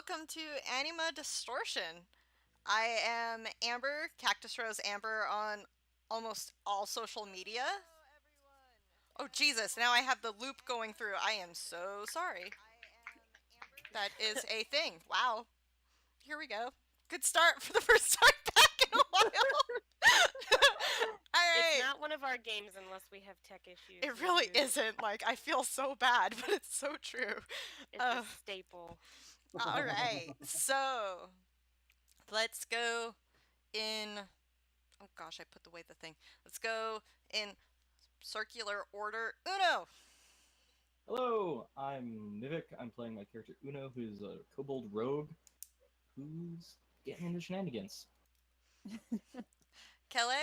welcome to Anima Distortion. I am Amber, Cactus Rose Amber on almost all social media. Oh Jesus, now I have the loop going through. I am so sorry. That is a thing. Wow. Here we go. Good start for the first time back in a while. It's Alright. not one of our games unless we have tech issues. It really isn't. Like, I feel so bad, but it's so true. It's a staple. Alright, so let's go in. Oh gosh, I put away the thing. Let's go in circular order. Uno! Hello, I'm Nivik. I'm playing my character Uno, who's a kobold rogue who's getting into shenanigans. Kelly?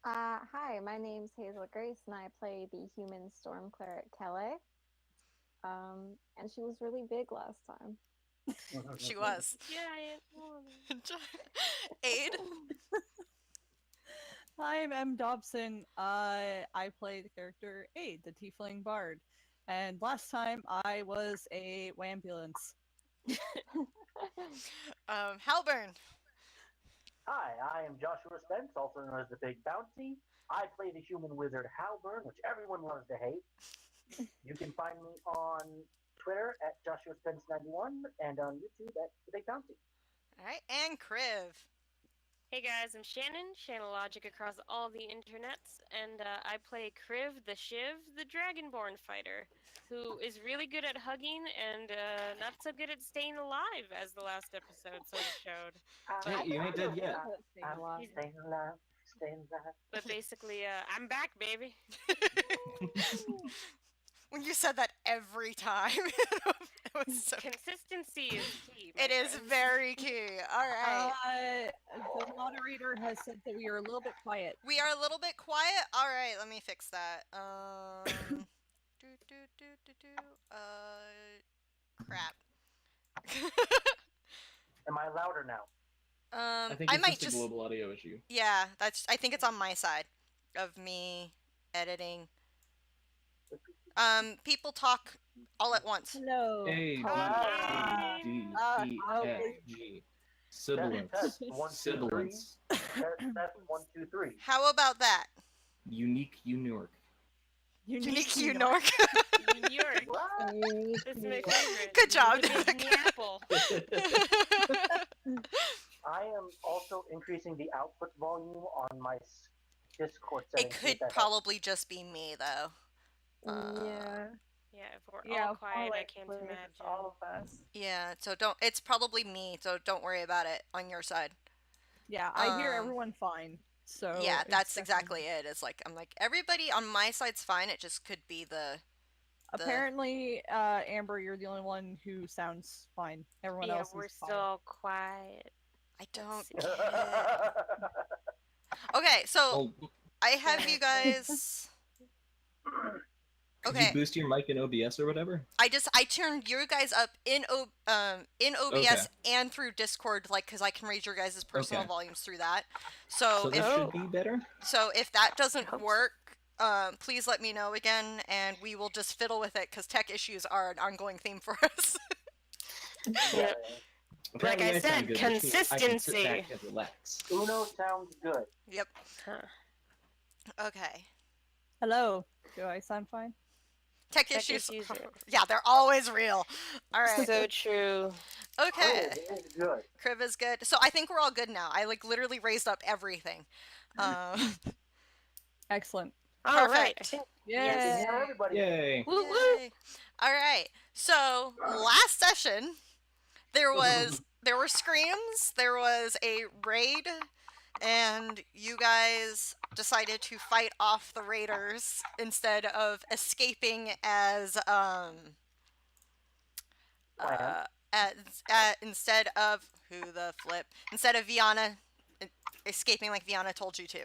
Hi, my name's Hazel Grace, and I play the human storm cleric Kelly. And she was really big last time. She was. Giant woman. Aid? Hi, I'm Dobson. I play the character Aid, the Tiefling Bard. And last time I was a wambulance. Halburn? Hi, I am Joshua Spence, also known as the Big Bouncy. I play the human wizard Halburn, which everyone loves to hate. You can find me on Twitter at Joshua Spence91 and on YouTube at the Big Bouncy. Alright, and Kriv. Hey guys, I'm Shannon, Shannalogic across all the internets, and I play Kriv the Shiv, the Dragonborn fighter, who is really good at hugging and not so good at staying alive, as the last episode sort of showed. Hey, you ain't dead yet. I'm staying alive, staying alive. But basically, I'm back, baby. When you said that every time, it was so... Consistency is key. It is very key. Alright. The moderator has said that we are a little bit quiet. We are a little bit quiet? Alright, let me fix that. Crap. Am I louder now? I think it's might just a global audio issue. Yeah, I think it's on my side of me editing. People talk all at once. Hello. A, B, Hi. C, D, E, F, G. Sibilance. Sibilance. Test 1, 2, 3. How about that? Unique Unork. Unique Unork. New York. What? This is my favorite. Good job, The big apple. I am also increasing the output volume on my Discord It settings. could probably just be me, though. Yeah. Yeah, if we're Yeah, all quiet, I like, can't please, imagine. it's all of us. Yeah, so it's probably me, so don't worry about it on your side. Yeah, I hear everyone fine. So Yeah, it's that's definitely- exactly it. It's like, I'm like, everybody on my side's fine, it just could be the... Apparently, Amber, you're the only one who sounds fine. Everyone Yeah, else we're is fine. still quiet. I don't get it. Okay, so Oh, I have you guys... could Okay, you boost your mic in OBS or whatever? I turned you guys up in OBS and through Discord, like, because I can raise your guys' personal Okay. volumes through that. So So this if should be better? that doesn't work, please let me know again, and we will just fiddle with it, because tech issues are an ongoing theme for us. Yeah. Like I Apparently said, sound good, which means I can sit consistency. back and relax. Uno sounds good. Yep. Huh. Okay. Hello. Do I sound fine? Tech Tech issues. issues are- Yeah, they're always real. All right. So true. Okay. It is good. Kriv is good. So I think we're all good now. I literally raised up everything. Excellent. All right. I Perfect. think Yay! Yeah, everybody. Yay! woo woo. Yay. All right. So last session, there were screams. There was a raid, and you guys decided to fight off the raiders instead of escaping as instead of instead of Viana escaping like Viana told you to.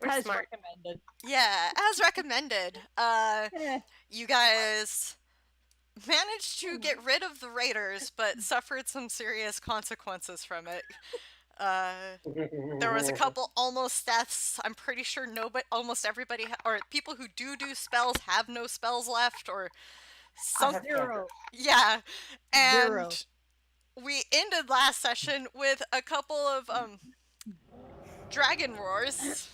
We're As smart. recommended. Yeah, as recommended. Eh. You guys managed to get rid of the raiders, but suffered some serious consequences from it. There was a couple almost deaths. I'm pretty sure almost everybody, or people who do spells have no spells left, or Some, have Zero. yeah, and Zero. we ended last session with a couple of dragon roars.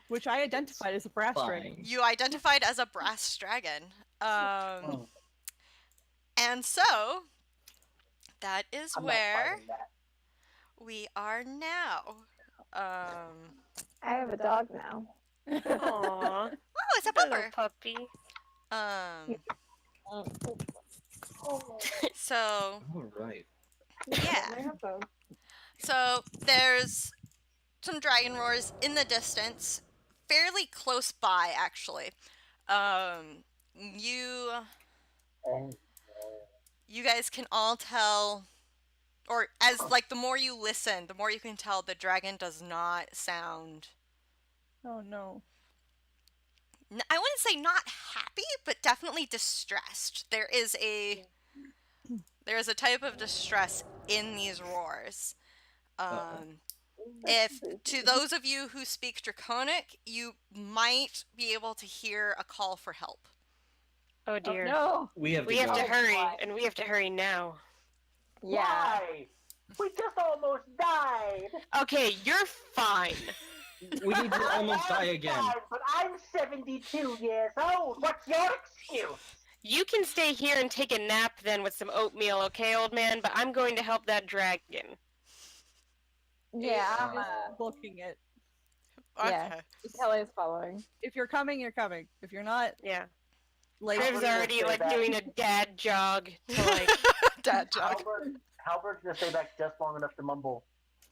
Which I identified as a brass dragon. Fine. You identified as a brass dragon. Hmm, And so that is I'm not where fighting that. we are now. Um, I have a dog now. Aww, oh, it's a little bumper. puppy. So All right. yeah. My headphones. So there's some dragon roars in the distance, fairly close by, actually. You And you guys can all tell, or as like the more you listen, the more you can tell the dragon does not sound. Oh no. I wouldn't say not happy, but definitely distressed. There is a type of distress in these roars. If to those of you who speak Draconic, you might be able to hear a call for help. Oh dear. No. We have to We have go. to hurry, Why? and we have to hurry now. Yeah. why? We just almost died. Okay, you're fine. We need to I almost am die again. fine, but I'm 72 years old. What's your excuse? You can stay here and take a nap then with some oatmeal, okay, old man? But I'm going to help that dragon. Yeah. I'm, Booking it. Yeah. Okay. Kelly's following. If you're coming, you're coming. If you're not, Yeah. like Cribs Crib's gonna already say like that. doing a dad jog to like. Dad joke. Halbert's gonna stay back just long enough to mumble.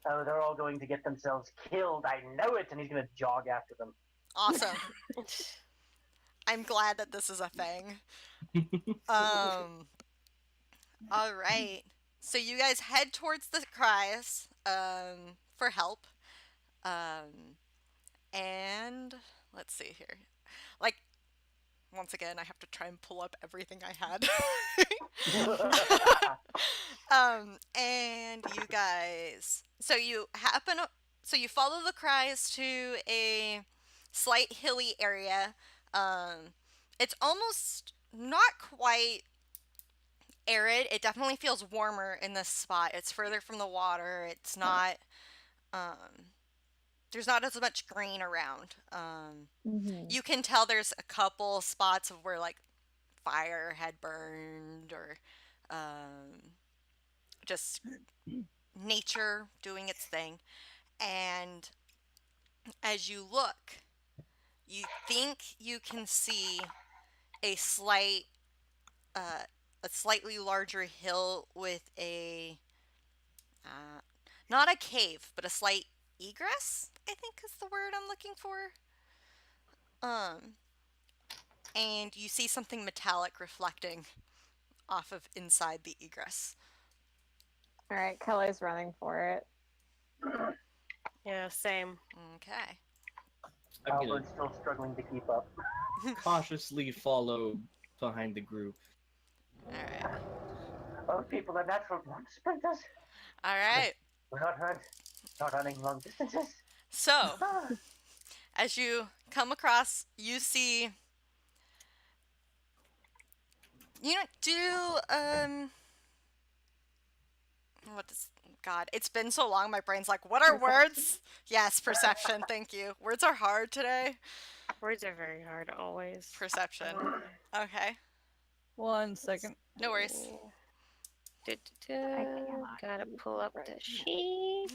Oh, they're all going to get themselves killed. I know it, and he's gonna jog after them. Awesome. I'm glad that this is a thing. All right. So you guys head towards the cries for help. And let's see here. Like once again, I have to try and pull up everything I had. And you guys, so you follow the cries to a slight hilly area. It's almost not quite arid. It definitely feels warmer in this spot. It's further from the water. It's not, there's not as much green around. You can tell there's a couple spots of where like fire had burned or just nature doing its thing. And as you look, you think you can see a slightly larger hill with a not a cave, but a slight egress, I think is the word I'm looking for. And you see something metallic reflecting off of inside the egress. All right. Kelly's running for it. Yeah, same. Okay. I'm gonna Halbert's still struggling to keep up. cautiously follow behind the group. All right. Those people are natural born sprinters. All right. We're not running long distances. So, Ah. as you come across, you see. You don't do what is God? It's been so long. My brain's like, what are words? Yes, perception. Thank you. Words are hard today. Words are very hard always. Perception. Okay. 1 second. No worries. cannot Gotta keep pull up right the now. sheet.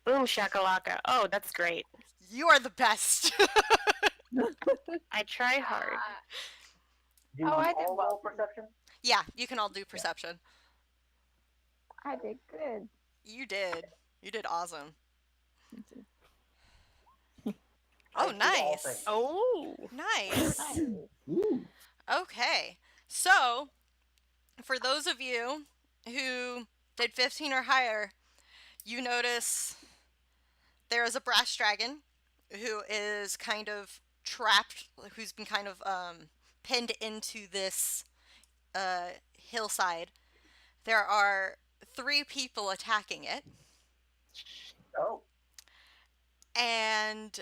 Boom shakalaka. Oh, that's great. You are the best. I try hard. Do Oh, we I did all well. roll perception? Yeah, you can all do perception. I did good. You did. You did awesome. I Oh, do all nice. things. Oh. Nice. Ooh. Okay. So, for those of you who did 15 or higher, you notice there is a brass dragon who is kind of trapped, who's been kind of pinned into this hillside. There are 3 people attacking it, Oh, and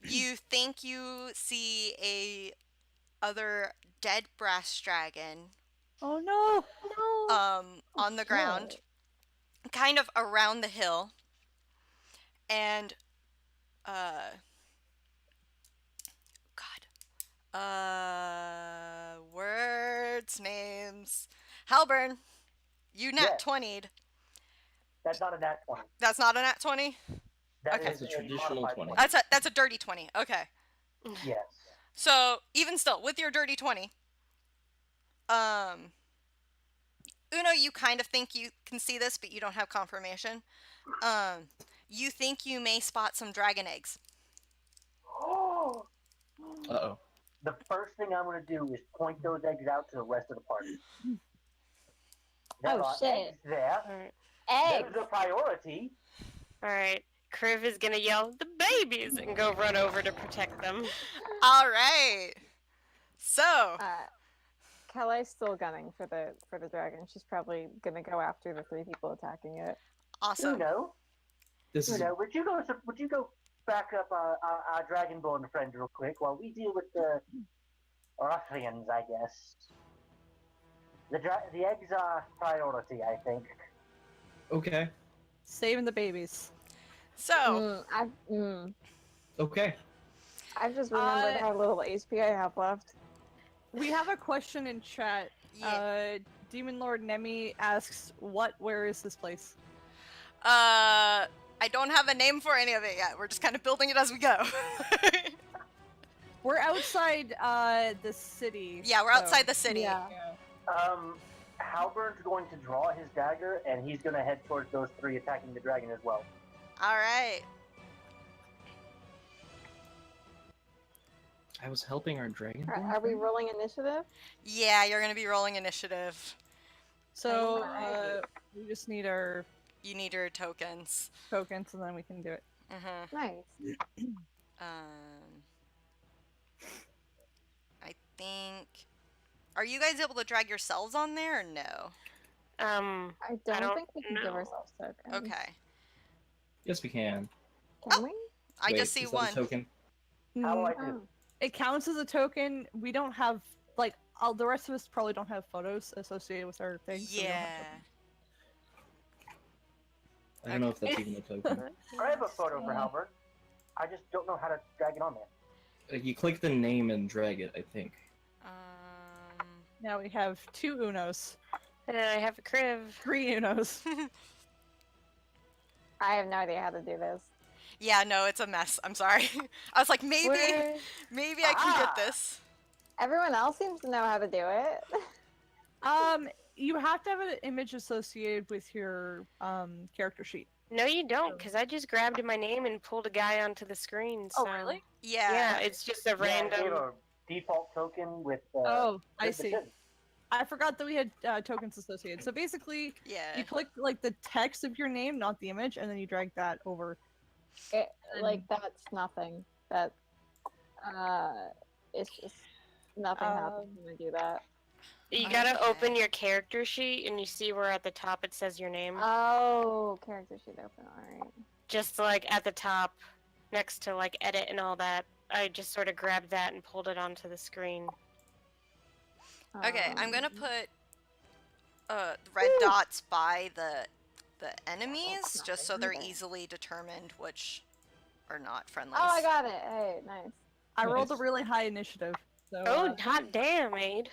you think you see a other dead brass dragon Oh no! on the ground, kind of around the hill, and words, names. Halburn, you nat Yes. 20'd. That's not a nat 20. That's not a nat 20? That Okay. is That's a traditional modified 20. That's a dirty 20. Okay. Yes. So, even still, with your dirty 20, Uno, you kind of think you can see this, but you don't have confirmation. You think you may spot some dragon eggs. Oh, Uh-oh. the first thing I'm going to do is point those eggs out to the rest of the party. There Oh, are shit. eggs there. Alright. Eggs. There's a priority. Alright. Kriv is gonna yell, "The babies!" and go run over to protect them. All right. So, Kelly's still gunning for the dragon. She's probably gonna go after the 3 people attacking it. awesome. This is Would you go back up our dragonborn friend real quick while we deal with the ruffians, I guess. The eggs are priority, I think. okay. Saving the babies. So, Okay. I've just remembered how little HP I have left. We have a question in chat. yeah. Demon Lord Nemi asks, where is this place? I don't have a name for any of it yet. We're just kind of building it as we go. We're outside the city. Yeah, we're outside the city. Yeah. Halbern's going to draw his dagger, and he's going to head towards those 3 attacking the dragon as well. All right. I was helping our dragon. Are we rolling initiative? Yeah, you're going to be rolling initiative. So Alright. we just need our You need your tokens. tokens and then we can do it. Mm-hmm. Nice. I think... Are you guys able to drag yourselves on there or no? I don't, don't think we can give know. ourselves tokens. Okay. Yes, we can. Can we? I Wait, just see is that a one. token? How do I Oh. do? It counts as a token. We don't have the rest of us probably don't have photos associated with our things. So we don't have Yeah. tokens. I don't know if that's even a token. I have a photo for Halbert. I just don't know how to drag it on there. You click the name and drag it, I think. Now we have 2 Unos, And I have a Kriv. 3 Unos. I have no idea how to do this. Yeah, no, it's a mess. I'm sorry. I was like, maybe I can get this. Everyone else seems to know how to do it. You have to have an image associated with your character sheet. No, you don't, because I just grabbed my name and pulled a guy onto the screen. So. Yeah. Yeah, it's just a Yeah, I gave random. a default token with. Oh, I with the see. chin. I forgot that we had tokens associated. So basically, Yeah. you click the text of your name, not the image, and then you drag that over. That's nothing. That it's just nothing happens when I do that. You gotta Okay. open your character sheet and you see where at the top it says your name. Oh, character sheet open. All right. Just at the top, next to edit and all that. I just sort of grabbed that and pulled it onto the screen. Okay, I'm gonna Um, put red dots by the enemies, just so they're Okay. easily determined which are not friendlies. Oh, I got it. Hey, nice. I rolled a Nice. really high initiative, so Oh, hot damn, Aid.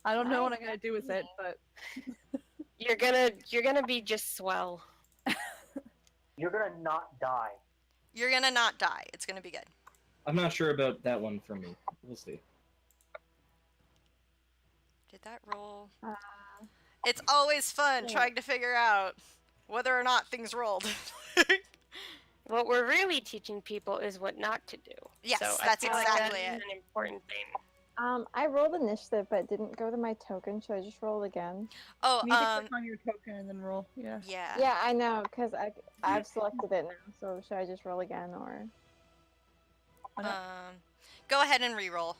I don't know what I'm gonna do with it, but You're gonna be just swell. You're gonna not die. You're gonna not die. It's gonna be good. I'm not sure about that one for me. We'll see. Did that roll? Uh, It's always fun yeah. trying to figure out whether or not things rolled. What we're really teaching people is what not to do. Yes, so that's I feel exactly like it. that's an important thing. I rolled initiative, but didn't go to my token. Should I just roll it again? Oh, you need to click on your token and then roll. Yeah. yeah. Yeah, I know, because I've selected it now. So should I just roll again, or? Go ahead and re-roll.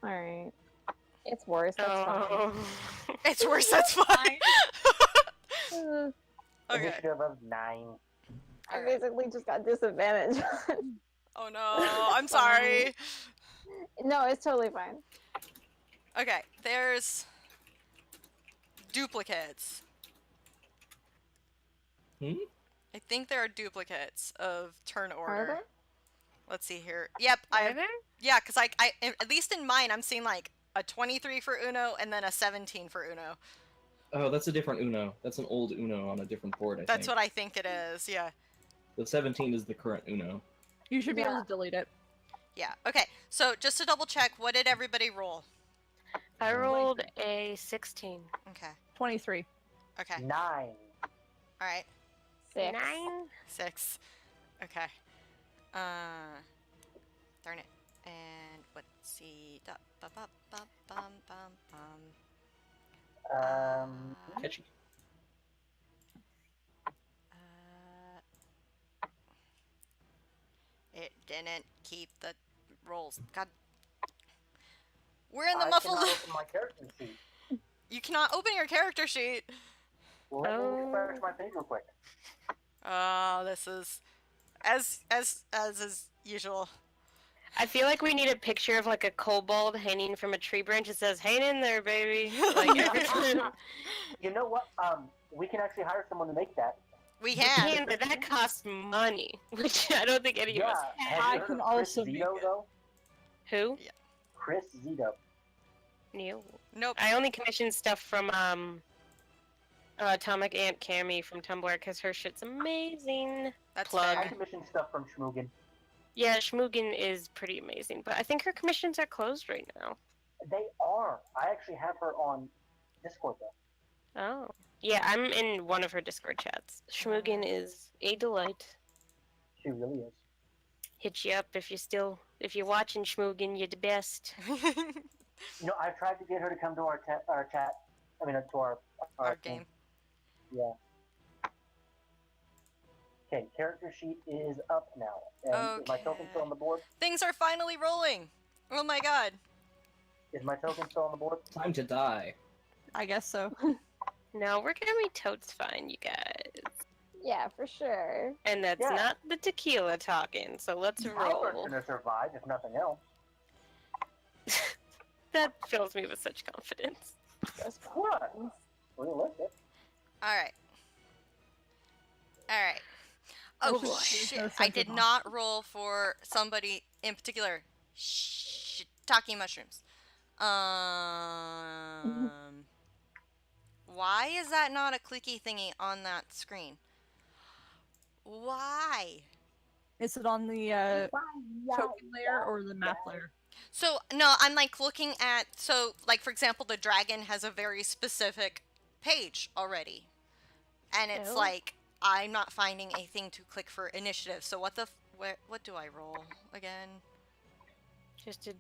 All right. It's worse. That's Oh. It's worse. That's fine. fine. Okay. Initiative of 9. I basically just got disadvantage. Oh no, I'm sorry. No, it's totally fine. Okay, there's duplicates. Hmm? I think there are duplicates of turn Are order. there? Let's see here. Yep, I Are have. there? Yeah, because at least in mine, I'm seeing like a 23 for Uno and then a 17 for Uno. Oh, that's a different Uno. That's an old Uno on a different board, I That's think. what I think it is. Yeah. The 17 is the current Uno. You should be able Yeah. to delete it. Yeah. Okay. So just to double check, what did everybody roll? I rolled a 16. Okay. 23. Okay. 9. All right. 6. 9? 6. Okay. Darn it. And let's see. Catchy. It didn't keep the rolls. God. We're in the I muffled. cannot open my character sheet. You cannot open your character sheet. Let me refresh my page real quick. Oh, this is as is usual. I feel like we need a picture of like a kobold hanging from a tree branch that says, "Hang in there, baby." Like every time. You know what? We can actually hire someone to make that. We We can. can, but that costs money, which I don't think any of us have. Have I you heard can of Chris also make Zito, it. though? Who? Chris Zito. Neil. Nope. I only commission stuff from Atomic Ant Cammy from Tumblr because her shit's amazing. That's Plug. I fair. commissioned stuff from Schmoogan. Yeah, Schmoogan is pretty amazing, but I think her commissions are closed right now. They are. I actually have her on Discord, though. Oh. Yeah, I'm in one of her Discord chats. Schmoogan is a delight. She really is. Hit you up if you're watching Schmoogan, you're the best. You know, I've tried to get her to come to our chat. I mean, to our Our thing. game. Yeah. Okay, character sheet is up now. And is my token still on the board? Things are finally rolling. Oh my god. Is my token still on the board? Time to die. I guess so. No, we're gonna be totes fine, you guys. Yeah, for sure. And that's Yeah. not the tequila talking, so let's roll. I'm gonna survive, if nothing else. That fills me with such confidence. Just What? Realistic. Alright. Alright. Oh, Oh, shit. no I sense did of not roll for somebody in particular. Shiitake mushrooms. Why is that not a clicky thingy on that screen? Why? Is it on the token layer or the map layer? So, no, I'm like looking at, so, like, for example, the dragon has a very specific page already. And it's Oh. like, I'm not finding a thing to click for initiative. So what what do I roll again? Just to,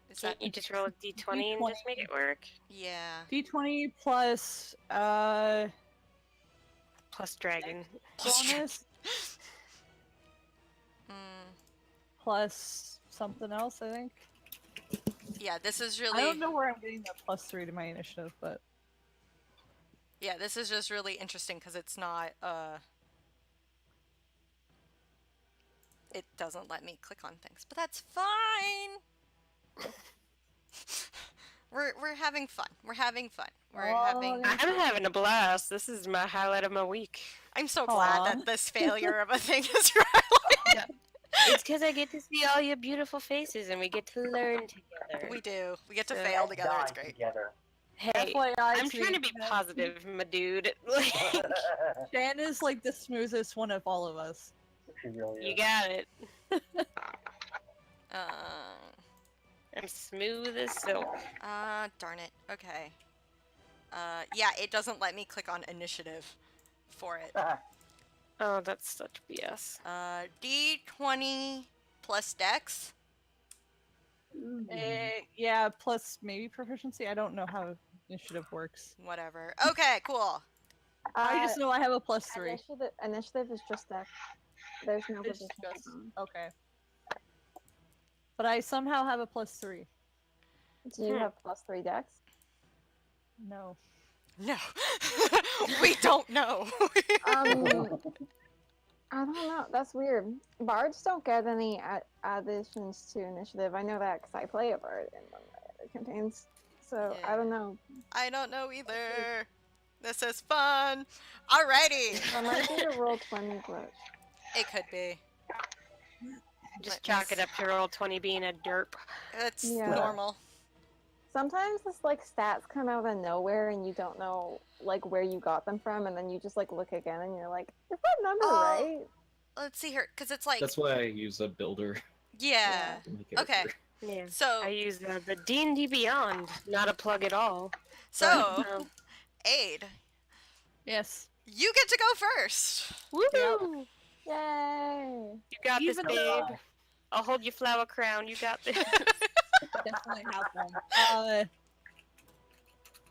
Is can't that, you just roll a d20 and just make it work? yeah. D20 plus Plus dragon. bonus Mm, plus something else, I think. yeah, this is I really, don't know where I'm getting that +3 to my initiative, but yeah, this is just really interesting because it's not, it doesn't let me click on things, but that's fine. We're having fun. We're having fun. We're Oh, having. yeah. I'm having a blast. This is my highlight of my week. I'm so glad Aw. that this failure of a thing is right. It's because I get to see all your beautiful faces and we get to learn together. We do. We get to So- fail together. It's Die great. together. Hey, FYI, I'm trying to be positive, my dude. Like, Shan is like the smoothest one of all of us. She really you is. got it. Uh, I'm smooth as silk. darn it. Okay. Yeah, it doesn't let me click on initiative for it. Oh, that's such BS. D20 plus dex. Yeah, plus maybe proficiency. I don't know how initiative works. Whatever. Okay, cool. I just know I have a +3. Initiative is just that. There's no It's proficiency just on. okay. But I somehow have a +3. Do you have +3 dex? No. No. We don't know. I don't know. That's weird. Bards don't get any additions to initiative. I know that because I play a bard in one of my other campaigns. So Yeah. I don't know. I don't know either. This is fun. Alrighty. That might be a roll 20 glitch. It could be. Just chalk it up to roll 20 being a derp. It's Yeah. normal. Sometimes this like stats come out of nowhere and you don't know like where you got them from, and then you just like look again and you're like, is that number Oh. right? Let's see here, because it's like... That's why I use a builder. Yeah. for my Okay. character. Yeah. So... I use the D&D Beyond, not a plug at all. So, But, Aid, Yes. you get to go first. woohoo! Yay! You got Even this, though- babe. I'll hold your flower crown. You got this. Definitely have one.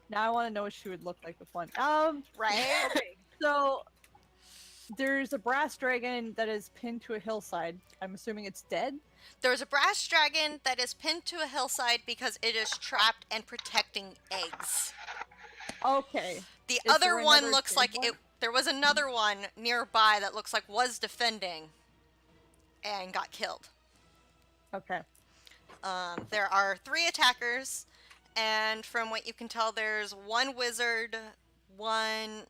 Now I want to know what she would look like with one. Right? Okay, so there's a brass dragon that is pinned to a hillside. I'm assuming it's dead. There's a brass dragon that is pinned to a hillside because it is trapped and protecting eggs. Okay. The Is other there one another looks dead like one? it. There was another one nearby that looks like was defending and got killed. Okay. There are 3 attackers, and from what you can tell, there's 1 wizard, 1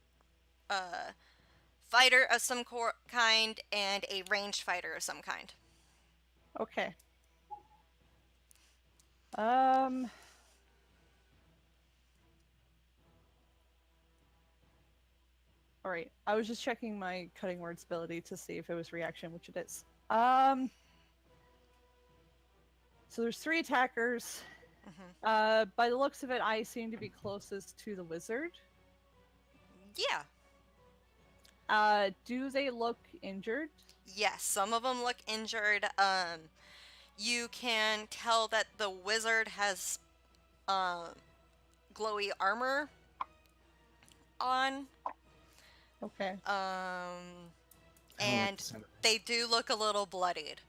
fighter of some kind, and a ranged fighter of some kind. Okay. All right. I was just checking my cutting words ability to see if it was reaction, which it is. So there's 3 attackers. By the looks of it, I seem to be closest to the wizard. Yeah. Do they look injured? Yes, some of them look injured. You can tell that the wizard has glowy armor on. Okay. I don't like And the sound of they do look a little bloodied.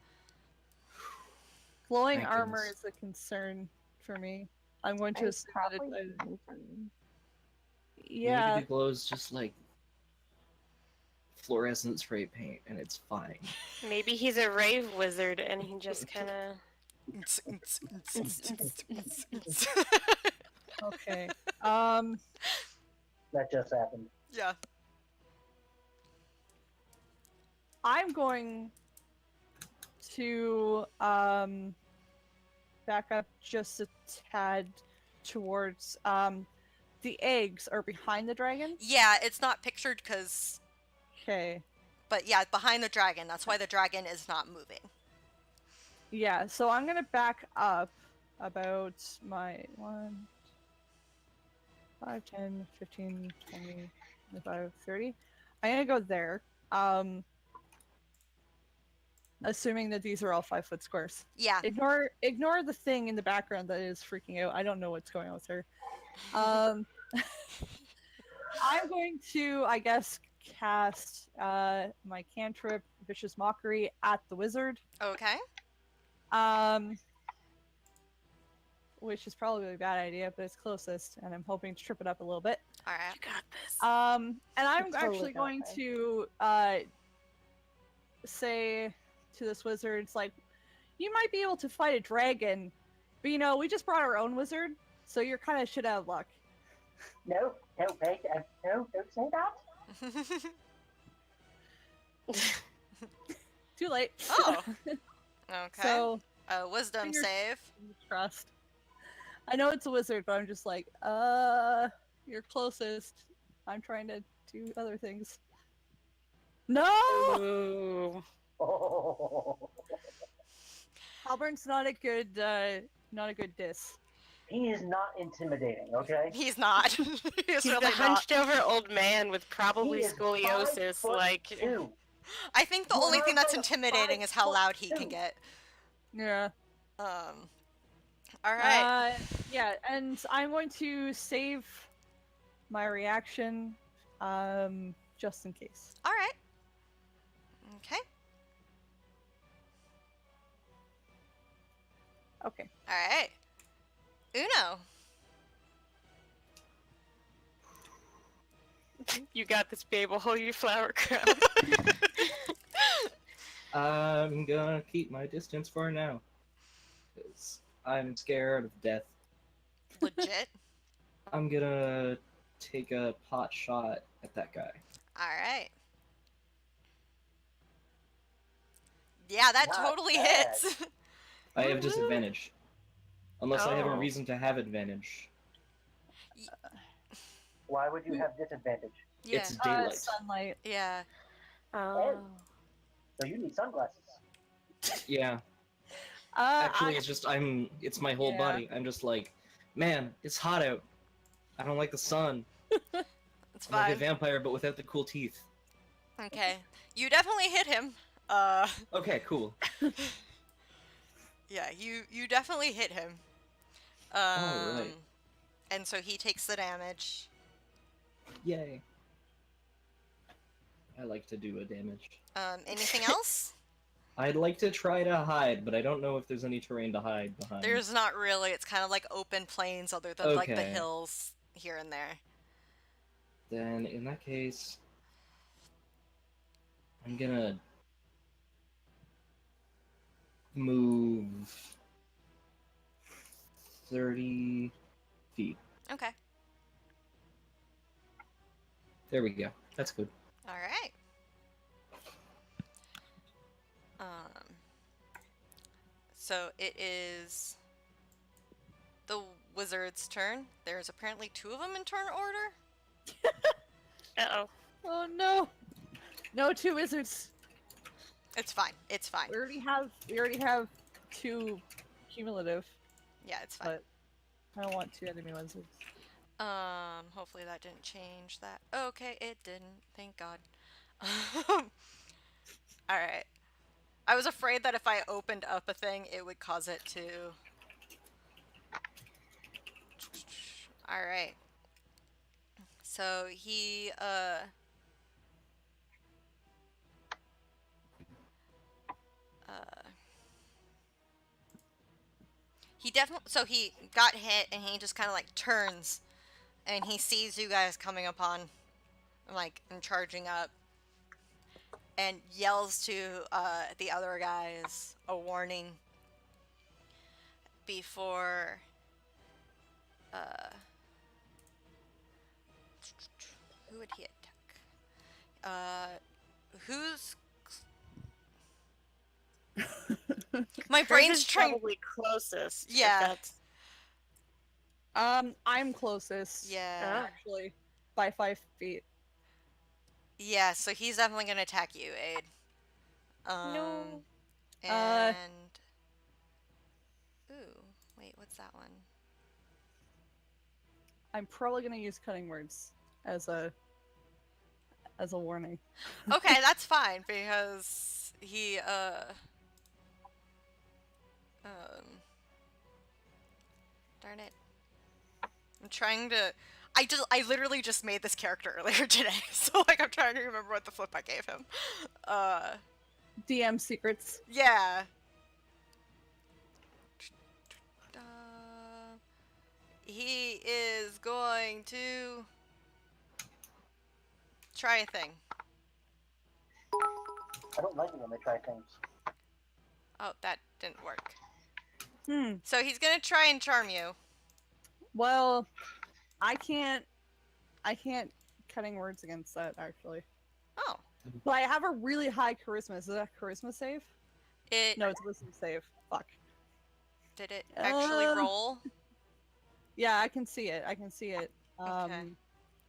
Glowing Thank armor goodness. is a concern for me. I'm going to I assume that probably it. mentioned. Yeah. Maybe the glow's just like fluorescent spray paint, and it's fine. Maybe he's a rave wizard and he just kind of. Okay. That just happened. Yeah. I'm going to back up just a tad towards the eggs are behind the dragon. Yeah, it's not pictured because... Okay. But yeah, behind the dragon. That's why the dragon is not moving. Yeah, so I'm gonna back up about my 1, 5, 10, 15, 20, 25, 30. I'm gonna go there. Assuming that these are all 5-foot squares. Yeah. Ignore the thing in the background that is freaking out. I don't know what's going on with her. I'm going to, I guess, cast my cantrip, Vicious Mockery, at the wizard. Okay. Which is probably a bad idea, but it's closest, and I'm hoping to trip it up a little bit. All right. You got this. And I'm It's totally actually got going this. to say to this wizard, it's like, you might be able to fight a dragon, but you know, we just brought our own wizard, so you're kind of shit out of luck. No, wait, no, don't say that. Too late. Oh. Okay. So, Wisdom fingers- save. trust. I know it's a wizard, but I'm just like, you're closest. I'm trying to do other things. No! Ooh. Oh, Halbern's not a good diss. he is not intimidating, okay? He's not. He's He's really the not. hunched over old man with probably He is scoliosis. 5'2". I think the You're only thing that's like a intimidating is how loud he can 5'2". get. Yeah. All right. Yeah, and I'm going to save my reaction, just in case. All right. Okay. Okay. All right. Uno. You got this, babe. I'll hold your flower crown. I'm gonna keep my distance for now, because I'm scared of death. Legit. I'm gonna take a pot shot at that guy. Alright. Yeah, that Not totally bad. hits. I have Woo-woo. disadvantage. Unless I have a Oh. reason to have advantage. Why would you have disadvantage? Yeah. It's daylight. Sunlight. Yeah. Oh. So you need sunglasses. Yeah. Uh, Actually, it's just it's my whole Yeah. body. I'm just like, man, it's hot out. I don't like the sun. It's I'm like a fine. vampire, but without the cool teeth. Okay. You definitely hit him. Okay, cool. Yeah, you definitely hit him. Alright. And so he takes the damage. Yay. I like to do a damage. Anything else? I'd like to try to hide, but I don't know if there's any terrain to hide behind. There's not really. It's kind of like open plains other than like the Okay. hills here and there. Then, in that case, I'm gonna move 30 feet. Okay. There we go. That's good. All right. So it is the wizard's turn. There's apparently 2 of them in turn order. Uh-oh. Oh no! No 2 wizards. It's fine. It's fine. We already have 2 cumulative, Yeah, it's fine. but I don't want 2 enemy wizards. Hopefully that didn't change that. Okay, it didn't. Thank God. Alright. I was afraid that if I opened up a thing, it would cause it to... Alright. So he, he definitely... So he got hit, and he just kind of, like, turns, and he sees you guys coming upon, like, and charging up, and yells to, the other guys a warning before, who would he attack? Who's... My Chris brain's is trying... probably closest. if Yeah. that's- I'm closest. Yeah. Actually, by 5 feet. Yeah, so he's definitely gonna attack you, Aid. No. And... Ooh, wait, what's that one? I'm probably gonna use cutting words as a warning. Okay, that's fine, because he, darn it. I'm trying to... I literally just made this character earlier today, so, like, I'm trying to remember what the flip I gave him. DM secrets. Yeah. He is going to try a thing. I don't like it when they try things. Oh, that didn't work. Hmm. So he's gonna try and charm you. Well, I can't cutting words against that actually. Oh. But I have a really high charisma. Is that a charisma save? It No, it's a wisdom save. Fuck. did it actually roll? Yeah, I can see it. I can see it. Okay.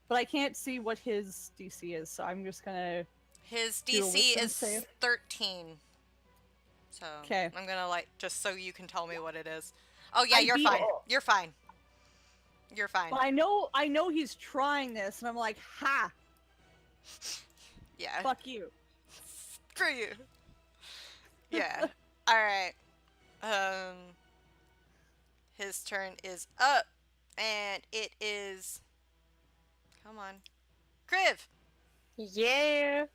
But I can't see what his DC is, so I'm just gonna. His Do a DC wisdom is save? 13. So 'Kay. I'm gonna like just so you can tell me what it is. Oh yeah, I you're beat fine. it. You're fine. You're fine. But I know he's trying this, and I'm like, ha, Yeah. fuck you. Screw you. Yeah. All right. His turn is up, and it is. Come on, Kriv. Yeah.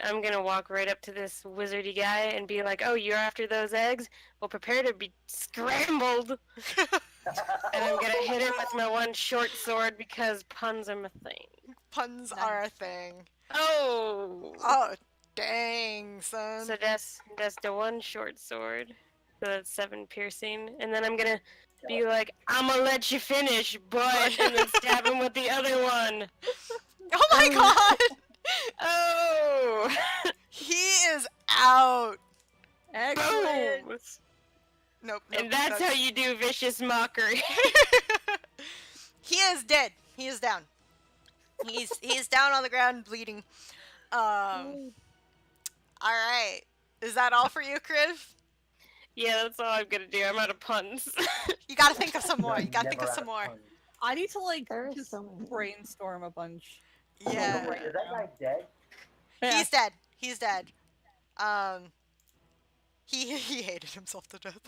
I'm gonna walk right up to this wizardy guy and be like, "Oh, you're after those eggs? Well, prepare to be scrambled." And I'm gonna hit him with my one short sword because puns are my thing. Puns Nice. are a thing. Oh. Oh, dang, son. So that's the one short sword. So that's 7 piercing. And then I'm gonna be like, I'm gonna let you finish, but and then stab him with the other one. Oh my god! Oh! He is out. Excellent. Boom! Nope. And that's how you do vicious mockery. He is dead. He is down. He's down on the ground bleeding. All right. Is that all for you, Kriv? Yeah, that's all I'm gonna do. I'm out of puns. You gotta think of some more. You're You gotta think of never some out more. puns. I need to like There is just so many. brainstorm a bunch. Yeah. Wait, is that guy dead? Yeah. He's dead. He's dead. He hated himself to death.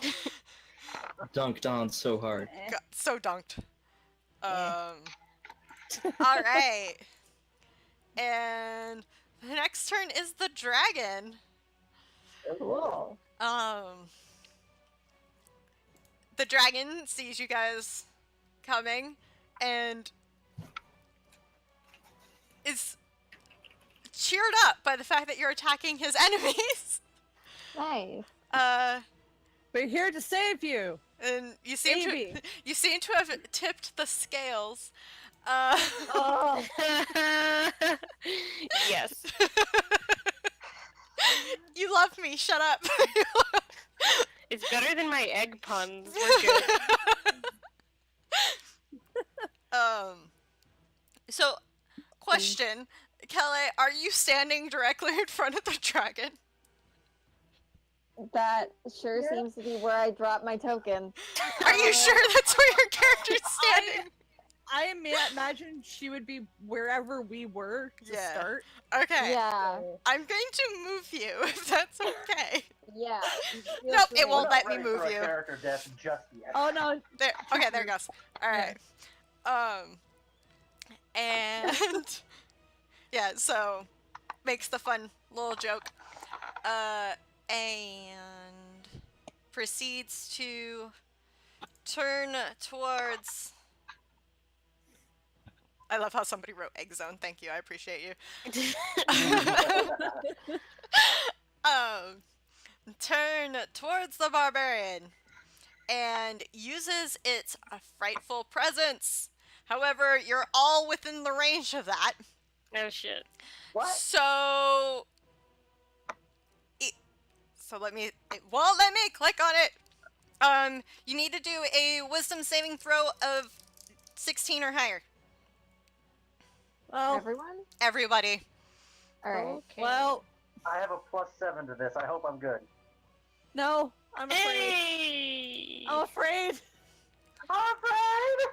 Dunked on so hard. Eh. Got so dunked. Eh. All right. And the next turn is the dragon. Cool. The dragon sees you guys coming and is cheered up by the fact that you're attacking his enemies. Nice. We're here to save you. And you seem Maybe. to have tipped the scales. Oh. Yes. You love me. Shut up. It's better than my egg puns. We're good. So, question, Kelly, are you standing directly in front of the dragon? That sure seems to be where I dropped my token. Are you sure that's where your character's standing? I imagine she would be wherever we were to Yeah. start. Okay. Yeah. I'm going to move you if that's okay. Yeah. Nope, it We're won't not let me ready move for a you. character death just yet. Oh no. There. Okay, there it goes. All right. And yeah, so makes the fun little joke. And proceeds to turn towards. I love how somebody wrote egg zone. Thank you. I appreciate you. Turn towards the barbarian and uses its frightful presence. However, you're all within the range of that. No shit. What? So it won't let me click on it. You need to do a wisdom saving throw of 16 or higher. Well, Everyone? Everybody. All right. Okay. well, I have a +7 to this. I hope I'm good. no. I'm afraid. Hey! I'm afraid. I'm afraid!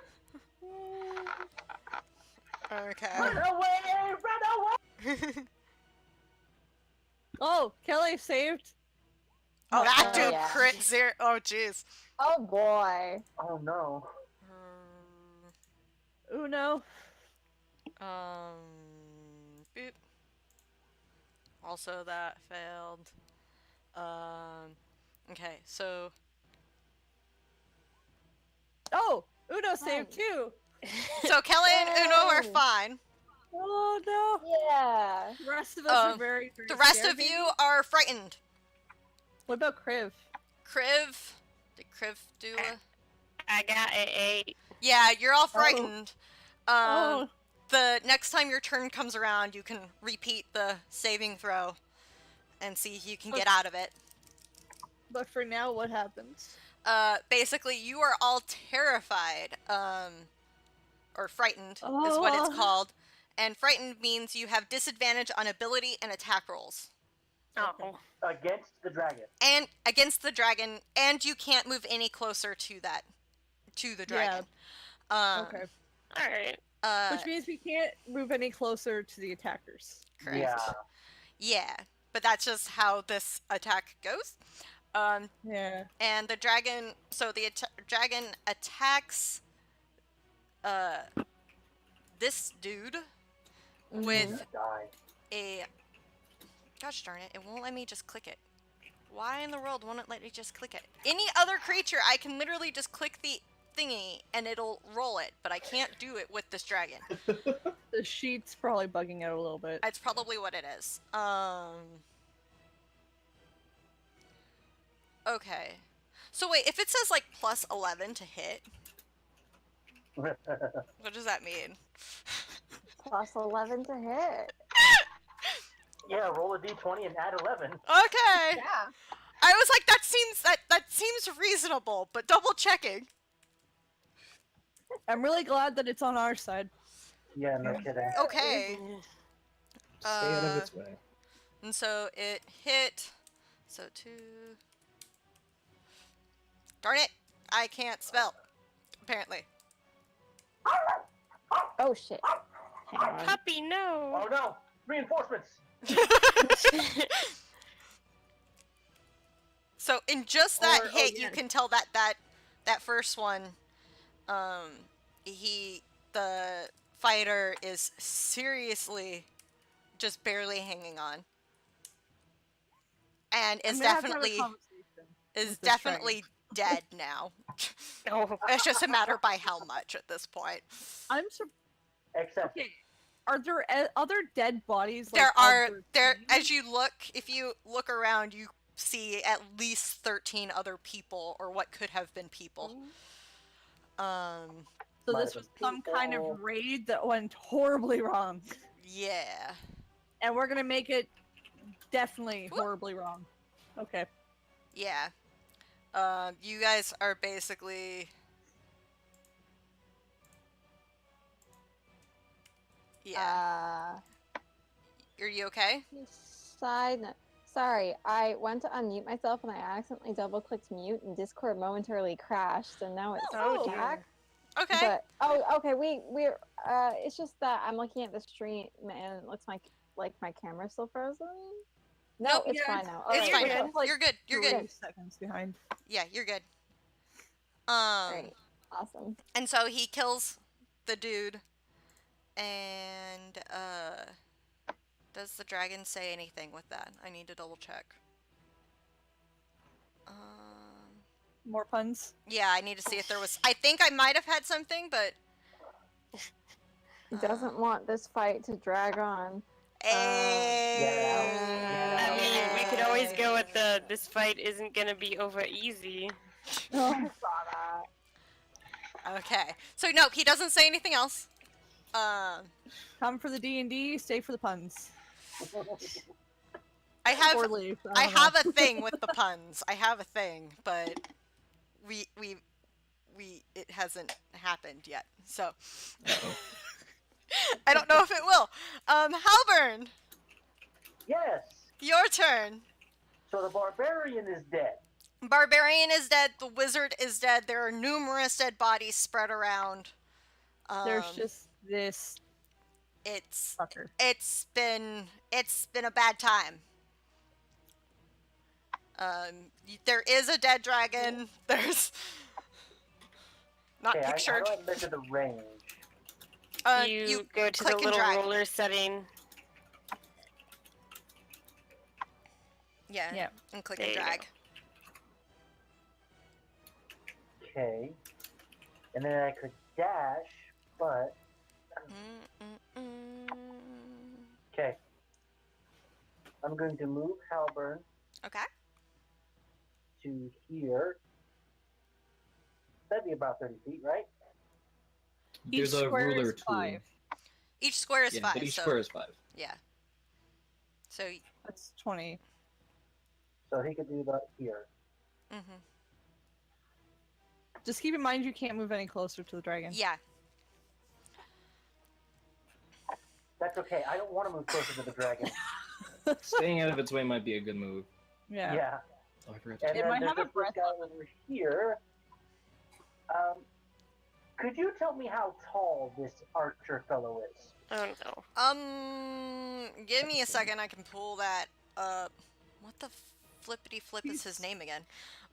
Okay. Run away! Run away! Oh, Kelly saved. Oh, that Oh, dude yeah. crit 0. Oh, jeez. Oh boy. Oh no. Uno. Boop. Also, that failed. Okay, so Oh, Uno saved too. Kelly and Uno are Yay. fine. Oh no. Yeah. The rest of us are Um, very, very The rest scared, of you maybe? are frightened. What about Kriv? Kriv, did Kriv do a... I got an 8. Yeah, you're all frightened. Oh. The next time your turn comes around, you can repeat the saving throw and see if you can get out of it. But for now, what happens? Basically, you are all terrified, or frightened is what it's Oh. called. And frightened means you have disadvantage on ability and attack rolls. Oh. Against the dragon. And against the dragon, and you can't move any closer to the dragon. Okay. Alright. Which means we can't move any closer to the attackers. Correct. Yeah. Yeah, but that's just how this attack goes. Yeah. And the dragon, so the dragon attacks this dude with Die. a... Gosh darn it, it won't let me just click it. Why in the world won't it let me just click it? Any other creature, I can literally just click the thingy and it'll roll it, but I can't do it with this dragon. The sheet's probably bugging out a little bit. It's probably what it is. Okay. So wait, if it says like plus 11 to hit, what does that mean? Plus 11 to hit. Yeah, roll a d20 and add 11. Okay. Yeah. I was like, that seems reasonable, but double checking. I'm really glad that it's on our side. Yeah, no kidding. Okay. Stay out of its way. And so it hit. So 2. Darn it! I can't spell. Apparently. Oh shit. Hang on. Puppy, no. Oh no! Reinforcements! So in just that Or- oh, hit, you yes. can tell that first one, the fighter is seriously just barely hanging on, and I'm is gonna have to have a definitely conversation is with this definitely dead now. Oh. It's just a matter by how much at this point. I'm Except, okay. Are there other dead bodies? There like, of are their team? as you look, if you look around, you see at least 13 other people, or what could have been people. So might this have was been some kind people. of raid that went horribly wrong, Yeah. and we're gonna make it definitely Whoop. horribly wrong. Okay. Yeah. You guys are basically... Yeah. Are you okay? Side note. Sorry, I went to unmute myself and I accidentally double-clicked mute and Discord momentarily crashed and now it's Oh, dear. back. Okay. But okay, we're it's just that I'm looking at the stream and it looks like my camera's still frozen. No, Nope, it's yeah, fine now. It's Alright, fine. you're cool. good. Like You're good. You're good. 3 seconds behind. Yeah, you're good. Great. Awesome. And so he kills the dude, and does the dragon say anything with that? I need to double check. More puns. Yeah, I need to see if there was. I think I might have had something, but He doesn't want this fight to drag on. I mean, we could always go with the this fight isn't gonna be over easy. Oh, I saw that. Okay, so no, he doesn't say anything else. Come for the D&D, stay for the puns. I have Or leave. I don't know. have a thing with the puns. I have a thing, but we it hasn't happened yet. So I don't know if it will. Halburn, yes! your turn. So the barbarian is dead. Barbarian is dead. The wizard is dead. There are numerous dead bodies spread around. There's just this It's fucker. it's been a bad time. There is a dead dragon. There's not Okay, pictured. I measure the range. You go to click the and little drag. roller setting. Yeah. Yeah. And click There and you drag. Okay. And then I could dash, but... Okay. I'm going to move Halburn Okay. to here. That'd be about 30 feet, right? Each There's a square ruler is tool. 5. Each square is Yeah, 5. but each so square is 5. yeah. So. That's 20. So he could do that here. Mhm. Just keep in mind you can't move any closer to the dragon. Yeah. That's okay. I don't want to move closer to the dragon. Staying out of its way might be a good move. Yeah. Oh, I forgot And to It then might there's have a this breath guy over here. Could you tell me how tall this archer fellow is? Oh no. Give me a second. I can pull that up. What the flippity flip is his name again?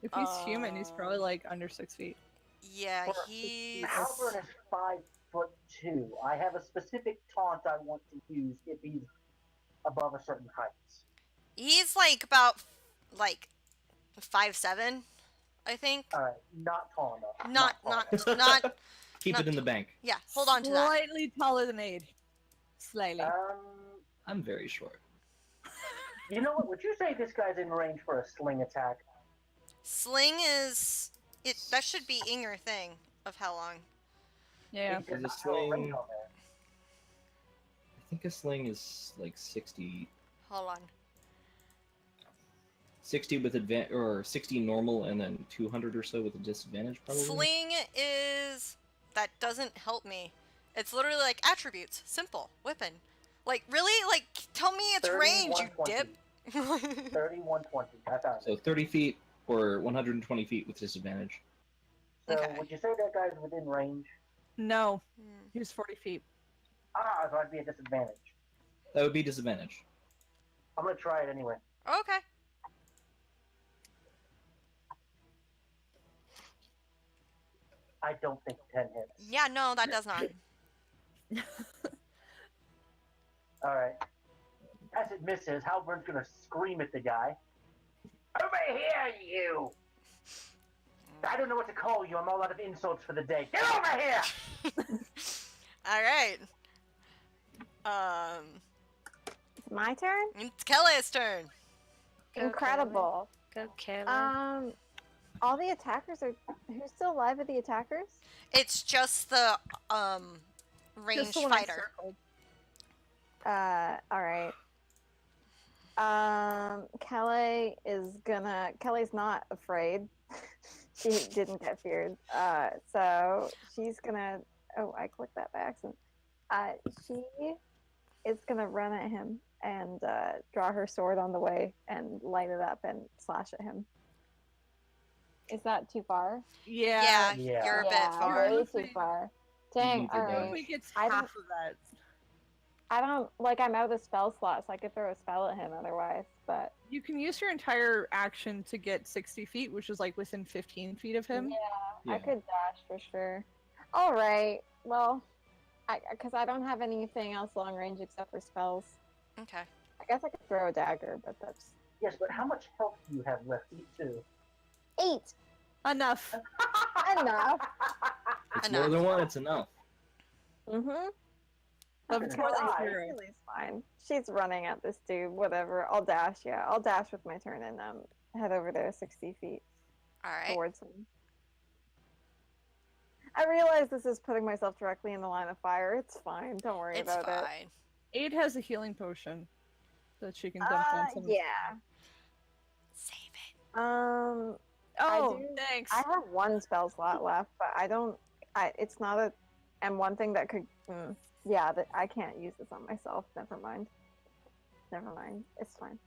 If he's human, he's probably like under 6 feet. Yeah, Well, he's. Halburn is 5'2". I have a specific taunt I want to use if he's above a certain height. He's like about 5'7", I think. All right, not tall enough. Not tall not. Keep Not- it in the bank. Yeah, hold on to that. Slightly taller than Aid. Slightly. enough. I'm very short. You know what? Would you say this guy's in range for a sling attack? Sling is it. That should be in your thing of how long. Yeah. It does The not have a range sling- on there. I think a sling is like 60, Hold on. 60 with or 60 normal, and then 200 or so with a disadvantage, probably. Sling is that doesn't help me. It's literally like attributes, simple weapon. Like really, like tell me its 30, range, you 120. dip. 30, 120. I found So it. 30 feet or 120 feet with disadvantage. So Okay. would you say that guy's within range? No, Hmm. he's 40 feet. Ah, so I'd be at disadvantage. That would be disadvantage. I'm gonna try it anyway. Okay. I don't think 10 hits. Yeah, no, that does not. Alright. As it misses, Halbern's gonna scream at the guy. Over here, you! I don't know what to call you. I'm all out of insults for the day. Get over here! All right. It's my turn. It's Kelly's turn. Go, Incredible. Go, Kayla. All the attackers are. Who's still alive of the attackers? It's just the ranged Just the one I fighter. circled. All right. Kelly's not afraid. She didn't get feared. So she's gonna. Oh, I clicked that by accident. She is gonna run at him and draw her sword on the way and light it up and slash at him. Is that too far? Yeah, Yeah. you're a bit Yeah, far. way Let's too see. far. Dang. need All your right. dodge. He gets I half don't- of that. I don't like. I'm out of the spell slot, so I could throw a spell at him otherwise. But You can use your entire action to get 60 feet, which is like within 15 feet of him. I Yeah. could dash for sure. All right. Well, because I don't have anything else long range except for spells. Okay. I guess I could throw a dagger, but that's Yes, but how much health do you have left? Me too. 8. Enough. Enough. It's Enough. more than one, it's enough. Mm-hmm. But It's it's more than alive. zero. Lily's fine. She's running at this dude. Whatever. I'll dash. Yeah, I'll dash with my turn and head over there 60 feet All right. towards him. I realize this is putting myself directly in the line of fire. It's fine. Don't worry It's about it. fine. Aid has a healing potion that she can dump on someone. Yeah. Save it. Oh, do- thanks. I have one spell slot left, but I don't. It's not a. And one thing that could. Yeah, that I can't use this on myself. Never mind. Never mind. It's fine.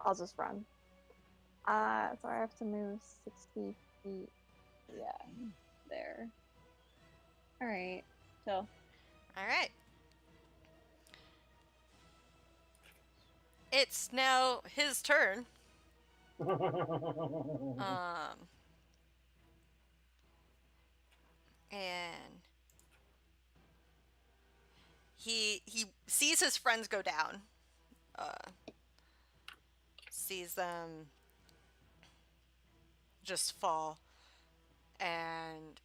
I'll just run. So I have to move 60 feet. Yeah, there. All right. So All right. It's now his turn. And he sees his friends go down. Sees them just fall, and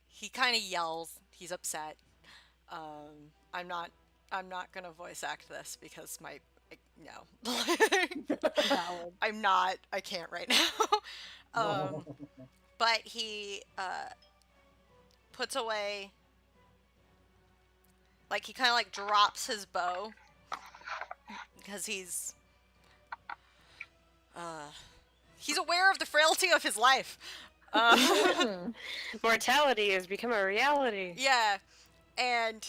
he kind of yells. He's upset. I'm not gonna voice act this because no. Valid. I'm not. I can't right now. But he puts away, like he kind of like drops his bow because he's aware of the frailty of his life. Mortality has become a reality. Yeah, and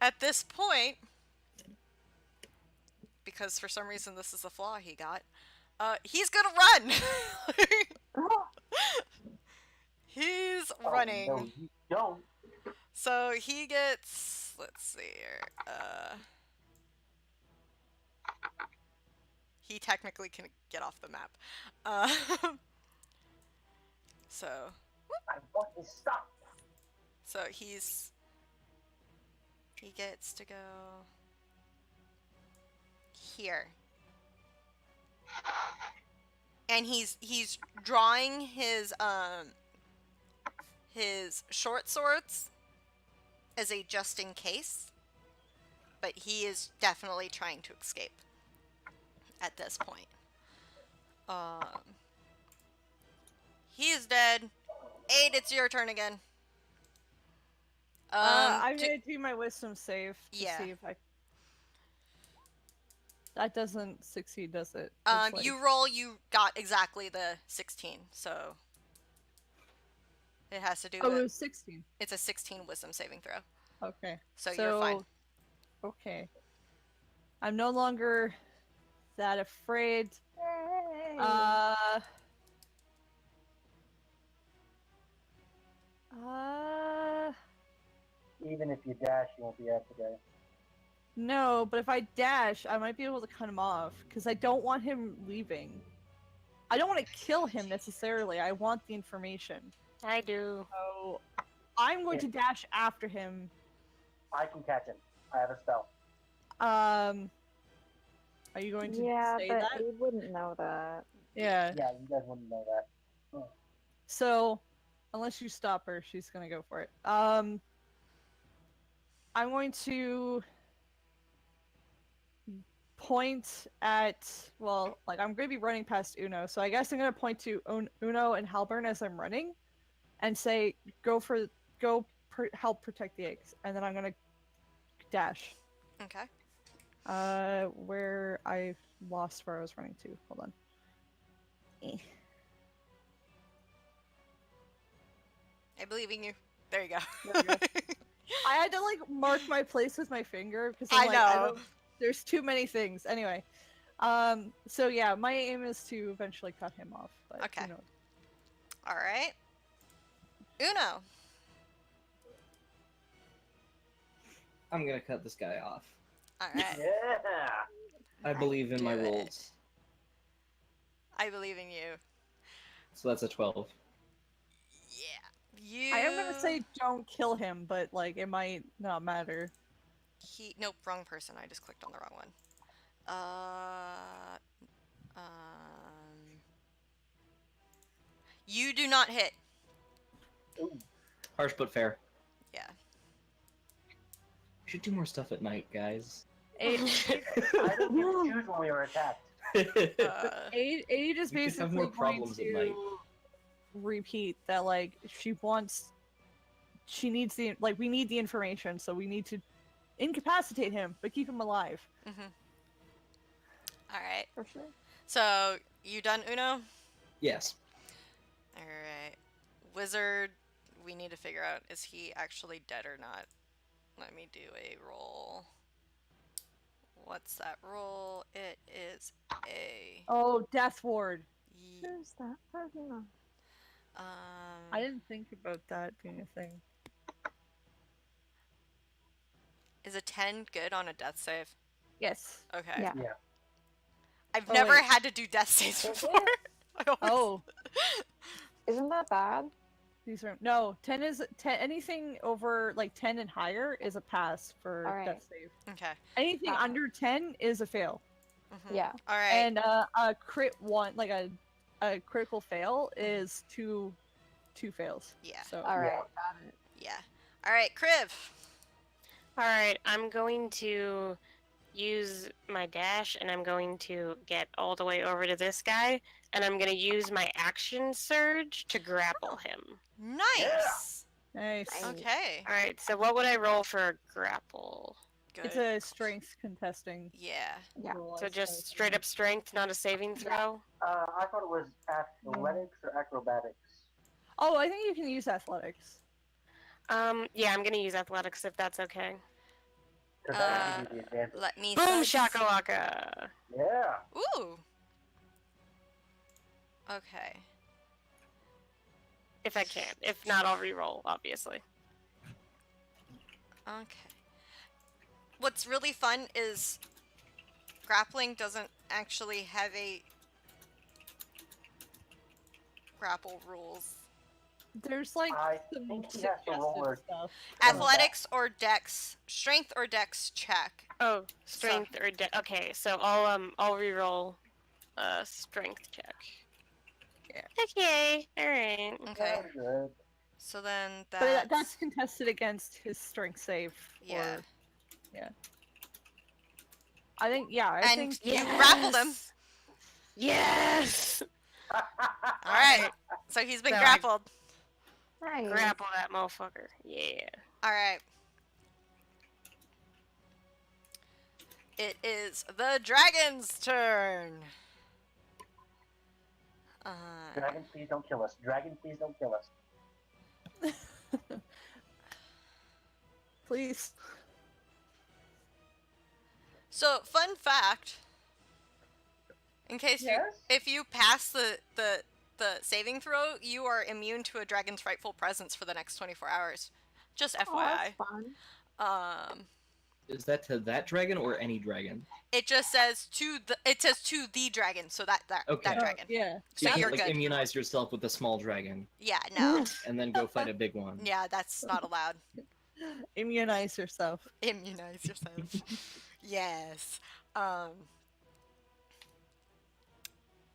at this point, because for some reason this is a flaw he got, he's gonna run. He's running. No, you don't. So he gets, let's see here, he technically can get off the map. So I want to stop. he gets to go here. And he's drawing his short swords as a just in case, but he is definitely trying to escape at this point. He is dead. 8, it's your turn again. I'm gonna do my wisdom save to Yeah. see if I. That doesn't succeed, does it? It's like- You roll, you got exactly the 16, so it has to do Oh, it with, was 16. it's a 16 wisdom saving throw. Okay. So you're fine. Okay. I'm no longer that afraid. Yay. Even if you dash, you won't be able to go. No, but if I dash, I might be able to cut him off because I don't want him leaving. I don't want to kill him necessarily. I want the information. I do. So I'm going to dash after him. I can catch him. I have a spell. Are you going to say but that? Abe wouldn't know that. Yeah. Yeah, you guys wouldn't know that. Oh. So, unless you stop her, she's gonna go for it. I'm going to point at, well, like I'm gonna be running past Uno, so I guess I'm gonna point to Uno and Halburn as I'm running, and say, help protect the eggs, and then I'm gonna dash. Okay. Where I lost where I was running to. Hold on. I believe in you. There you go. There we go. I had to like mark my place with my finger because I like, know. there's too many things. Anyway, so yeah, my aim is to eventually cut him off. But Okay. who knows? All right. Uno. I'm gonna cut this guy off. All right. Yeah. I believe in my Do it. rolls. I believe in you. So that's a 12. Yeah. You. I am gonna say don't kill him, but like it might not matter. Nope, wrong person. I just clicked on the wrong one. You do not hit. Ooh. Harsh but fair. Yeah. We should do more stuff at night, guys. I didn't get to choose when we were attacked. Aid is We could have basically more going problems at night. to repeat that like she needs the like we need the information, so we need to incapacitate him but keep him alive. Mm-hmm. All right. For sure. So you done, Uno? Yes. All right. Wizard. We need to figure out, is he actually dead or not? Let me do a roll. What's that roll? It is a. Oh, Death Ward. Who's that? I don't know. I didn't think about that being a thing. Is a 10 good on a death save? Yes. Okay. Yeah. Yeah. I've Oh, never wait. had to do death saves Is before. it? I always- Oh, Isn't that bad? these are no 10 is 10. Anything over like 10 and higher is a pass for Alright. death save. Okay. Anything Ah. under 10 is a fail. Mhm. Yeah. All right. And a crit one, like a critical fail, is two fails. Yeah. So All right. Yeah. Got it. Yeah. All right, Kriv. All right, I'm going to use my dash, and I'm going to get all the way over to this guy, and I'm going to use my action surge to grapple him. Nice. nice. Nice. Okay. All right, so what would I roll for a grapple? Good. It's a strength contesting. Yeah. Yeah. roll, So I just suppose. straight up strength, not a saving throw? I thought it was athletics or acrobatics. Oh, I think you can use athletics. Yeah, I'm going to use athletics if that's okay. Because that would give you the advantage. Let me. Boom see. shakalaka! Yeah. Ooh. Okay. If I can. If not, I'll re-roll, obviously. Okay. What's really fun is grappling doesn't actually have a grapple rules. There's like I some think he has to roll suggestive a- stuff. Athletics or dex, strength or dex check. Oh, strength or okay, so I'll re-roll strength check. Yeah. Okay, alright. Okay. That's good. So then But that's contested against his strength save. Yeah. Or, yeah. I think I And think you grappled him. Yes! All right. So he's been So I- grappled. Nice. Grapple that motherfucker. Yeah. All right. It is the dragon's turn. Dragon, please don't kill us. Dragon, please don't kill us. Please. So, fun fact. In case Yes? if you pass the saving throw, you are immune to a dragon's frightful presence for the next 24 hours. Just Oh, that's FYI. fun. Is that to that dragon or any dragon? It just says to the dragon, so that Okay. dragon. Yeah. So You you're can't, good. immunize yourself with a small dragon Yeah, no. and then go fight a big one. Yeah, that's not allowed. Immunize yourself. Immunize yourself. Yes.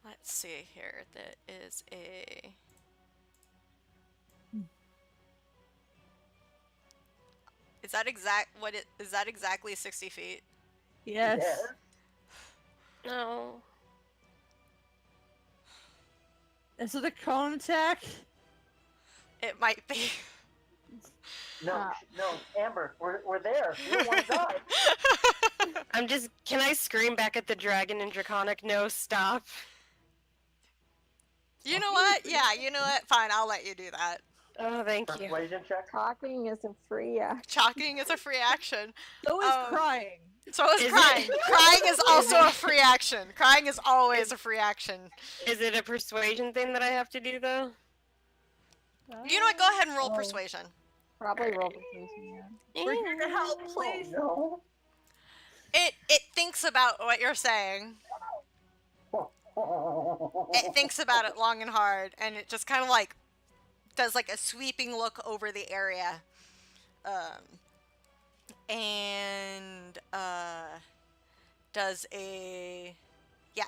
Let's see here. That is a. Is that is that exactly 60 feet? Yes. Yes. No. Is it a cone attack? It might be. No, no, Amber, we're there. We don't want to die. I'm just. Can I scream back at the dragon in Draconic? No, stop. You know what? Yeah, you know what? Fine, I'll let you do that. Oh, thank you. Persuasion check. Talking is a free action. Chalking is a free action. So is crying. So is Is crying. it? Crying is also a free action. Crying is always a free action. Is it a persuasion thing that I have to do though? You know what? Go ahead and roll Oh. persuasion. Probably roll persuasion, yeah. We're here to help, please. Oh, It thinks about what you're saying. no. It thinks about it long and hard, and it just kind of like does like a sweeping look over the area, and does a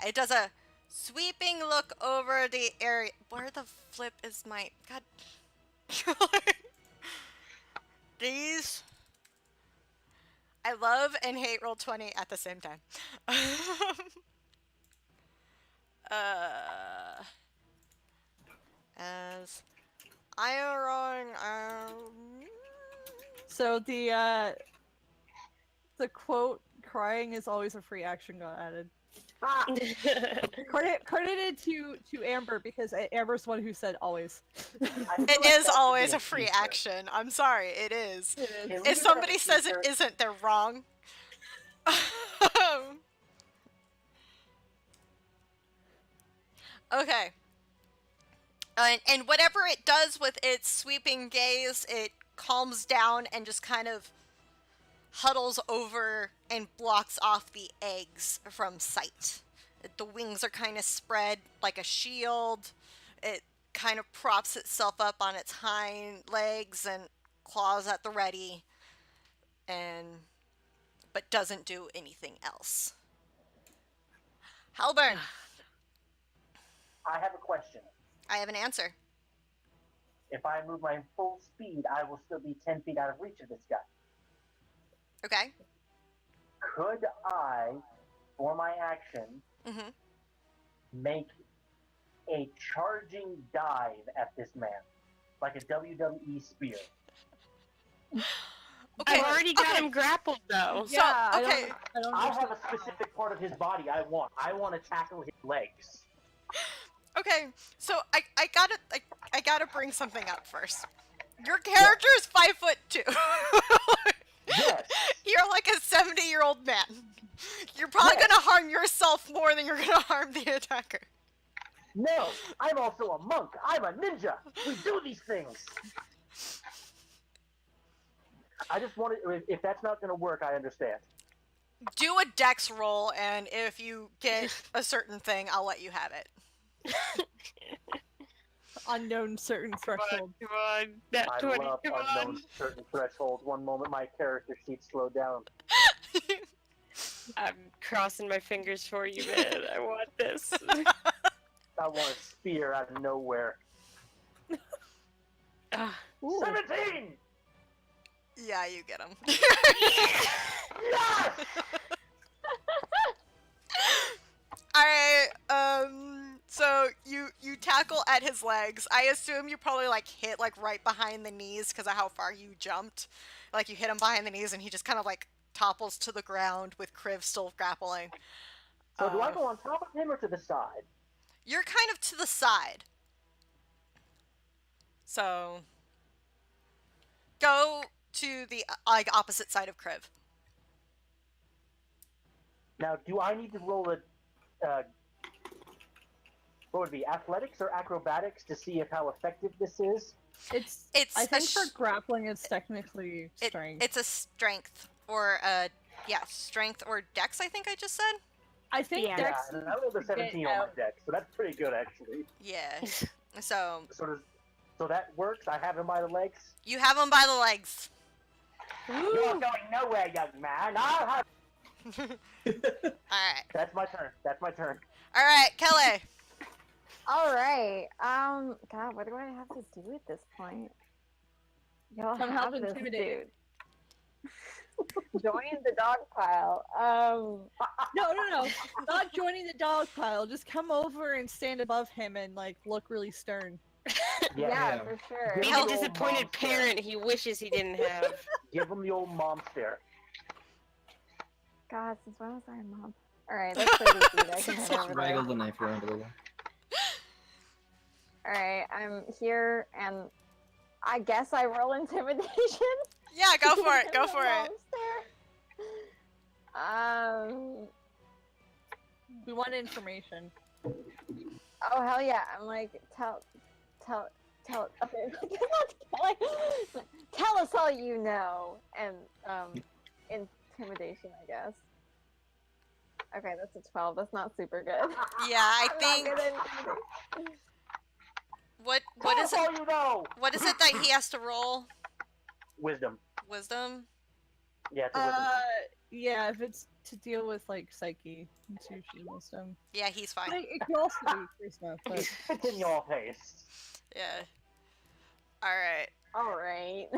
it does a sweeping look over the area. Where the flip is my god? These I love and hate Roll20 at the same time. As I am rolling, So the quote "crying is always a free action" got added. Ah, Credited to Amber because Amber's the one who said always. I feel it like is that should always be a free feature. action. I'm sorry, it is. It Can is. we If do somebody that says it feature? isn't, they're wrong. Okay. And whatever it does with its sweeping gaze, it calms down and just kind of huddles over and blocks off the eggs from sight. The wings are kind of spread like a shield. It kind of props itself up on its hind legs and claws at the ready, but doesn't do anything else. Halburn, I have a question. I have an answer. If I move my full speed, I will still be 10 feet out of reach of this guy. Okay. Could I, for my action, Mm-hmm. make a charging dive at this man? Like a WWE spear. Okay. I've already got okay. him grappled though. So, Yeah, okay. I don't I understand. have a specific part of his body I want. I want to tackle his legs. Okay, so I gotta bring something up first. Your character is 5'2". Yes. You're like a 70-year-old man. You're probably Yes. gonna harm yourself more than you're gonna harm the attacker. No, I'm also a monk. I'm a ninja. We do these things. I just wanted, if that's not going to work, I understand. Do a dex roll, and if you get a certain thing, I'll let you have it. Unknown certain threshold. Come on, that I 20, love come unknown on. certain thresholds. One moment, my character sheet slowed down. I'm crossing my fingers for you, man. I want this. I want a spear out of nowhere. Ah, Ooh. 17! Yeah, you get him. Yes! Alright, So you tackle at his legs. I assume you probably like hit like right behind the knees because of how far you jumped. Like you hit him behind the knees and he just kind of like topples to the ground with Kriv still grappling. So do I go on top of him or to the side? You're kind of to the side. So go to the like opposite side of Kriv. Now, do I need to roll a what would it be, athletics or acrobatics to see if how effective this is? It's It's I a think for grappling, it's technically strength. It's a strength or a strength or dex. I think I just said. I think Yeah. Dex Yeah, and I rolled a is to get 17 on my out. deck, so that's pretty good actually. Yeah. So So that works. I have him by the legs. you have him by the legs. You're going nowhere, young man. I'll have. All right. That's my turn. That's my turn. All right, Kelly. All right. God, what do I have to do at this point? Y'all Come help have this intimidate. dude. Join the dog pile. No. Not joining the dog pile. Just come over and stand above him and like look really stern. Yeah, for sure. Be Give him the the old disappointed mom stare. parent he wishes he didn't have. Give him the old mom stare. God, since when was I a mom? All right, let's play this dude. I can head over there. Waggle the knife around a little. All right, I'm here, and I guess I roll intimidation. Yeah, go for it. Give Go him for a it. mom stare. We want information. Oh hell yeah! I'm like, tell. Okay, tell us all you know, and intimidation, I guess. Okay, that's a 12. That's not super good. Yeah, I I'm not think. good at intimidation. What Tell is us it? all you know. What is it that he has to roll? Wisdom. Wisdom. Yeah, it's a wisdom. Yeah, if it's to deal with like psyche, it's usually wisdom. Yeah, he's fine. Like, it can also be charisma, but It's in your face. Yeah. All right. All right.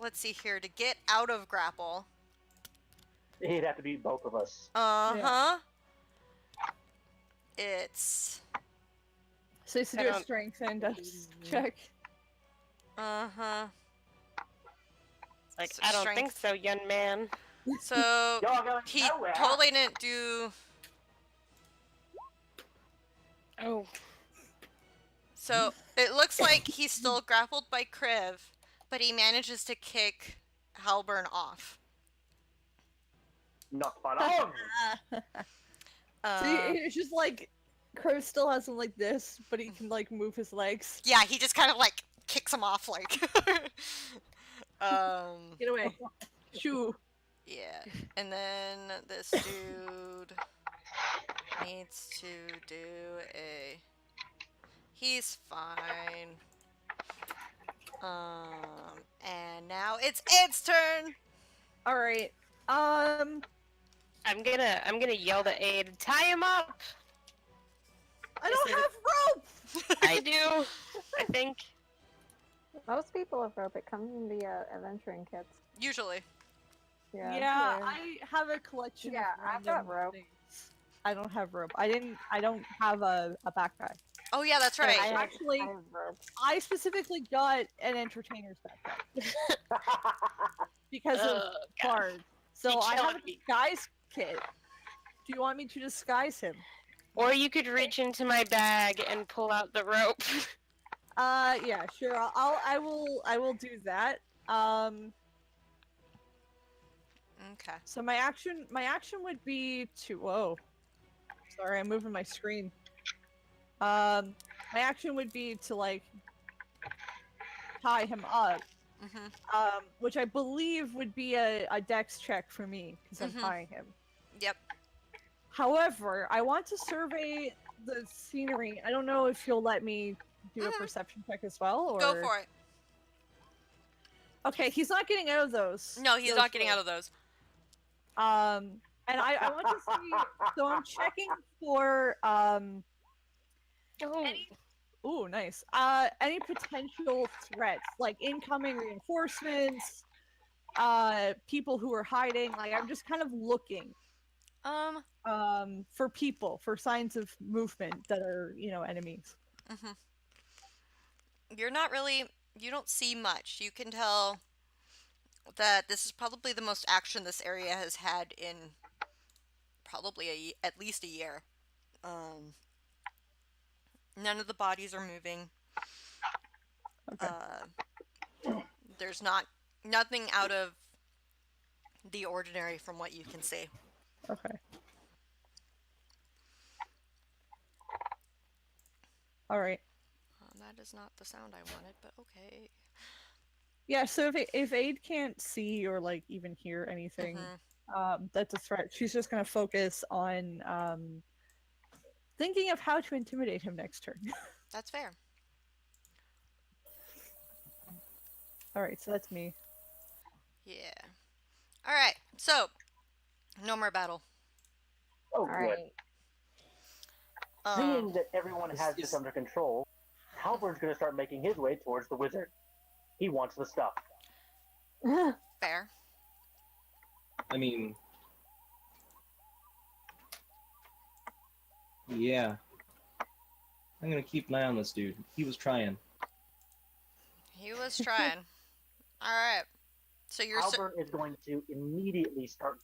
Let's see here, to get out of grapple. He'd have to be both of us. Uh-huh. It's so it's to I do a don't- strength and dex check. uh-huh. Like, So I don't strength. think so, young man. So You're going he nowhere. totally didn't do. Oh. So it looks like he's still grappled by Kriv, but he manages to kick Halburn off. Not fun on. See, it's just like Crow still has him like this, but he can like move his legs. Yeah, he just kind of like kicks him off, like. Get away. Shoo. Yeah, and then this dude needs to do a. He's fine. And now it's its turn. All right. I'm gonna yell to Aid, tie him up! I don't have rope. I do, I think. Most people have rope. It comes in the adventuring kits. Usually. Yeah. Yeah, I have a collection. Yeah, of I've got random rope. things. I don't have rope. I don't have a backpack. Oh yeah, that's right. I actually, I have rope. I specifically got an entertainer's backpack because of Oh, God. Bard. So You're I have a killing me. disguise kit. Do you want me to disguise him? Or you could reach into my bag and pull out the rope. Yeah, sure. I will do that. Okay. So my action would be to. Whoa. Sorry, I'm moving my screen. My action would be to like tie him up, which I believe would be a dex check for me because I'm Mhm. tying him. Yep. However, I want to survey the scenery. I don't know if you'll let me do a Mhm. perception check as well, or Go for it. Okay, he's not getting out of those. No, he's not getting out of those. And I want to see. So I'm checking for Oh. Ooh, nice. Any potential threats, like incoming reinforcements, people who are hiding. Like I'm just kind of looking. for people, for signs of movement that are, enemies. Hmm. You're not really. You don't see much. You can tell that this is probably the most action this area has had in probably at least a year. Um, None of the bodies are moving. Okay. There's nothing out of the ordinary from what you can see. Okay. All right. That is not the sound I wanted, but okay. Yeah. So if Aid can't see or like even hear anything, that's a threat. She's just gonna focus on thinking of how to intimidate him next turn. That's fair. All right. So that's me. Yeah. All right. So, no more battle. Oh, All good. right. Seeing that everyone This has this is- under control, Halberd's going to start making his way towards the wizard. He wants the stuff. Fair. I mean, yeah. I'm gonna keep an eye on this dude. He was trying. He was trying. All right. So you're Halberd is going to immediately start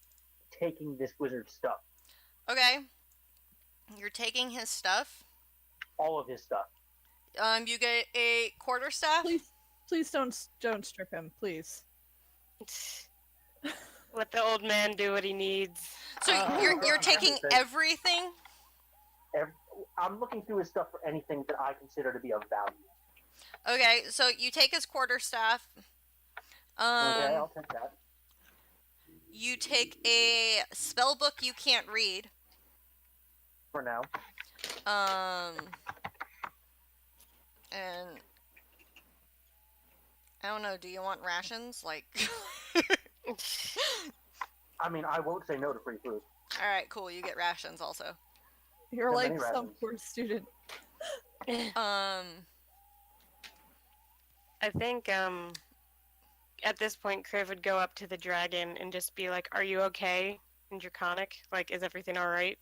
taking this wizard's stuff. okay. You're taking his stuff. All of his stuff. You get a quarterstaff. Please don't strip him, please. Let the old man do what he needs. So you're taking everything. I'm looking through his stuff for anything that I consider to be of value. Okay. So you take his quarterstaff. Okay, I'll take that. You take a spell book you can't read. For now. And I don't know. Do you want rations? Like. I mean, I won't say no to free food. All right. Cool. You get rations also. You're How like many some rations? poor student. I think at this point Kriv would go up to the dragon and just be like, "Are you okay?" In Draconic, like, "Is everything all right?"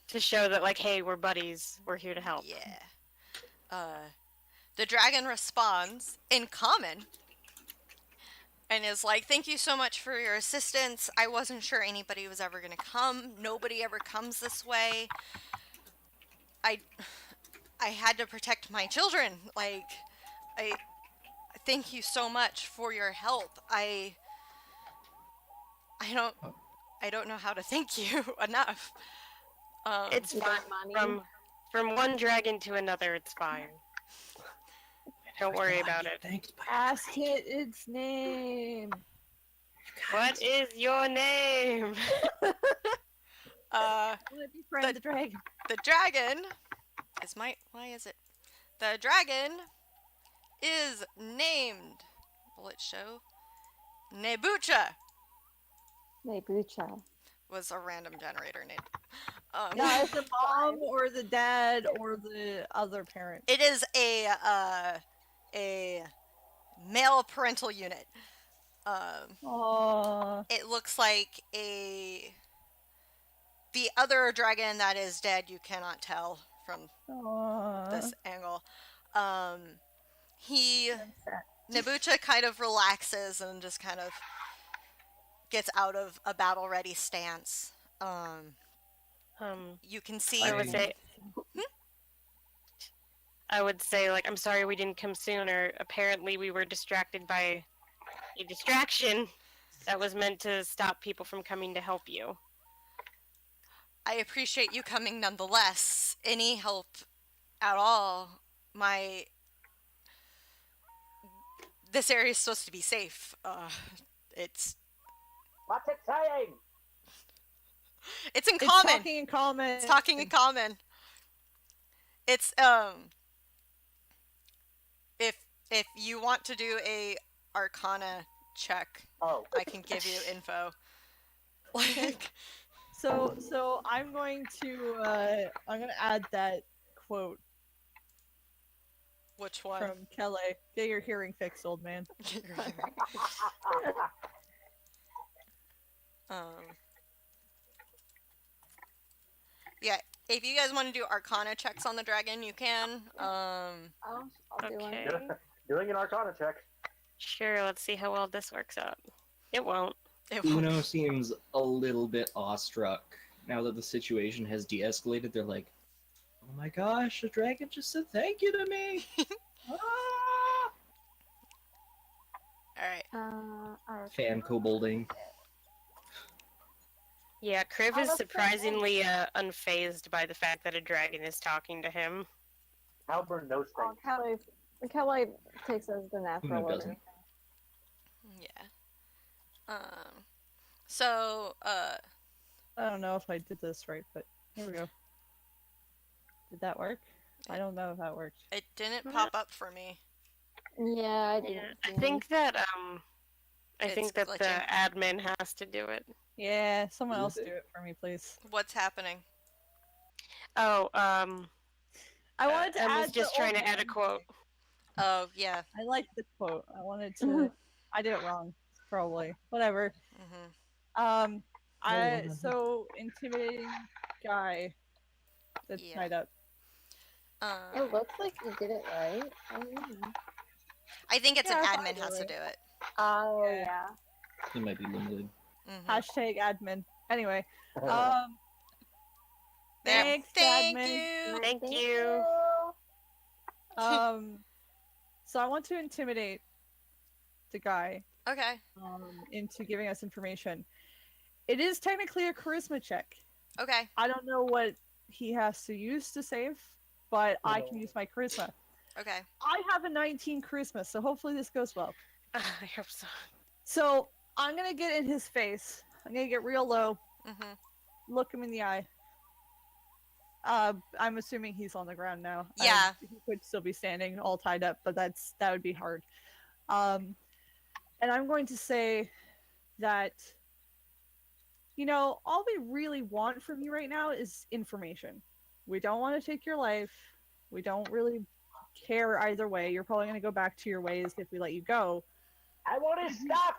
To show that, like, hey, we're buddies. We're here to help. Yeah. The dragon responds in common and is like, "Thank you so much for your assistance. I wasn't sure anybody was ever gonna come. Nobody ever comes this way. I had to protect my children. Like, I thank you so much for your help. I don't know how to thank you enough." It's You fine. got money? From one dragon to another, it's fine. Don't worry about it. Thanks, bye. Ask it its name. What is your name? Let me friend the dragon. The dragon is why is it? The dragon is named. Will it show? Nebucha Nebucha. was a random generator name. Yeah, it's the mom or the dad or the other parent. It is a male parental unit. Aww. It looks like the other dragon that is dead. You cannot tell from Aww. this angle. Nebucha kind of relaxes and just kind of gets out of a battle ready stance. You can see. I would say, like, "I'm sorry we didn't come sooner. Apparently we were distracted by a distraction that was meant to stop people from coming to help you." I appreciate you coming nonetheless. Any help at all. This area is supposed to be safe. It's What's it saying? It's in It's common. talking in common. It's talking in common. It's if you want to do a Arcana check, Oh, I can give you info. Like So I'm going to add that quote which one? from Kelly. Get your hearing fixed, old man. um Yeah, if you guys want to do Arcana checks on the dragon, you can. I'll do one. Okay. Doing an Arcana check. Sure, let's see how well this works out. It won't. It won't. Uno seems a little bit awestruck now that the situation has de-escalated. They're like, "Oh my gosh, the dragon just said thank you to me." Ah! All right. Fan kobolding. Yeah, Kriv Oh, is that's surprisingly unfazed by the fact that a dragon is talking to him. Halberd knows Oh, things. Kelly takes as the natural Who order. doesn't? Yeah. So, I don't know if I did this right, but here we go. Did that work? I don't know if that worked. it didn't pop up for me. Yeah, I did. Yeah, I think that I It's think that the glitching. admin has to do it. Yeah, someone Is else it? do it for me, please. What's happening? Oh, I wanted to Emma's add just the trying to old add a quote. Oh, yeah. I like the quote. I wanted to. I did it wrong, probably. Whatever. Mm-hmm. So intimidating guy that's Yeah. tied up. It looks like you did it right. I don't know. I think it's Yeah, an I admin thought has to it do it. Oh Yeah. yeah. He might be limited. Mm-hmm. Hashtag admin. Anyway, Uh, There. thanks, Thank admin. you. Thank you. So I want to intimidate the guy Okay. into giving us information. It is technically a charisma check. Okay. I don't know what he has to use to save, but I can use my charisma. Okay. I have a 19 charisma, so hopefully this goes well. I hope so. So I'm gonna get in his face. I'm gonna get real low, Mm-hmm. look him in the eye. I'm assuming he's on the ground now. Yeah. He could still be standing, all tied up, but that would be hard. And I'm going to say that, all we really want from you right now is information. We don't want to take your life. We don't really care either way. You're probably going to go back to your ways if we let you go. I want his stuff.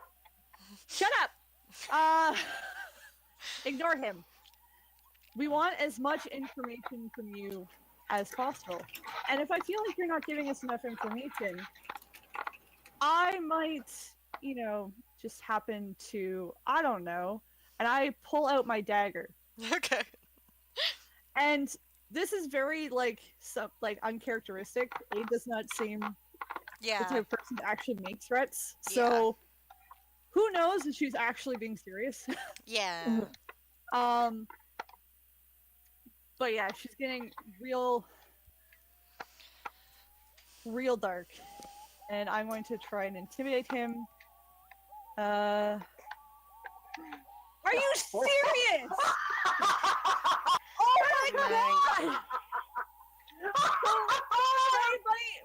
Shut up! Ignore him. We want as much information from you as possible. And if I feel like you're not giving us enough information, I might, just happen to, I don't know, and I pull out my dagger. Okay. And this is very, uncharacteristic. Aid does not seem the Yeah. type of person to actually make threats. So, who knows if she's actually being serious? Yeah. But yeah, she's getting real dark. And I'm going to try and intimidate him. Are you serious? Oh my god!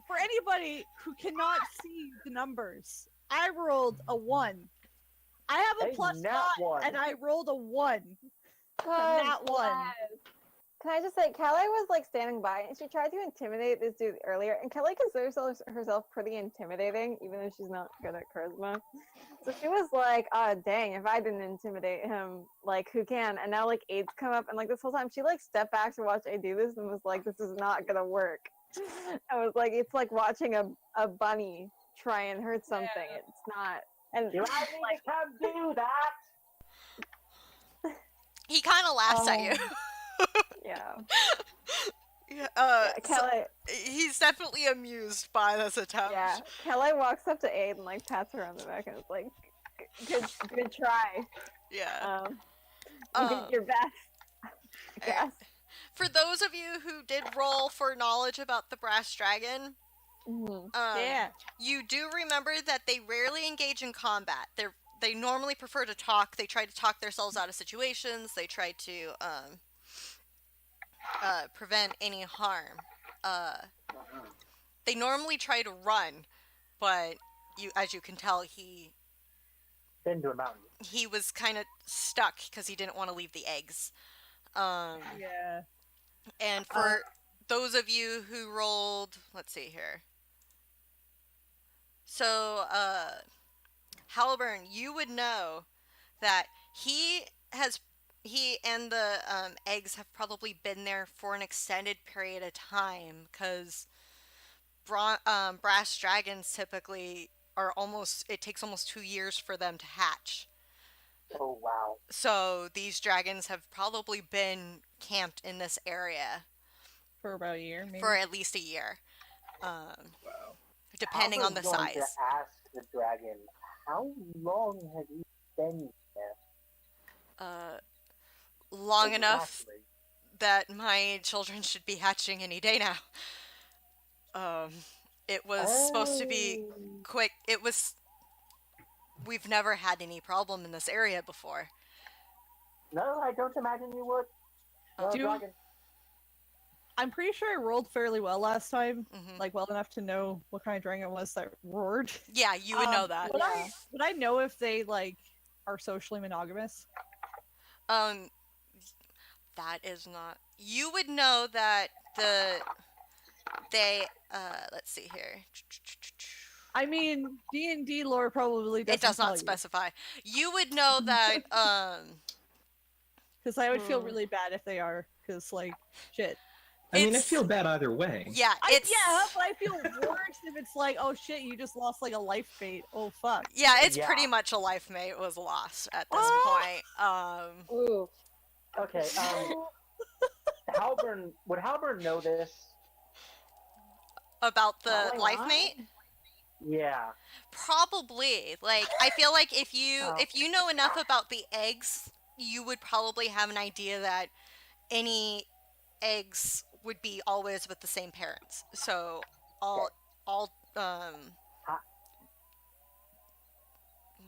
For anybody who cannot see the numbers, I rolled a 1. I have a Hey, plus nat 5, one. and I rolled a 1. Good Nat 1. bless. Can I just say, Kelly was standing by, and she tried to intimidate this dude earlier, and Kelly considers herself pretty intimidating, even though she's not good at charisma. So she was like, "Ah, dang! If I didn't intimidate him, who can?" And now aides come up, and this whole time she stepped back to watch Aid do this, and was like, "This is not gonna work." I was like, "It's like watching a bunny try and hurt something. Yeah. It's not." And Do I need to come do that? He kind of laughs at you. yeah, Yeah. Kelly. He's definitely amused by this attempt. Yeah, Kelly walks up to Aid and pats her on the back and is like, "Good try. Yeah. You did your best." I guess. For those of you who did roll for knowledge about the brass dragon, Mhm. Yeah. you do remember that they rarely engage in combat. They normally prefer to talk. They try to talk themselves out of situations. They try to prevent any harm. They normally try to run, but as you can tell, he Been to a mountain. was kind of stuck because he didn't want to leave the eggs. Yeah. And for those of you who rolled, let's see here. So, Halburn, you would know that he has he and the eggs have probably been there for an extended period of time because brass dragons typically are almost, it takes almost 2 years for them to hatch. Oh wow. So these dragons have probably been camped in this area For about a year, maybe. for at least a year, um, Wow. depending on the Halber's going to size. ask the dragon, how long have you been there? Uh, long enough Exactly. that my children should be hatching any day now. Um, it was supposed to be Oh. quick. It was. We've never had any problem in this area before. No, I don't imagine you would. No, Do- dragon. I'm pretty sure I rolled fairly well last time, Hmm. like well enough to know what kind of dragon it was that roared. Yeah, you would know Um, that. Would I know if they like are socially monogamous? Um, that is not. You would know that they. Let's see here. I mean, D&D lore probably doesn't It does tell not you, specify. You would know that. because I would feel Hmm. really bad if they are, because like shit. I mean, I It's- feel bad either way. Yeah, it's. Yeah, but I feel worse if it's like, oh shit, you just lost like a life fate. Oh fuck. Yeah, it's Yeah. pretty much a life mate was lost at this Oh! point. Ooh. Okay, Halbern, would Halbern know this? About the Probably life not. mate. Yeah. Probably. Like, I feel like if you Oh. if you know enough about the eggs, you would probably have an idea that any eggs would be always with the same parents. So all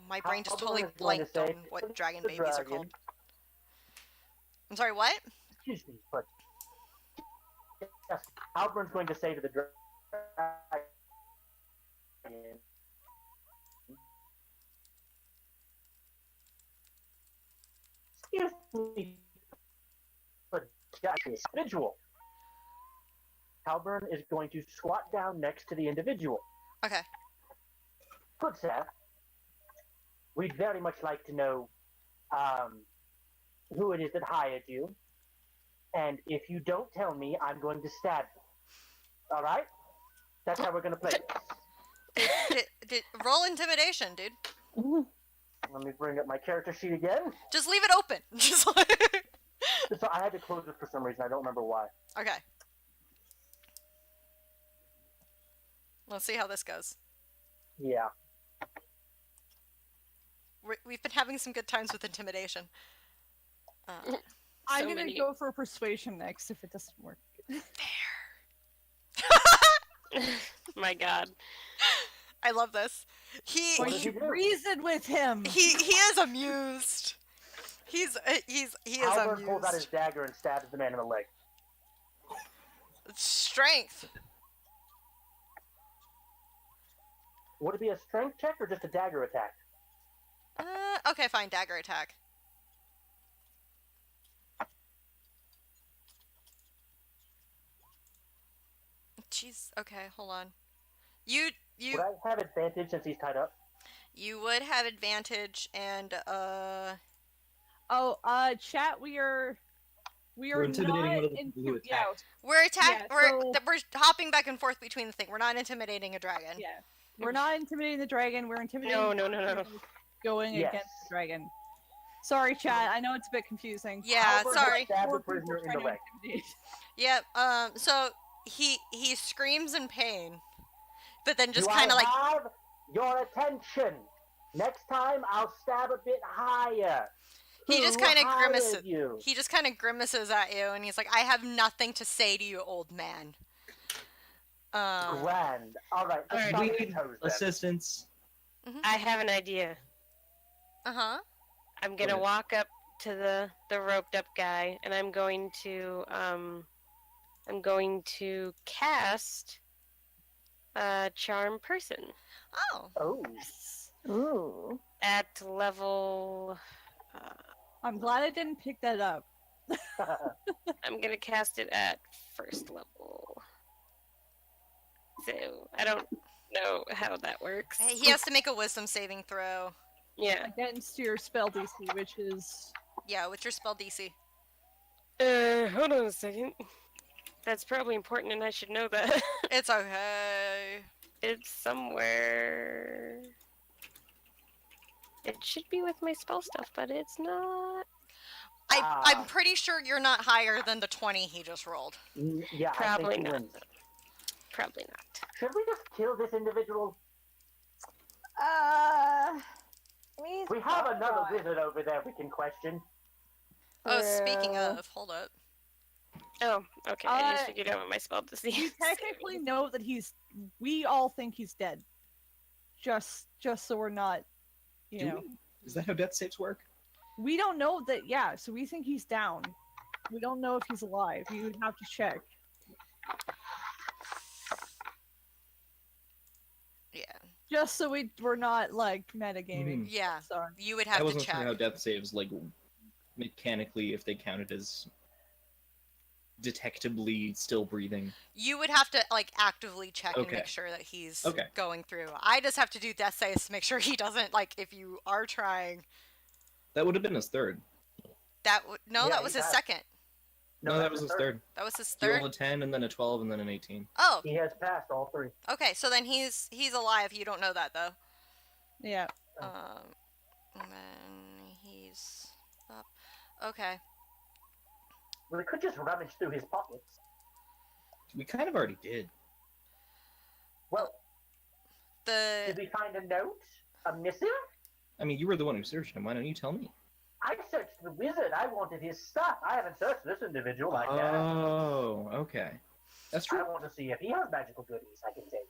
my brain just Halbern totally is going to blanked on say what to dragon the babies are dragon, called. I'm sorry, what? Excuse me, but yes, Halbern's going to say to the dragon, excuse me, but this individual. Halbern is going to squat down next to the individual. Okay. Good sir. We'd very much like to know who it is that hired you. And if you don't tell me, I'm going to stab you. All right? That's how we're going to play this. Roll intimidation, dude. Let me bring up my character sheet again. Just leave it open. Just like... So I had to close it for some reason. I don't remember why. Okay. Let's see how this goes. Yeah. We've been having some good times with intimidation. I'm So gonna many. go for persuasion next if it doesn't work. My God. I love this. What did you do? Reason with him. He is amused. He is Halbern pulls out his amused. dagger and stabs the man in the leg. Strength. Would it be a strength check or just a dagger attack? Okay, fine. Dagger attack. Jeez. Okay, hold on. You Would I have advantage since he's tied up? you would have advantage, and Oh, chat. We are We're intimidating not one of the people who yeah, attacked. we're Yeah, so- we're hopping back and forth between the thing. We're not intimidating a dragon. yeah. We're not intimidating the dragon. We're intimidating. No. Going Yes. against the dragon. Sorry, chat. I know it's a bit confusing. Yeah, Halbern sorry. stabbed Four the prisoner in people the trying leg. to intimidate. Yep. So he screams in pain, but then just Do kind of I like have your attention? Next time, I'll stab a bit higher. He just Who kinda hired grimaces. You? he just kind of grimaces at you, and he's like, "I have nothing to say to you, old man." Grand. All right. Let's Alright, stop we the need toes then. assistance. I have an idea. Uh-huh. I'm gonna ahead. walk up to the roped up guy, and I'm going to cast charm person Oh. Oh. Ooh. at level. I'm glad I didn't pick that up. I'm gonna cast it at first level. So I don't know how that works. He has to make a wisdom saving throw. Yeah. Against your spell DC, which is Yeah, what's your spell DC? Hold on a second. That's probably important, and I should know that. It's okay. It's somewhere. It should be with my spell stuff, but it's not. I'm pretty sure you're not higher than the 20 he just rolled. Yeah, Probably I think he not. wins. Probably not. Should we just kill this individual? He's We have another alright. wizard over there we can question. Oh, speaking True. of, hold up. Oh, okay. I just figured out what my spell to We see. technically know that we all think he's dead. Just so we're not, you know. Is that how death saves work? We don't know that, yeah, so we think he's down. We don't know if he's alive. We would have to check. Yeah. Just so we're not, like, metagaming. Yeah. Sorry. You would I have to wasn't check. sure how death saves, like, mechanically, if they counted as detectably still breathing. You would have to, like, actively check and Okay. make sure that he's Okay. going through. I just have to do death saves to make sure he doesn't, like, if you are trying. That would have been his third. No, Yeah, that was he his has- second. No, that was his third. That was his He rolled third. a 10, and then a 12, and then an 18. Oh, He has passed all three. okay. So then he's alive. You don't know that though. Yeah. And then he's up. Okay. We could just rummage through his pockets. We kind of already did. Well, The did we find a note? A missive? I mean, you were the one who searched him. Why don't you tell me? I searched the wizard. I wanted his stuff. I haven't searched this individual like that. Oh, okay. That's I true. want to see if he has magical goodies I can take.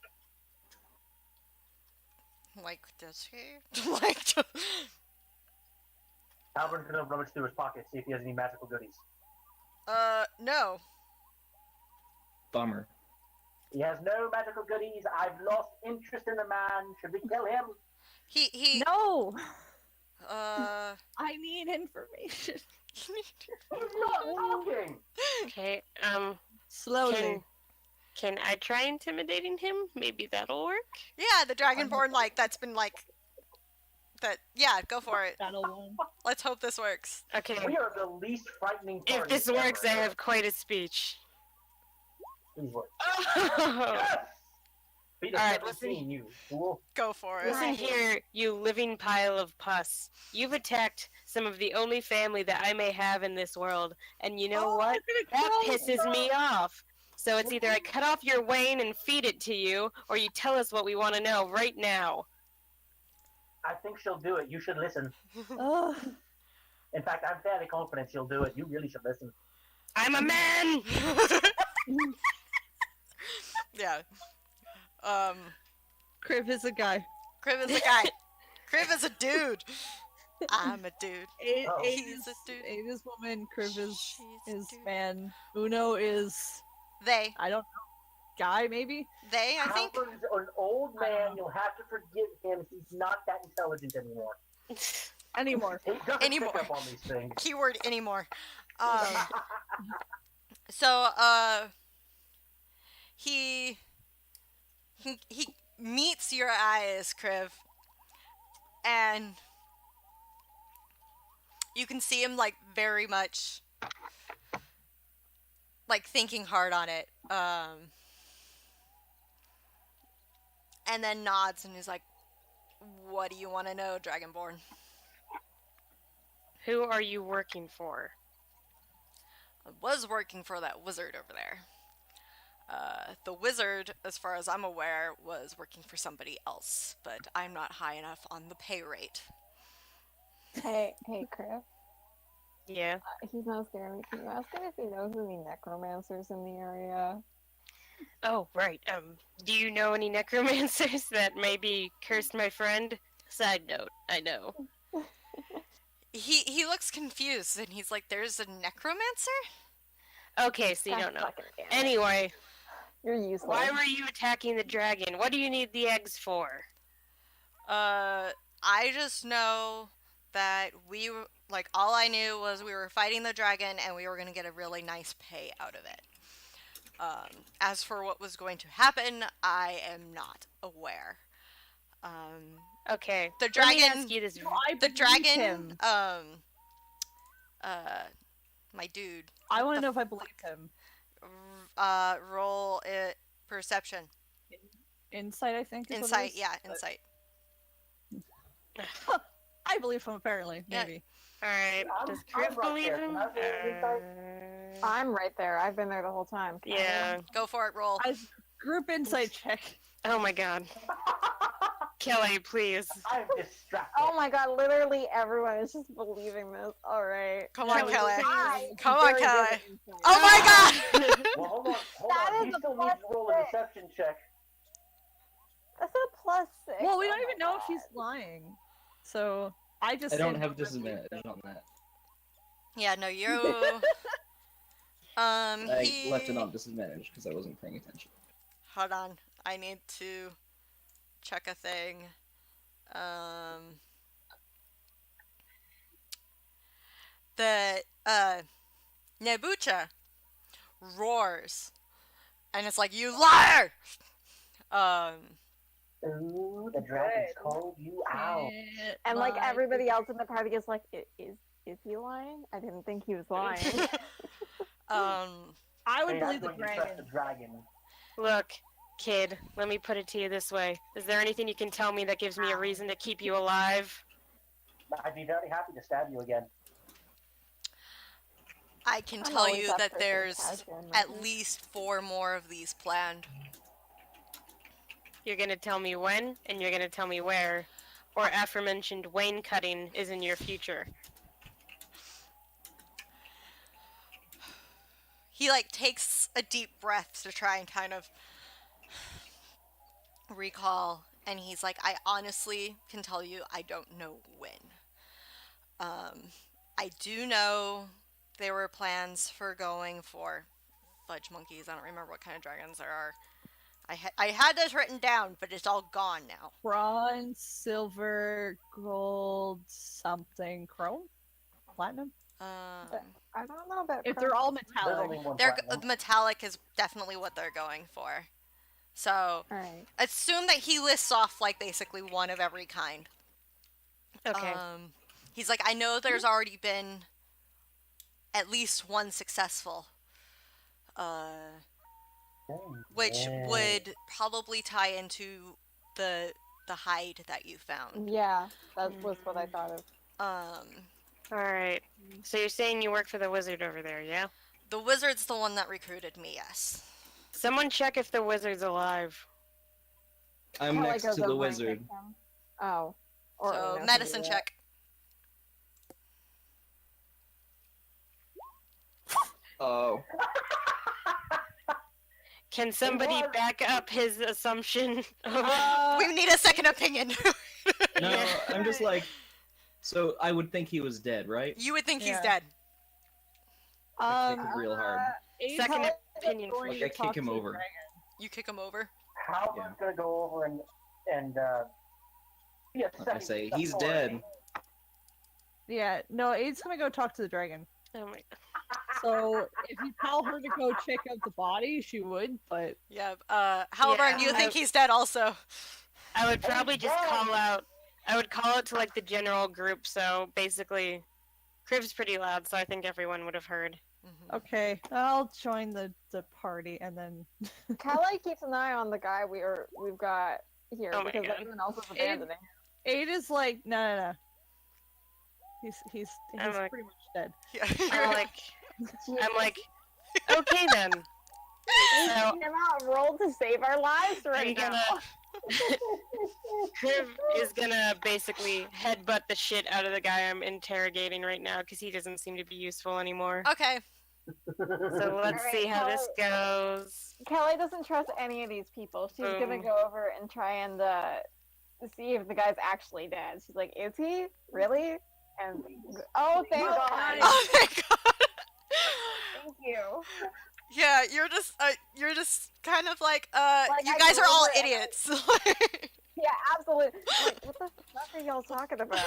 like does he like? Albert can rummage through his pockets, see if he has any magical goodies. No. Bummer. He has no magical goodies. I've lost interest in the man. Should we kill him? He. No! Uh. I need information. He's not talking. Okay, Slowly. can I try intimidating him? Maybe that'll work? Yeah, the dragonborn that's been like. Yeah, go for it. Battle one. Let's hope this works. Okay. We are the least frightening If party this works, I ever. have quite a speech. Please work. Oh. Yes! Beat us Alright, 17, you fool. Go for it. Listen here, you living pile of pus. You've attacked some of the only family that I may have in this world, and you know what? That pisses me off. So it's either I cut off your wane and feed it to you, or you tell us what we want to know right now. I think she'll do it. You should listen. Ugh. In fact, I'm fairly confident she'll do it. You really should listen. I'm a man! Yeah. Criv is a guy. Kriv is a guy. Kriv is a dude. I'm a dude. Oh. He's a dude. Eight is woman. Criv is She's a dude. man. Uno is They. I don't know. Guy maybe. They, I think. Halford's an old man. You'll have to forgive him. He's not that intelligent anymore. Anymore. He doesn't Anymore. pick up on these things. Keyword anymore. So, he meets your eyes, Kriv, and you can see him, like, very much, like, thinking hard on it, and then nods and is like, what do you want to know, Dragonborn? Who are you working for? I was working for that wizard over there. The wizard, as far as I'm aware, was working for somebody else, but I'm not high enough on the pay rate. Hey, Chris. Yeah. He's not scaring me. Can you ask him if he knows any necromancers in the area? Oh, right. Do you know any necromancers that maybe cursed my friend? Side note, I know. He looks confused, and he's like, there's a necromancer? Okay, so you God don't know. fucking damn it. Anyway, You're useless. why were you attacking the dragon? What do you need the eggs for? I just know that like, all I knew was we were fighting the dragon, and we were gonna get a really nice pay out of it. As for what was going to happen, I am not aware. Okay. The Let me dragon- ask you this. I The believe dragon, him. my dude. I What want to the know if I believe him. Roll it perception. Insight, I think, is what it Insight, is. yeah, but- insight. I believe him, apparently. Yeah. Maybe. Alright, I'm- does I'm Kriv right believe there. him? Can I roll an insight? I'm right there. I've been there the whole time. Can I roll? Yeah. Go for it, roll. Group insight check. Oh my god. Kelly, please. I'm distracted. Oh my god, literally everyone is just believing this. Alright. Come on, Kelly. I am Come on, very good Kelly. at insight. Oh my god! Well, hold on. That He is a still needs to roll a +6. deception check. That's a +6. Well, we Oh don't my even know if God. he's lying. So I just I don't said- have disadvantage on that. Yeah, no, you. I left it on disadvantage because I wasn't paying attention. Hold on. I need to check a thing. The Nebucha roars, and it's like, "You liar!" Ooh, the dragon's called you out. And like everybody else in the party is like, is he lying? I didn't think he was lying. I would Hey, believe I'm the going to trust dragon. the dragon. Look, kid, let me put it to you this way. Is there anything you can tell me that gives me a reason to keep you alive? I'd be very happy to stab you again. I can I'm tell always you up that for there's sarcasm, at right? least 4 more of these planned. You're gonna tell me when, and you're gonna tell me where, or aforementioned Wayne cutting is in your future. He like takes a deep breath to try and kind of recall, and he's like, I honestly can tell you I don't know when. I do know there were plans for going for fudge monkeys. I don't remember what kind of dragons there are. I had this written down, but it's all gone now. Bronze, silver, gold, something, chrome, platinum. I don't know about If they're all There's metallic, only one They're platinum. metallic is definitely what they're going for. So Alright. assume that he lists off like basically one of every kind. Okay. He's like, I know there's already been at least one successful, which Yeah. would probably tie into the hide that you found. Yeah, that was what I thought of. Alright. So you're saying you work for the wizard over there, yeah? The wizard's the one that recruited me, yes. Someone check if the wizard's alive. I'm Kelly next goes to the over and wizard. takes him. Oh. Or So Una can medicine do that. check. Oh, Can somebody was- back up his assumption of We need a second opinion. no, Yeah. I'm just like. So I would think he was dead, right? You would think he's Yeah. dead. I kick him real hard. second Kelly is opinion for going you? to I kick talk him to the over. dragon. You kick him over. Halbert's Yeah. gonna go over and be a I second say step he's forward. dead. Yeah, no, Aid's gonna go talk to the dragon. Oh my So if you tell her to go check out the body, she would, but Yeah. Halburn, Yeah. you think he's dead also? I would probably just dead. call out. I would call it to like the general group. So basically, Crib's pretty loud, so I think everyone would have heard. Mhm. okay, I'll join the party and then Kelly keeps an eye on the guy we've got here Oh my because God. everyone else is abandoning him. Aid is like, no. He's I'm like- pretty much dead. Yeah. I'm like, okay then. We So cannot roll to save our lives I'm right now. gonna. Crib is gonna basically headbutt the shit out of the guy I'm interrogating right now because he doesn't seem to be useful anymore. Okay. So let's see how this goes. Kelly doesn't trust any of these people. She's gonna Boom. go over and try and see if the guy's actually dead. She's like, "Is he really?" And oh, thank God! Oh my god. Thank you. Yeah, you're just kind of like, Like, you I guys are go all over and I- idiots. Yeah, absolutely. Like, what the fuck are y'all talking about?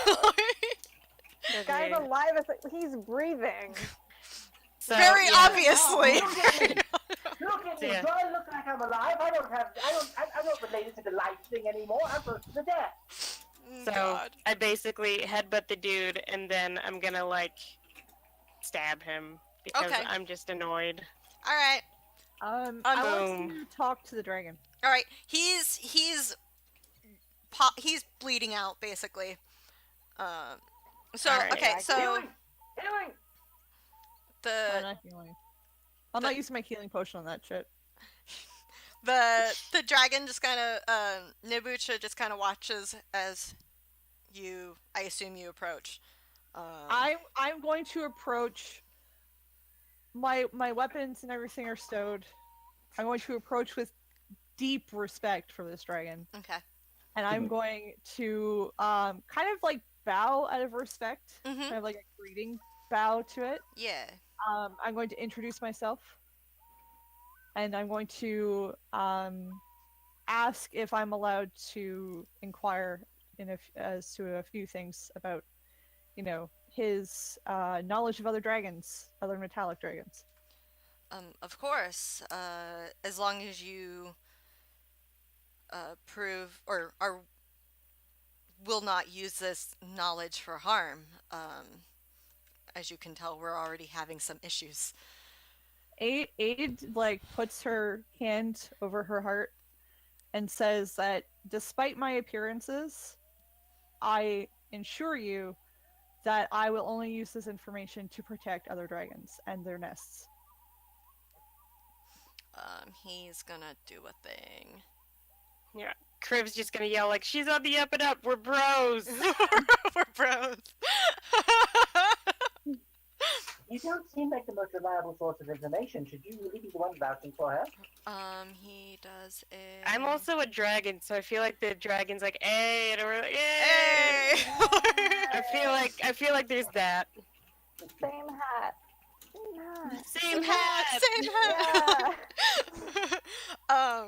This guy's Okay. alive. It's like, he's breathing. So, Very yeah. obviously. Look at me. Yeah. Do I look like I'm alive? I'm not related to the life thing anymore. I'm close to the death. So God. I basically headbutt the dude, and then I'm gonna like stab him because Okay. I'm just annoyed. All right. I want Boom. to talk to the dragon. All right. He's bleeding out basically. So All right. okay. Yeah, So healing! Healing! I'm the not healing. I'm not using my healing potion on that shit. the dragon just kind of Nibucha just kind of watches as I assume you approach. I'm going to approach. My weapons and everything are stowed. I'm going to approach with deep respect for this dragon, Okay. and I'm going to kind of like bow out of respect, Mhm. kind of like a greeting bow to it. Yeah. I'm going to introduce myself, and I'm going to ask if I'm allowed to inquire as to a few things about, his knowledge of other dragons, other metallic dragons. Of course. As long as you prove or will not use this knowledge for harm. As you can tell, we're already having some issues. Aid like puts her hand over her heart and says that despite my appearances, I assure you that I will only use this information to protect other dragons and their nests. He's gonna do a thing. Yeah. Crib's just gonna yell like, "She's on the up and up. We're bros." We're bros. You don't seem like the most reliable source of information. Should you really be the one vouching for her? He does a. I'm also a dragon, so I feel like the dragon's like, "Hey," and we're like, Hey! I feel like there's that. Same hat. Same hat. Same hat. Same hat. Yeah.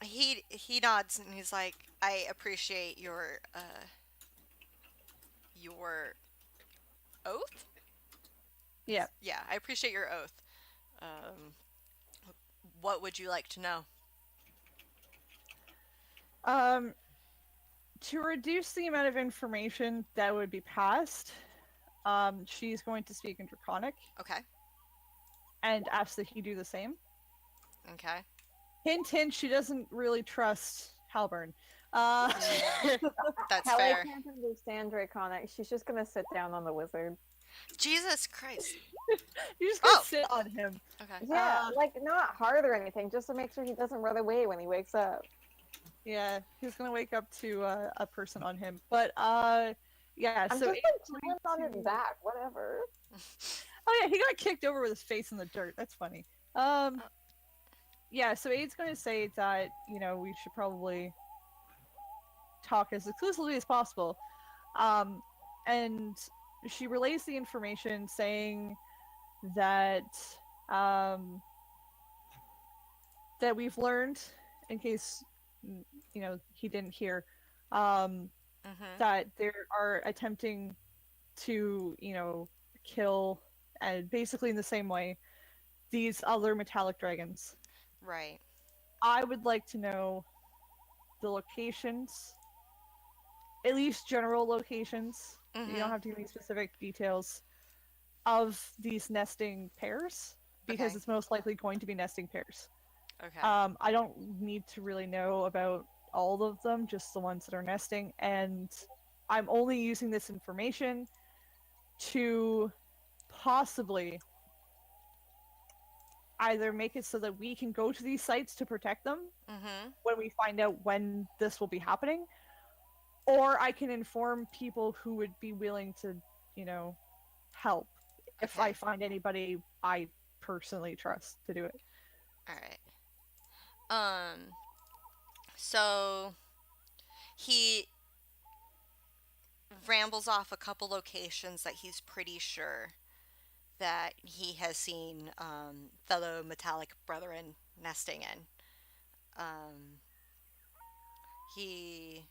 He nods and he's like, I appreciate your oath? Yeah. Yeah, I appreciate your oath. What would you like to know? To reduce the amount of information that would be passed, she's going to speak in Draconic Okay. and ask that he do the same. Okay. Hint, hint, she doesn't really trust Halburn. That's Kelly fair. can't understand Draconic. She's just gonna sit down on the wizard. Jesus Christ. You just gotta Oh. sit on him. Okay. Yeah, like not hard or anything, just to make sure he doesn't run away when he wakes up. Yeah, he's gonna wake up to a person on him. But yeah. I'm So just like Aid's chilling going on his to- back, whatever. Oh yeah, he got kicked over with his face in the dirt. That's funny. Yeah. So Aid's going to say that we should probably talk as exclusively as possible. And she relays the information saying that that we've learned, in case he didn't hear, that they are attempting to kill, and basically in the same way, these other metallic dragons. Right. I would like to know the locations, at least general locations. You don't have to give me specific details of these nesting pairs, because Okay. it's most likely going to be nesting pairs. Okay. I don't need to really know about all of them, just the ones that are nesting, and I'm only using this information to possibly either make it so that we can go to these sites to protect them when we find out when this will be happening, or I can inform people who would be willing to, help if Okay. I find anybody I personally trust to do it. All right. So he rambles off a couple locations that he's pretty sure that he has seen fellow metallic brethren nesting in. He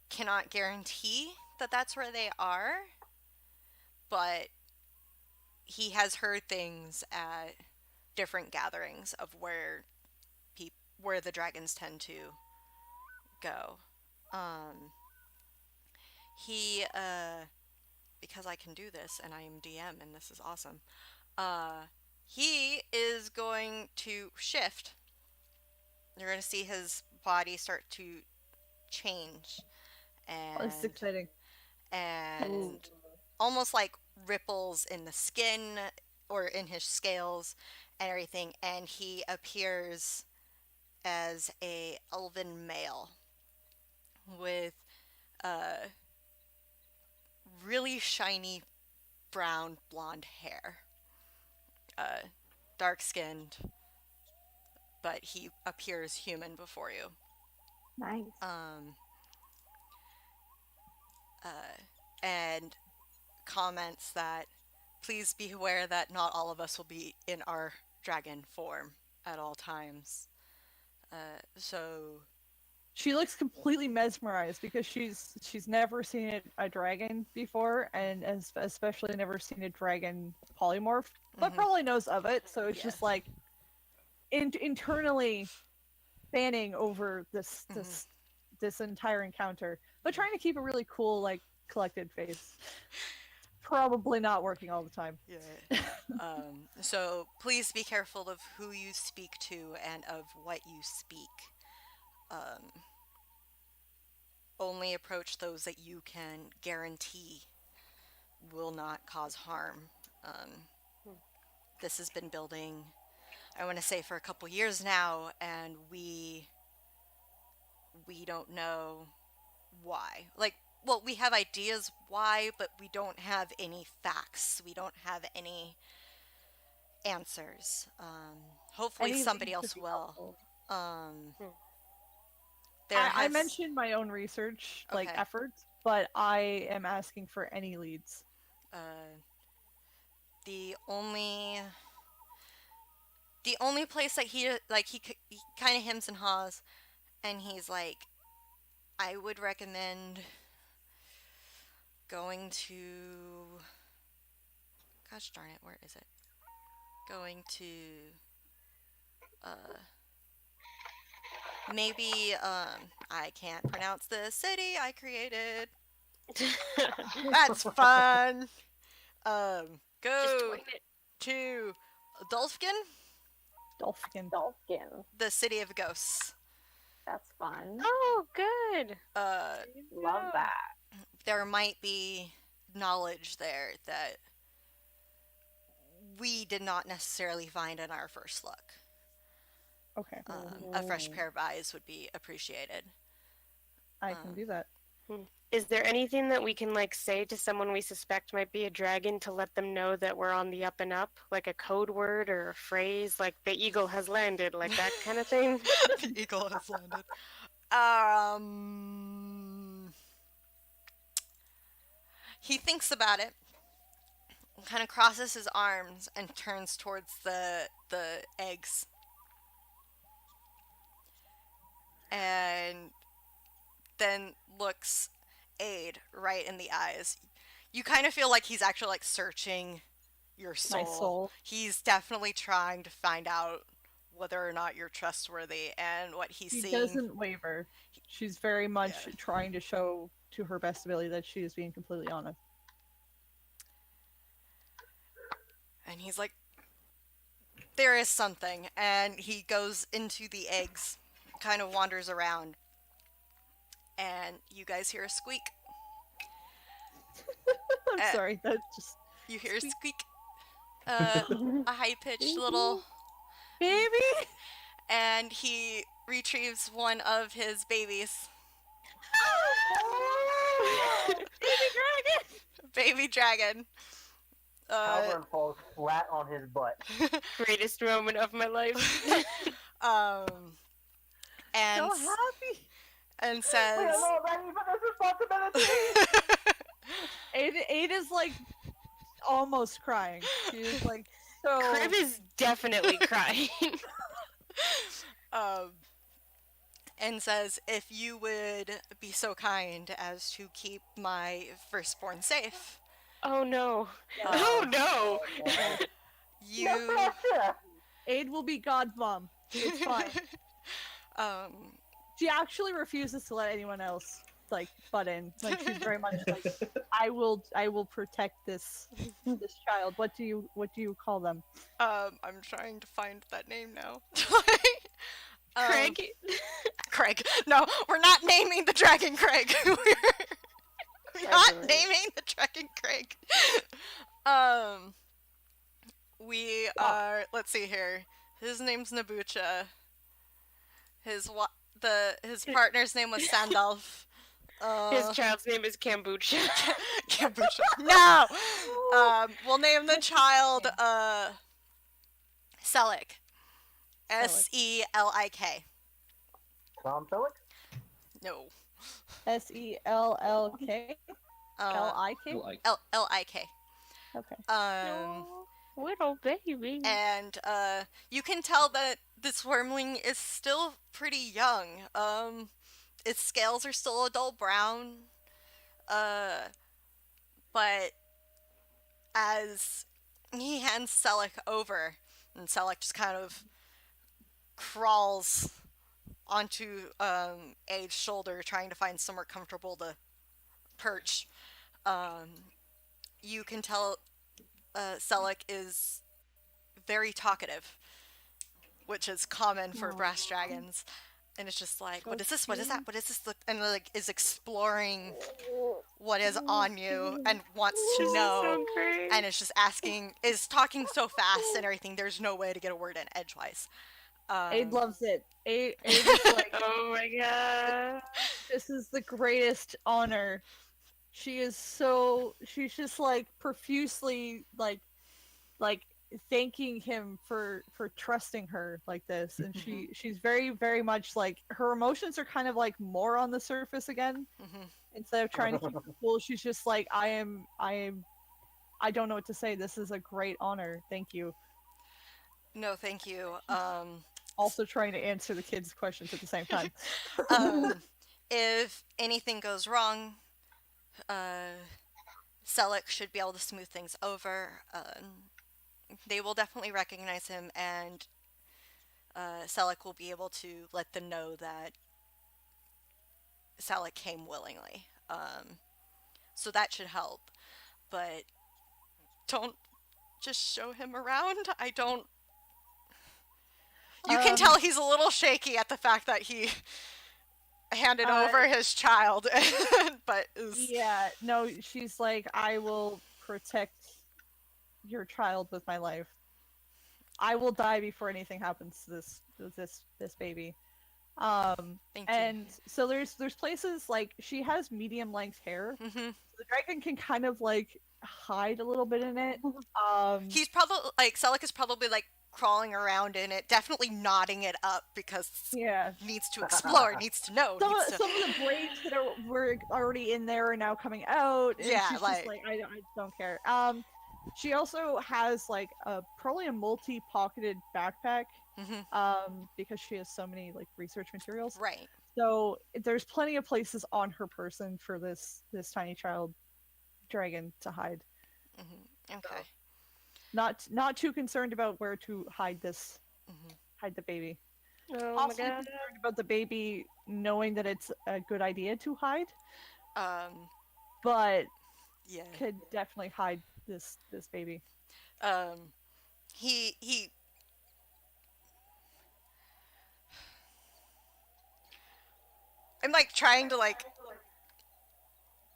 cannot guarantee that that's where they are, but he has heard things at different gatherings of where the dragons tend to go. he because I can do this and I am DM and this is awesome. He is going to shift. You're going to see his body start to change Oh, this is and exciting. and almost like ripples in the skin or in his scales and everything, and he appears as a elven male with really shiny brown blonde hair, uh, dark skinned, but he appears human before you. Nice. Um, and comments that please be aware that not all of us will be in our dragon form at all times. So She looks completely mesmerized because she's never seen a dragon before, and especially never seen a dragon polymorph, but Mhm. probably knows of it. So it's Yeah. just like internally fanning over this entire encounter, but trying to keep a really cool, like, collected face. Probably not working all the time. yeah. So please be careful of who you speak to and of what you speak. Only approach those that you can guarantee will not cause harm. This has been building, I want to say, for a couple years now, and we don't know why. Like, well, we have ideas why, but we don't have any facts. We don't have any answers. Hopefully, Anything somebody to else be will. helpful. I mentioned my own research, like, Okay. efforts, but I am asking for any leads. The only place that he kind of hems and haws, and he's like, I would recommend going to, gosh darn it, where is it? Going to maybe I can't pronounce the city I created. That's fun. Just Go wing it. to Dolphin, Dolphin. Dolphin. the city of ghosts. That's fun. Oh, good. Love that. There might be knowledge there that we did not necessarily find in our first look. Okay, A fresh pair of eyes would be appreciated. I can do that. Is there anything that we can like say to someone we suspect might be a dragon to let them know that we're on the up and up, like a code word or a phrase, like the eagle has landed, like that kind of thing? The eagle has landed. He thinks about it, kind of crosses his arms, and turns towards the eggs. And then looks Aid right in the eyes. You kind of feel like he's actually like searching your soul. My soul. He's definitely trying to find out whether or not you're trustworthy, and what he's She seeing. doesn't waver. She's very much Yeah. trying to show to her best ability that she is being completely honest. And he's like, there is something. And he goes into the eggs, kind of wanders around. And you guys hear a squeak. I'm sorry, that just... You hear a squeak. A high-pitched little... Baby! And he retrieves one of his babies. Baby dragon. Halvern falls flat on his butt. Greatest moment of my life. And So happy! and We says, are not ready for this responsibility! Ada's like almost crying. She's like so. Crib is definitely crying. and says, if you would be so kind as to keep my firstborn safe, Oh no. Oh no. you, No pressure! Aid will be God's mom. It's fine. She actually refuses to let anyone else like butt in. Like she's very much like, I will protect this child. What do you call them? I'm trying to find that name now. Um, Craig. Craig. No, we're not naming the dragon Craig. We're not Gregory. naming the dragon Craig. Um, we are. Let's see here. His name's Nabucha. His partner's name was Sandalf. His child's name is Kombucha. Kombucha. No. We'll name the child Selik. Selik. Tom Selleck? No. SELLK LIK. Like, Lik. Okay. No, little baby. And you can tell that this wormling is still pretty young. Its scales are still a dull brown. But as he hands Selleck over, and Selleck just kind of crawls onto Ade's shoulder, trying to find somewhere comfortable to perch. You can tell Selleck is very talkative, which is common for brass dragons. And it's just like, what is this? What is that? What is this? And like is exploring what is on you and wants to This is know. so great. And it's just is talking so fast and everything. There's no way to get a word in edgewise. Aid loves it. Aid is like, Oh my god. this is the greatest honor. She's just like profusely like thanking him for trusting her like this, and she's very very much like, her emotions are kind of like more on the surface again. Instead of trying to keep it cool, she's just like, I don't know what to say. This is a great honor. Thank you. No, thank you. Also trying to answer the kids' questions at the same time. If anything goes wrong, Selleck should be able to smooth things over. They will definitely recognize him, and Selleck will be able to let them know that Selleck came willingly. So that should help. But don't just show him around. I don't. You can tell he's a little shaky at the fact that he handed over his child, but Yeah, no, she's like, I will protect your child with my life. I will die before anything happens to this baby. Thank and you. so there's places like, she has medium length hair. Mm-hmm. So the dragon can kind of like hide a little bit in it. He's probably like, Selleck is probably like crawling around in it, definitely knotting it up because yeah, needs to explore, needs to know. some of the braids that were already in there are now coming out. And Yeah, she's like, just like, I don't care. She also has like probably a multi-pocketed backpack. Because she has so many like research materials. Right. So there's plenty of places on her person for this tiny child dragon to hide. Okay. Not too concerned about where to hide this, hide the baby. Oh my Possibly god. concerned about the baby knowing that it's a good idea to hide. But Yeah. could definitely hide this baby. He I'm like trying to like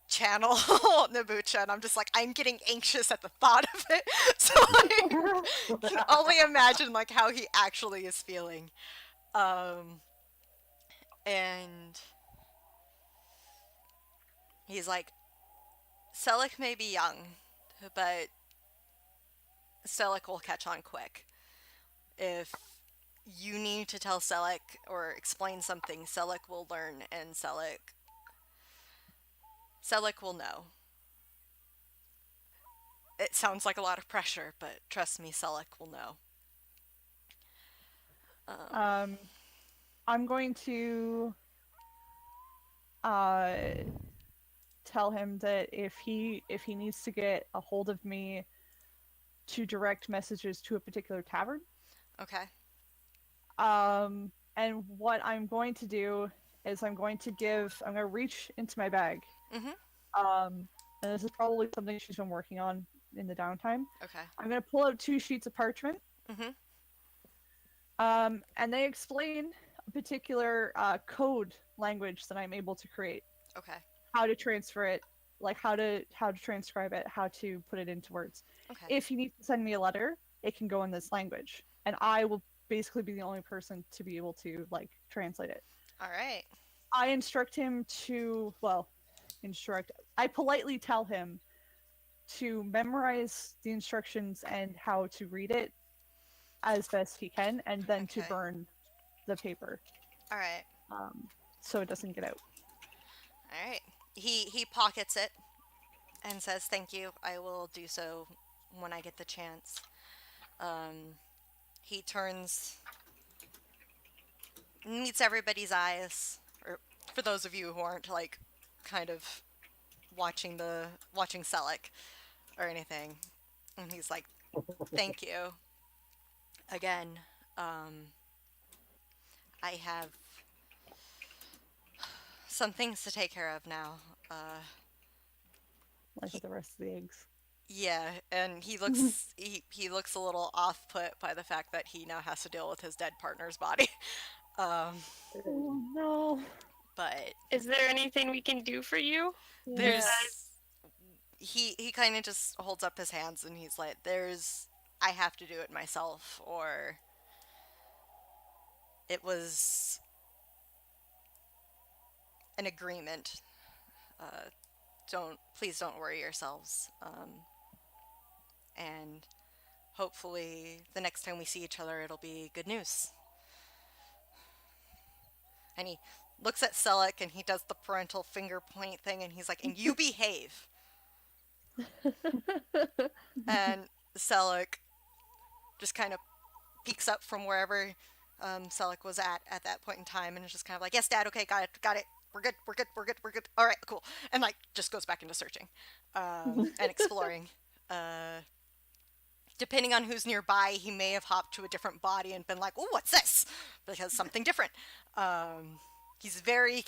channel Nabucha, and I'm just like, I'm getting anxious at the thought of it. So I can only imagine like how he actually is feeling. And he's like, Selleck may be young, but Selleck will catch on quick. If you need to tell Selleck or explain something, Selleck will learn, and Selleck will know. It sounds like a lot of pressure, but trust me, Selleck will know. I'm going to tell him that if he needs to get a hold of me to direct messages to a particular tavern. Okay. And what I'm going to do is I'm going to reach into my bag. Mhm. And this is probably something she's been working on in the downtime. Okay. I'm going to pull out 2 sheets of parchment. Mhm. And they explain a particular code language that I'm able to create. Okay. How to transfer it, like how to transcribe it, how to put it into words. Okay. If he needs to send me a letter, it can go in this language, and I will basically be the only person to be able to like translate it. All right. I instruct him to I politely tell him to memorize the instructions and how to read it as best he can, and then to Okay. burn the paper. All right. So it doesn't get out. All right. He pockets it and says, "Thank you. I will do so when I get the chance." He turns, meets everybody's eyes, or for those of you who aren't like kind of watching Selleck or anything, and he's like, "Thank you again. I have some things to take care of now." Like with the rest of the eggs. Yeah, and he looks he looks a little off put by the fact that he now has to deal with his dead partner's body. Oh no. But Is there anything we can do for you? there's he kind of just holds up his hands and he's like, I have to do it myself, or it was an agreement. Please don't worry yourselves. And hopefully the next time we see each other, it'll be good news. And he looks at Selleck and he does the parental finger point thing and he's like, "And you behave." And Selleck just kind of peeks up from wherever Selleck was at that point in time and is just kind of like, "Yes, Dad, okay, got it. We're good. All right, cool." And like just goes back into searching and exploring. Depending on who's nearby, he may have hopped to a different body and been like, "Oh, what's this?" Because something different. He's very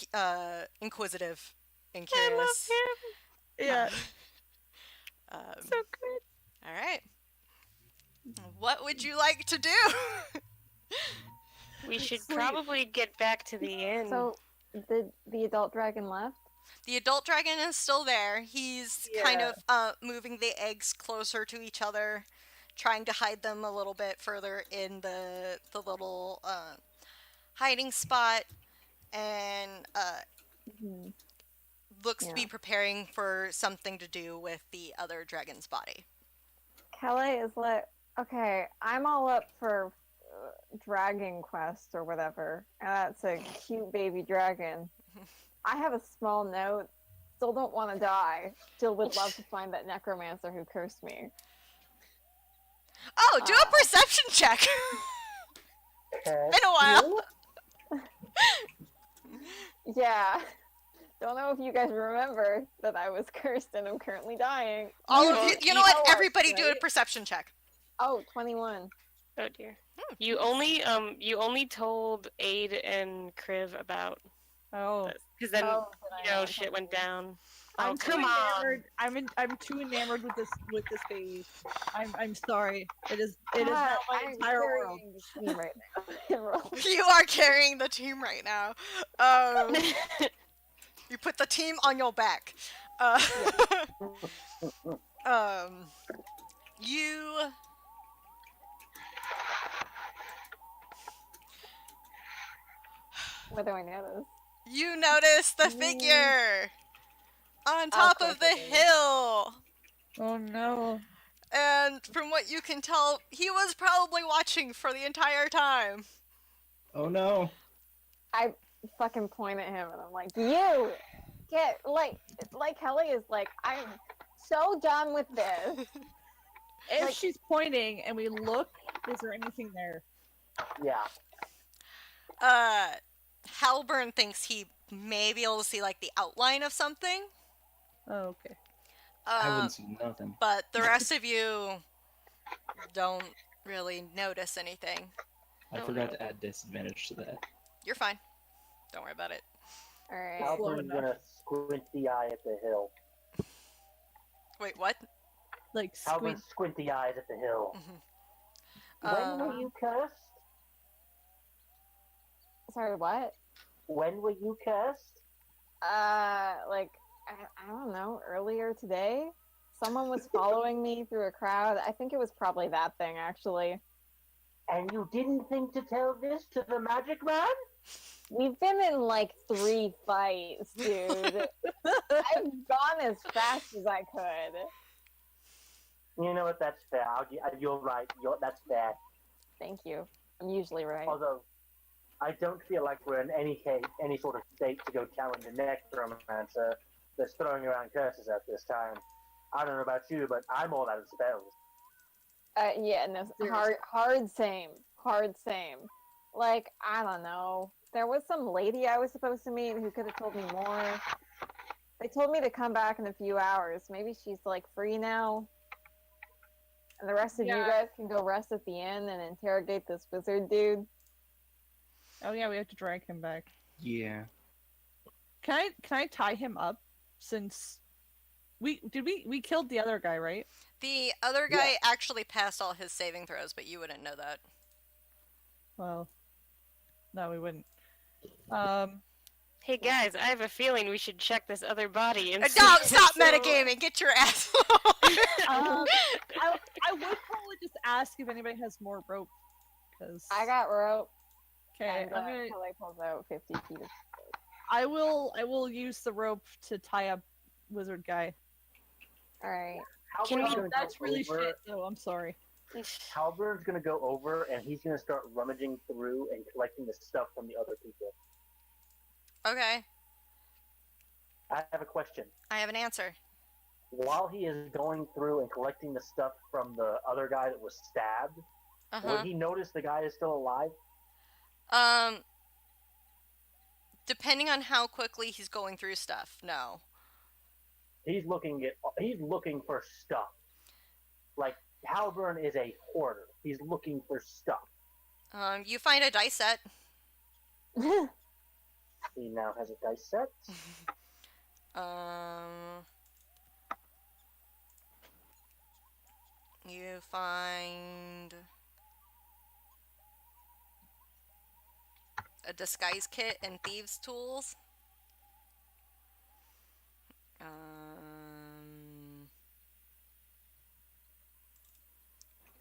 inquisitive and I curious. love him. Yeah. So good. All right. What would you like to do? We should Sweet. probably get back to the inn. So, did the adult dragon left? The adult dragon is still there. He's kind of moving the eggs closer to each other, trying to hide them a little bit further in the little hiding spot, and Mhm. looks to be Yeah. preparing for something to do with the other dragon's body. Kelly is like, okay, I'm all up for Dragon Quest or whatever. And that's a cute baby dragon. I have a small note. Still don't want to die. Still would love to find that necromancer who cursed me. Oh, do a perception check. Okay. In a while. Yeah. Don't know if you guys remember that I was cursed and I'm currently dying. All of you. You know what? know Everybody us, do a right? perception check. Oh, 21. Oh dear. You only told Aid and Kriv about, Oh. because then Oh, did I not? shit went down. I'm Oh, too come on. enamored. I'm too enamored with this baby. I'm sorry. It is God, not my I'm entire world. carrying the team right now. Roll. You are carrying the team right now. You put the team on your back. You What do I notice? you notice the figure on top of the course I did. hill. Oh no. And from what you can tell, he was probably watching for the entire time. Oh no. I fucking point at him and I'm like, you get like Kelly is like, I'm so done with this. If Like- she's pointing and we look, is there anything there? Yeah. Halburn thinks he may be able to see like the outline of something. Oh, okay. I wouldn't see nothing. But the rest of you don't really notice anything. I forgot to add disadvantage to that. You're fine. Don't worry about it. All right. Slow Halbern's enough. gonna squint the eye at the hill. Wait, what? Like Halbern squeak. squint the eyes at the hill. When were Um, you cursed? Sorry, what? When were you cursed? Like I don't know. Earlier today, someone was following me through a crowd. I think it was probably that thing, actually. And you didn't think to tell this to the magic man? We've been in like 3 fights, dude. I've gone as fast as I could. You know what? That's fair. You're right. That's fair. Thank you. I'm usually right. Although, I don't feel like we're in any sort of state to go challenge a necromancer that's throwing around curses at this time. I don't know about you, but I'm all out of spells. Yeah, no, hard same. Like, I don't know. There was some lady I was supposed to meet who could have told me more. They told me to come back in a few hours. Maybe she's like free now. And the rest of you Yeah. guys can go rest at the inn and interrogate this wizard dude. Oh yeah, we have to drag him back. Yeah. Can I tie him up? Since we killed the other guy, right? the other guy actually passed all his saving throws, but you wouldn't know that. Well, no, we wouldn't. Hey guys, I have a feeling we should check this other body and No, see- stop so- metagaming! Get your ass. I would probably just ask if anybody has more rope, because I got rope. okay, And I'm gonna. Kelly pulls out 50 feet of I will use the rope to tie up wizard guy. Alright. Can we- Halbern's gonna That's go really over, shit, though. I'm sorry. Halbern's gonna go over and he's gonna start rummaging through and collecting the stuff from the other people. Okay, I have a question. I have an answer. While he is going through and collecting the stuff from the other guy that was stabbed, will he notice the guy is still alive? Depending on how quickly he's going through stuff, no. He's looking for stuff. Like Halbern is a hoarder. He's looking for stuff. You find a dice set. He now has a dice set. You find a disguise kit and thieves' tools.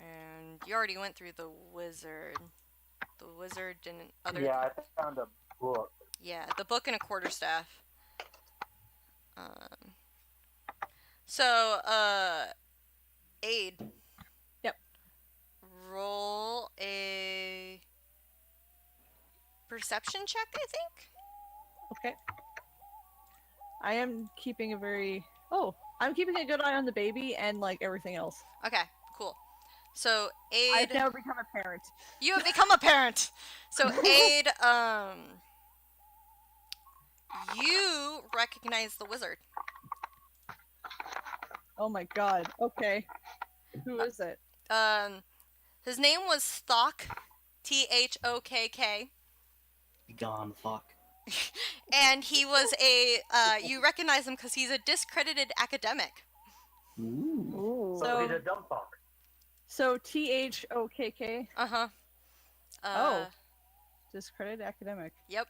And you already went through the wizard. The wizard didn't. Yeah, I found a book. Yeah, the book and a quarterstaff. So, Aid. Yep. Roll a perception check, I think? Okay. I am keeping a very. Oh, I'm keeping a good eye on the baby and like everything else. Okay, cool. So, I've Aid. now become a parent. You have become a parent! So, Aid, you recognize the wizard. Oh my god. Okay. Who is it? His name was Thok, Thokk, Be gone, fuck. and he was you recognize him because he's a discredited academic. Ooh. Ooh. So So- he's a dumb fuck. So THOKK. Uh-huh. Oh. Discredited academic. Yep.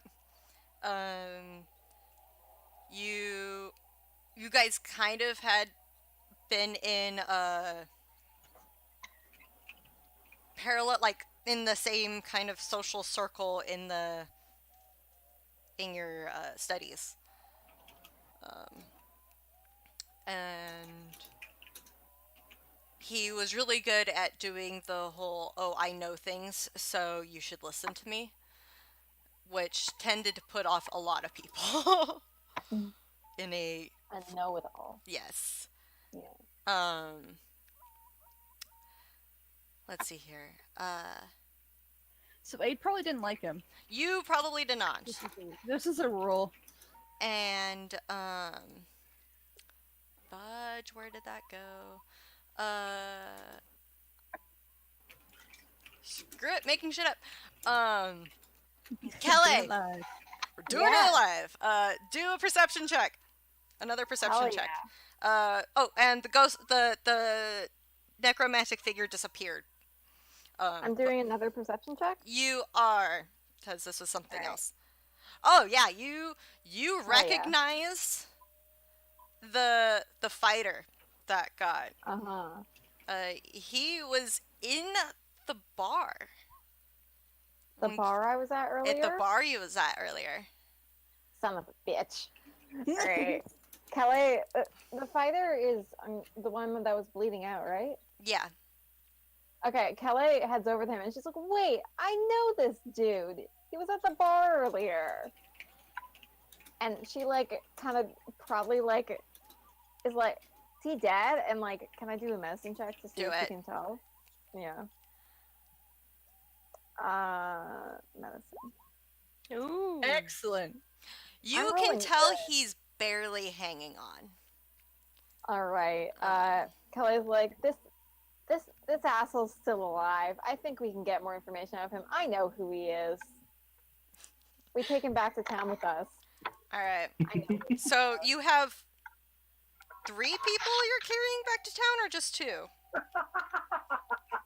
You guys kind of had been in parallel, like in the same kind of social circle in your studies. And he was really good at doing the whole, oh, I know things, so you should listen to me, which tended to put off a lot of people. In a A know-it-all. yes. Yeah. Let's see here. So Aid probably didn't like him. You probably did not. This is a rule. And Budge, where did that go? Screw it, making shit up. Kelly, We're doing Yeah. it live. Do a perception check. Another perception Hell check. yeah. Oh, and the necromantic figure disappeared. I'm doing another perception check. You are, because this was something Alright. else. Oh yeah, you yeah. recognize the fighter that got. Uh-huh. He was in the bar. The When- bar I was at earlier? At the bar you was at earlier. Son of a bitch. Alright. Kelly, the fighter is the one that was bleeding out, right? Yeah. Okay, Kelly heads over to him and she's like, wait, I know this dude. He was at the bar earlier. And she, like, kind of probably, like, is like, is he dead? And, like, can I do a medicine check to see Do if it. she can tell? Yeah. Medicine. Ooh. Excellent. You I'm can rolling tell good. he's barely hanging on. All right. Kelly's like, this asshole's still alive. I think we can get more information out of him. I know who he is. We take him back to town with us. All right. I know. So you have 3 people you're carrying back to town, or just 2?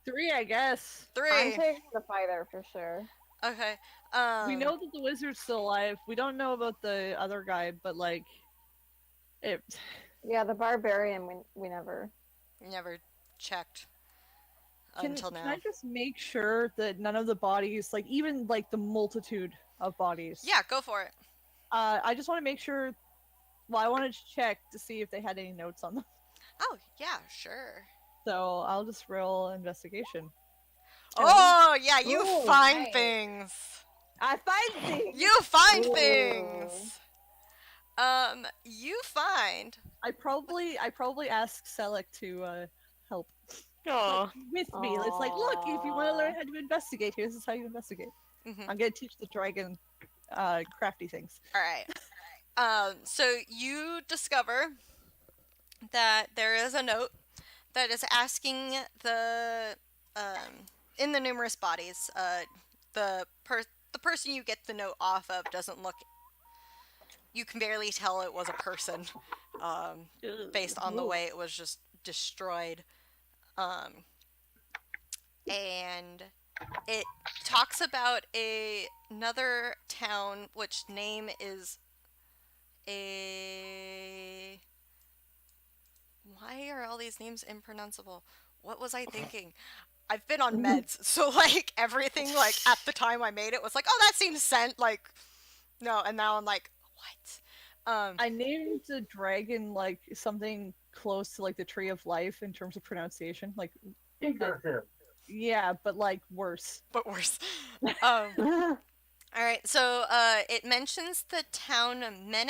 3, I guess. 3. I'm taking the fighter for sure. Okay. We know that the wizard's still alive. We don't know about the other guy, but like, it. Yeah, the barbarian. We never. Never checked Can, until now. can I just make sure that none of the bodies, like even like the multitude of bodies? Yeah, go for it. I just want to make sure. Well, I wanted to check to see if they had any notes on them. Oh, yeah, sure. So I'll just roll investigation. Oh, yeah, you Ooh, find nice. things. I find things. You find Ooh. things. You find. I probably asked Selleck to help Aw. with me. It's like, look, if you want to learn how to investigate, this is how you investigate. Mhm. I'm gonna teach the dragon crafty things. All right. So you discover that there is a note that is asking the in the numerous bodies. The person you get the note off of doesn't look. You can barely tell it was a person, based on the way it was just destroyed. And it talks about another town, which name is a. Why are all these names impronounceable? What was I thinking? I've been on meds, so like everything like at the time I made it was like, oh, that seems sent. Like, no, and now I'm like, what? I named the dragon like something close to like the tree of life in terms of pronunciation. Like, Figurative. yeah, but like worse. But worse. All right, so it mentions the town Mene,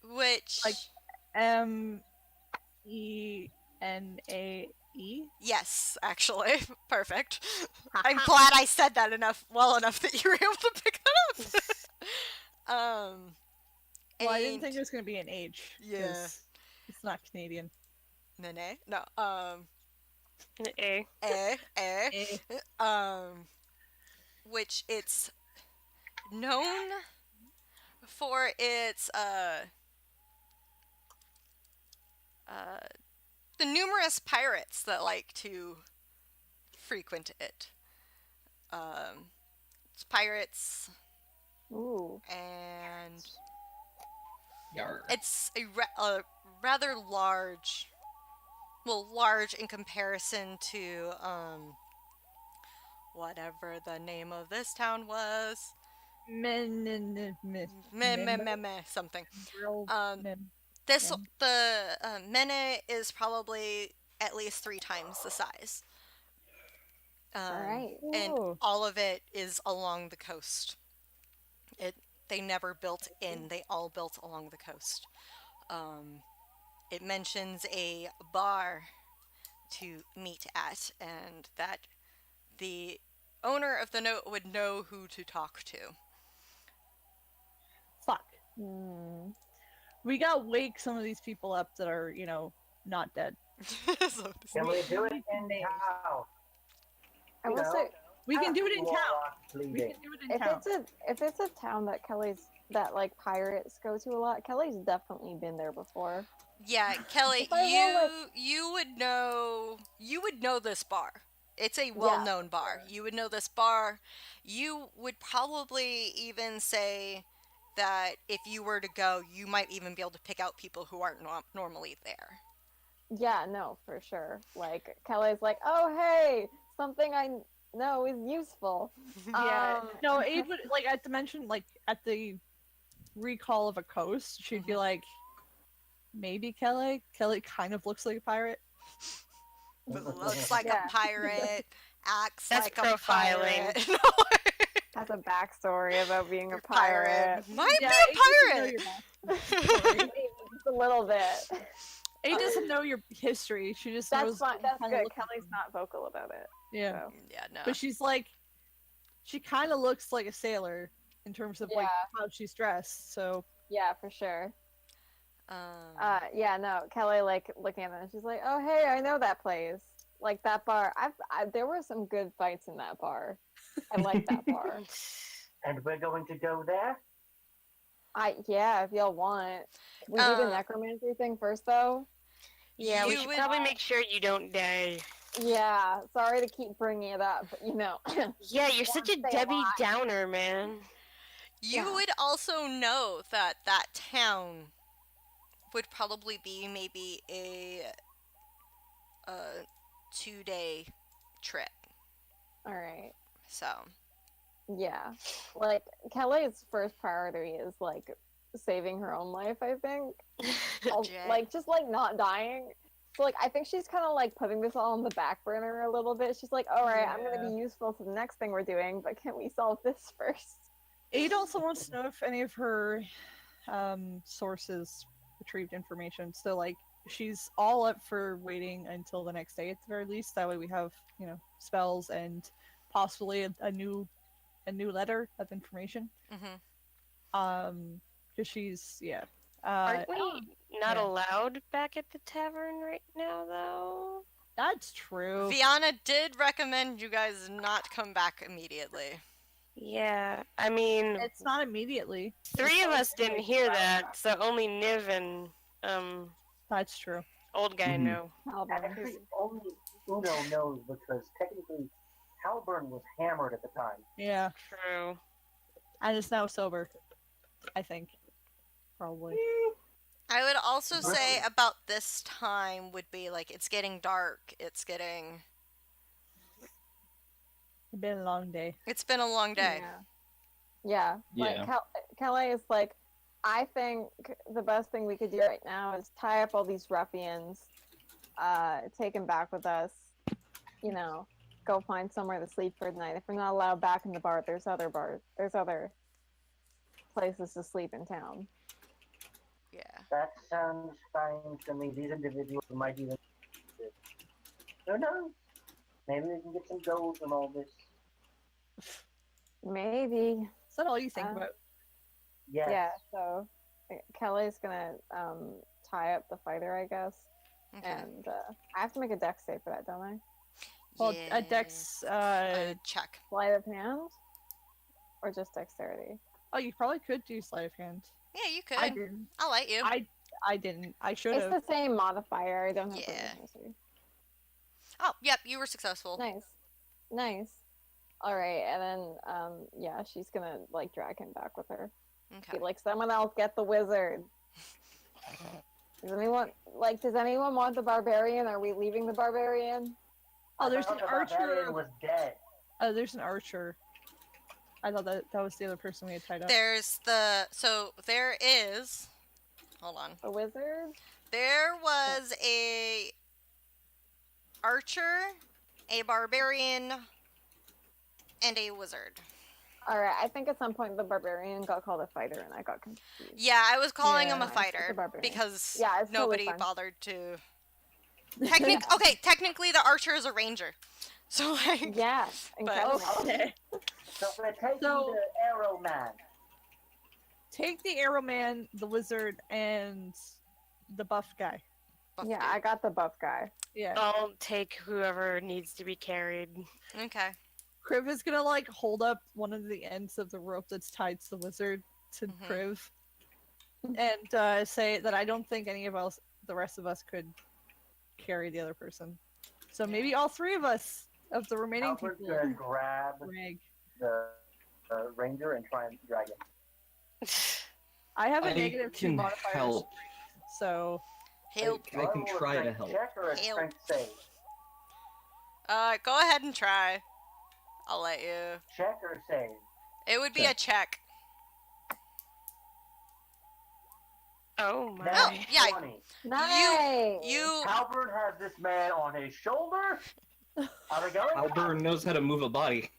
which Like, Menae. yes, actually, perfect. I'm glad I said that well enough that you were able to pick it up. Well, I didn't and- think it was gonna be an H. 'cause Yeah. It's not Canadian. Mene? No, An A. eh, which it's known for its the numerous pirates that like to frequent it. It's pirates, Ooh. and Yarr. it's a rather large, well, large in comparison to whatever the name of this town was. Something. This Yeah. the Mene is probably at least 3 times the size. All right. And Ooh. all of it is along the coast. They never built in; they all built along the coast. It mentions a bar to meet at, and that the owner of the note would know who to talk to. Fuck. Hmm. We gotta wake some of these people up that are, not dead. So- Can we do it in the house? I You will know, say, We can do it in town. Warlock We bleeding. can do it in If town. it's a town that like pirates go to a lot, Kelly's definitely been there before. Yeah, Kelly, If I roll, you would know this bar. It's a well-known bar. You would know this bar. You would probably even say that if you were to go, you might even be able to pick out people who aren't normally there. Yeah, no, for sure. Like Kelly's like, oh hey, something I know is useful. Yeah. No, Abe would like at the mention, like at the recall of a coast, she'd be like, maybe Kelly. Kelly kind of looks like a pirate. Looks like Yeah. a pirate, acts That's like profiling. a pirate. Has a backstory about being a pirate. Might Yeah, be Abe a doesn't know pirate. your backstory. Maybe just a little bit. Abe doesn't know your history. She just That's knows. fine. That's kinda good. looks like Kelly's them. not vocal about it. Yeah, So. Yeah, no. but she's like, she kind of looks like a sailor in terms of like how she's dressed. So Yeah, for sure. Um, Yeah, no, Kelly like looking at them, she's like, "Oh, hey, I know that place. Like that bar. There were some good fights in that bar. I like that bar. And we're going to go there? Yeah, if y'all want. We do the necromancy thing first, though. Yeah, we You should would- probably make sure you don't die. Yeah, sorry to keep bringing it up, but Yeah, you're such a Wanna stay Debbie alive. Downer, man. You Yeah. would also know that that town would probably be maybe a 2-day trip. all right. So, Yeah, like Kelly's first priority is like saving her own life. I think, Jay. like just like not dying. So like I think she's kind of like putting this all on the back burner a little bit. She's like, all right, I'm gonna be useful to the next thing we're doing, but can we solve this first? Aid also wants to know if any of her sources retrieved information. So like she's all up for waiting until the next day at the very least. That way we have spells and possibly a new letter of information. Because she's Aren't we not yeah. allowed back at the tavern right now, though? That's true. Viana did recommend you guys not come back immediately. Yeah, I mean, It's not immediately. three of us didn't hear that, so only Niv and That's true. old guy Mhm. know. Actually, only Uno knows because technically Halburn was hammered at the time. Yeah, True. and it's now sober. I think, probably. I would also say about this time would be like it's getting dark. It's getting. It's been a long day. It's been a long day. Yeah. Yeah. Like Kelly is like, I think the best thing we could do right now is tie up all these ruffians, take them back with us. Go find somewhere to sleep for the night. If we're not allowed back in the bar, there's other places to sleep in town. Yeah. That sounds fine to me. These individuals might even. Who knows? Maybe we can get some gold from all this. Maybe. Is that all you think about? Yes. Yeah. So Kelly's gonna tie up the fighter, I guess, Okay. and I have to make a dex save for that, don't I? Well, Yeah. a dex. Check. Sleight of hand, or just dexterity? Oh, you probably could do sleight of hand. Yeah, you could. I didn't. I'll let you. I didn't. I should It's have. the same modifier. I don't have Yeah. proficiency. Oh, yep, you were successful. Nice. All right, and then yeah, she's gonna like drag him back with her. Okay. Be like, someone else get the wizard. Does anyone want the barbarian? Are we leaving the barbarian? Oh, there's I an thought the archer. barbarian was dead. Oh, there's an archer. I thought that was the other person we had tied up. There is. Hold on. The wizard? There was a archer, a barbarian, and a wizard. All right, I think at some point the barbarian got called a fighter, and I got confused. Yeah, I was calling him a Yeah. It's fighter a barbarian. because Yeah, it's totally nobody fine. bothered to. Technically, the archer is a ranger. So like, Yeah, and But- Kelly's Okay. So we're taking So- the arrow man. Take the arrow man, the wizard, and the buff guy. Yeah, I got the buff guy. Yeah. I'll take whoever needs to be carried. Okay. Kriv is gonna like hold up one of the ends of the rope that's tied to the wizard to Mhm. Kriv, and say that I don't think any of us, the rest of us, could carry the other person. So maybe Yeah. all three of us of the remaining Alfred's people. gonna grab Drag. the ranger and try and drag him. I have a I negative 2 can modifier, help. so Help. I can roll a try to strength help. check or a Help. strength save? Go ahead and try. I'll let you. Check or save? It would be Check. a check. Oh my. Now, yeah. 20. Nice. You. Halberd has this man on his shoulder. Are we going? Halberd knows how to move a body.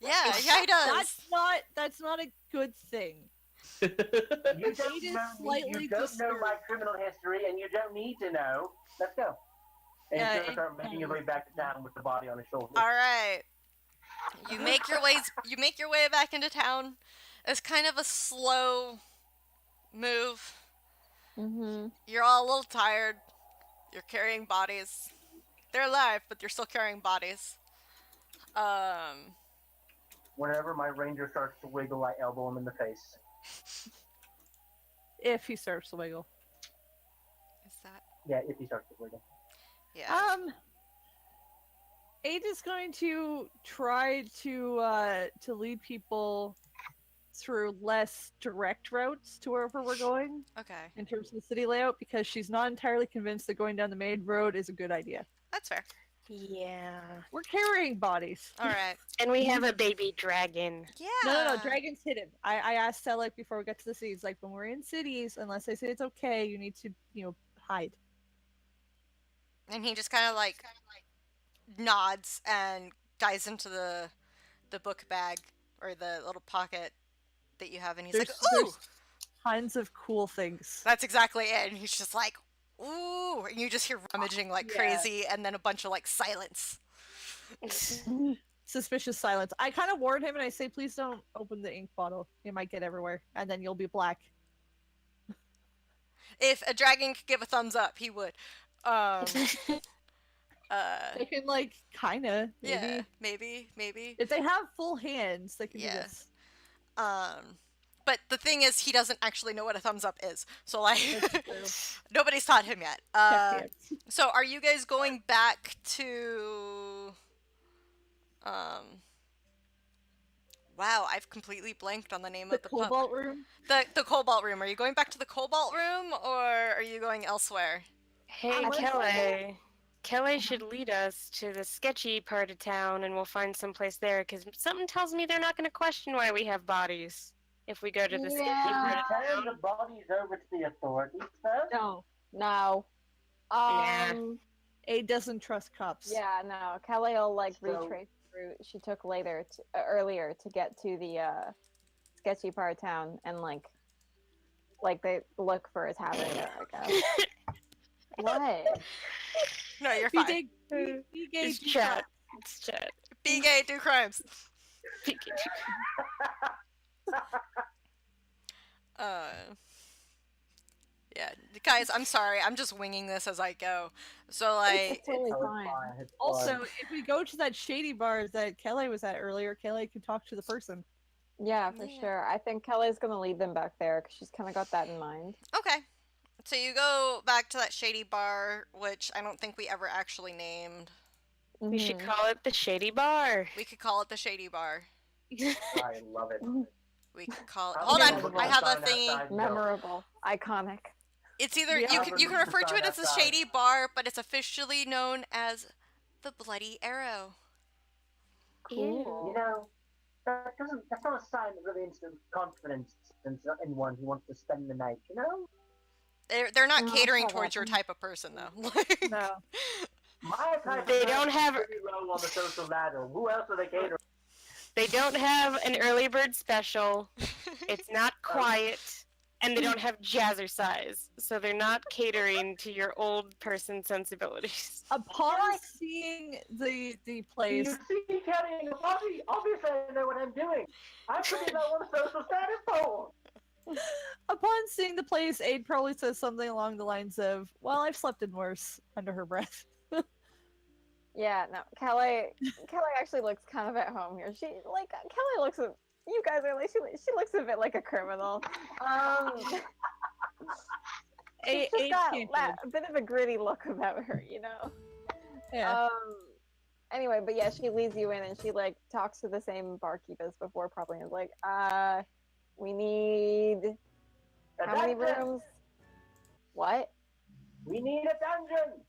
Yeah, he does. that's not a good thing. You It don't is know, slightly you don't know disturbed. my criminal history, and you don't need to know. Let's go. And Yeah, he's gonna start making his way back to town with the body on his shoulder. All right. You make your way back into town. It's kind of a slow move. Mm-hmm. You're all a little tired. You're carrying bodies. They're alive, but you're still carrying bodies. Whenever my ranger starts to wiggle, I elbow him in the face. If he starts to wiggle. Is that? Yeah, if he starts to wiggle. Yeah. Aid is going to try to lead people through less direct routes to wherever we're going Okay. in terms of the city layout, because she's not entirely convinced that going down the main road is a good idea. That's fair. Yeah. We're carrying bodies. All right. And we have a baby dragon. Yeah. No, dragon's hidden. I asked Selec before we got to the cities, like, when we're in cities, unless they say it's okay, you need to, hide. And he just kind of like nods and dives into the book bag or the little pocket that you have, and he's like, "Ooh, There's tons of cool things. that's exactly it." And he's just like, "Ooh," and you just hear rummaging like Yeah. crazy, and then a bunch of like silence. Suspicious silence. I kind of warn him and I say, please don't open the ink bottle. It might get everywhere, and then you'll be black. If a dragon could give a thumbs up, he would. They can, like, kinda, maybe. Yeah, maybe. If they have full hands, they can do Yeah. this. But the thing is, he doesn't actually know what a thumbs up is. So like, That's true. nobody's taught him yet. Check hands. So are you guys going back to? Wow, I've completely blanked on the name The of the pub. cobalt room? The Cobalt Room. Are you going back to the Cobalt Room, or are you going elsewhere? Hey, Kelly. Kelly should lead us to the sketchy part of town, and we'll find some place there, because something tells me they're not going to question why we have bodies if we go to the sketchy part of Turn the town. bodies over to the authorities first. No. Nah. Aid doesn't trust cops. Yeah, no. Kelly will like So- retrace the route she took earlier to get to the sketchy part of town, and like they look for his habit there, I guess. What? No, you're Be fine. gay, It's do chat. crap. It's chat. Be gay, do crimes. Yeah, guys, I'm sorry. I'm just winging this as I go. So like, It's totally Oh, it's fine. fine, it's Also, fine. if we go to that shady bar that Kelly was at earlier, Kelly could talk to the person. Yeah, for Yeah. sure. I think Kelly's gonna lead them back there because she's kind of got that in mind. okay. So you go back to that shady bar, which I don't think we ever actually named. We should Mhm. call it the Shady Bar. We could call it the Shady Bar. I love it. We could call it. I'm Hold gonna on, look I at have the a sign thingy. outside and go, Memorable, iconic. It's either Yeah. you can refer to it as the Outside. Shady Bar, but it's officially known as the Bloody Arrow. Cool. You know, that's not a sign of really instant confidence in one who wants to spend the night, you know? They're not Oh, catering that's towards your awesome. type of person though. No. My type They of don't person have- is pretty low on the social ladder. Who else are they catering? They don't have an early bird special. It's not quiet. And they don't have jazzercise. So they're not catering to your old person sensibilities. Upon seeing the You place, see carrying a body? Obviously I know what I'm doing. I'm pretty low on the social status pole. Aid probably says something along the lines of, "Well, I've slept in worse," under her breath. Yeah, no, Kelly actually looks kind of at home here. She like Kelly looks at you guys are like she looks a bit like a criminal. She's just got a bit of a gritty look about her, you know. Yeah. Anyway, but yeah, she leads you in and she like talks to the same barkeep as before, probably, and is like, we need how many rooms? What? We need a dungeon.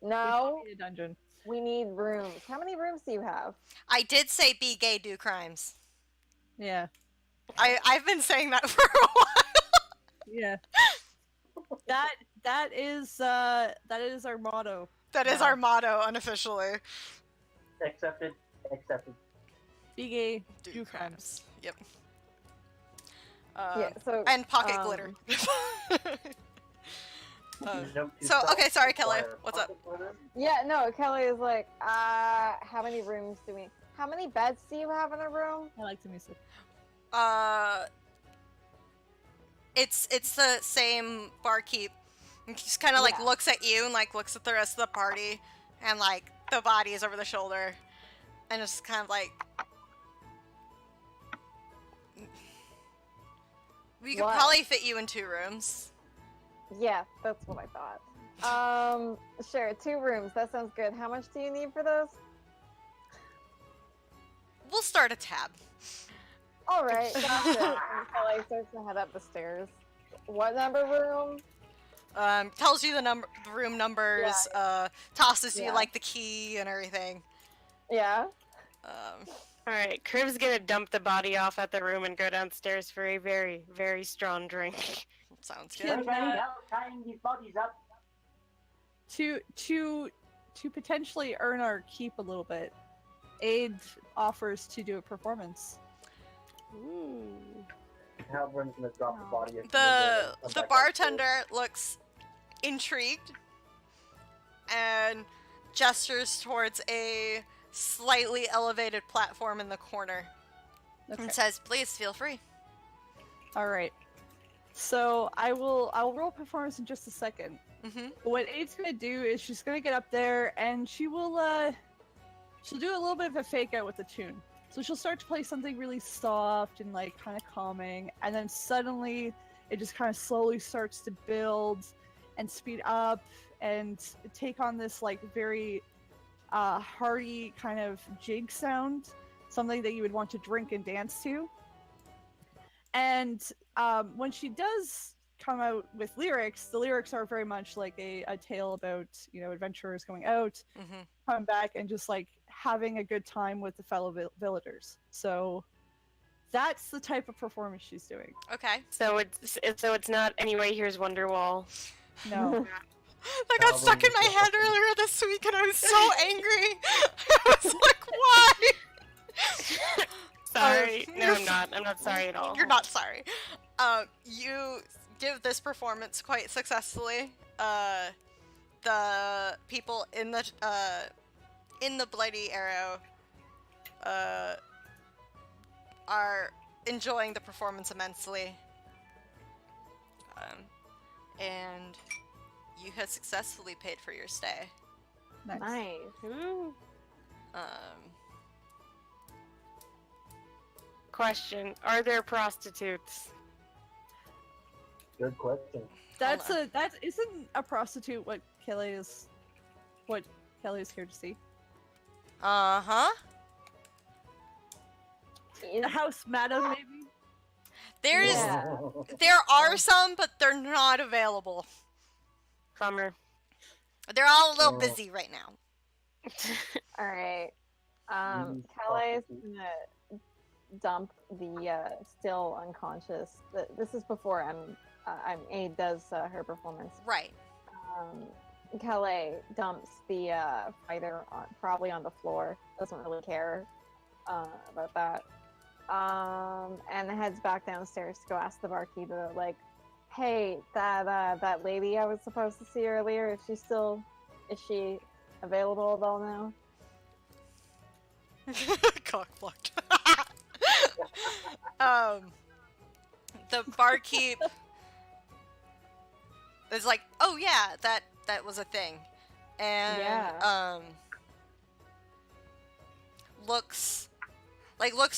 No, A dungeon. we need rooms. How many rooms do you have? I did say be gay, do crimes. Yeah. I've been saying that for a while. Yeah. That is our motto. That is our motto unofficially. Accepted. Be gay, do crimes. Yep. Yeah, so and pocket glitter. So okay, sorry, Kelly. What's up? Yeah, no, Kelly is like, how many rooms do we? How many beds do you have in a room? I like the music. It's the same barkeep. He just kind of like Yeah. looks at you and like looks at the rest of the party, and like the body is over the shoulder, and just kind of like. We could What? probably fit you in 2 rooms. Yeah, that's what I thought. Sure, 2 rooms. That sounds good. How much do you need for those? We'll start a tab. All right, gotcha. And Kelly starts to head up the stairs. What number room? Tells you the room numbers. Tosses you Yeah. like the key and everything. Yeah. Alright, Crib's gonna dump the body off at the room and go downstairs for a very, very strong drink. Sounds good. Can, Everybody help tying these bodies up. To potentially earn our keep a little bit, Aid offers to do a performance. Ooh. Halburn's gonna drop the body. The bartender looks intrigued and gestures towards a slightly elevated platform in the corner Okay. and says, "Please feel free." All right. So I'll roll performance in just a second. Mm-hmm. What Aid's gonna do is she's gonna get up there and she'll do a little bit of a fake out with the tune. So she'll start to play something really soft and like kind of calming, and then suddenly it just kind of slowly starts to build and speed up and take on this like very hearty kind of jig sound, something that you would want to drink and dance to. And when she does come out with lyrics, the lyrics are very much like a tale about, you know, adventurers going out, Mm-hmm. coming back, and just like having a good time with the fellow villagers. So that's the type of performance she's doing. Okay. So it's not anyway. Here's Wonderwall. No. That got stuck in my head earlier this week, and I was so angry. I was like, "Why?" Sorry. No, I'm not. I'm not sorry at all. You're not sorry. You give this performance quite successfully. The people in the Bloody Arrow are enjoying the performance immensely. And you have successfully paid for your stay. Nice. Ooh. Um, Question: are there prostitutes? Good question. That Hold isn't a prostitute what Kelly is here to see. uh-huh. The house madam, maybe? There are some, but they're not available. Bummer. They're all a little Oh. busy right now. All right. Mm, Kelly's gonna dump the still unconscious. This is before Aid does her performance. Right. Kelly dumps the fighter probably on the floor. Doesn't really care about that. And heads back downstairs to go ask the barkeep about, like, hey, that lady I was supposed to see earlier, is she available at all now? Cockblocked. The barkeep is like, "Oh yeah, that was a thing," and Yeah. looks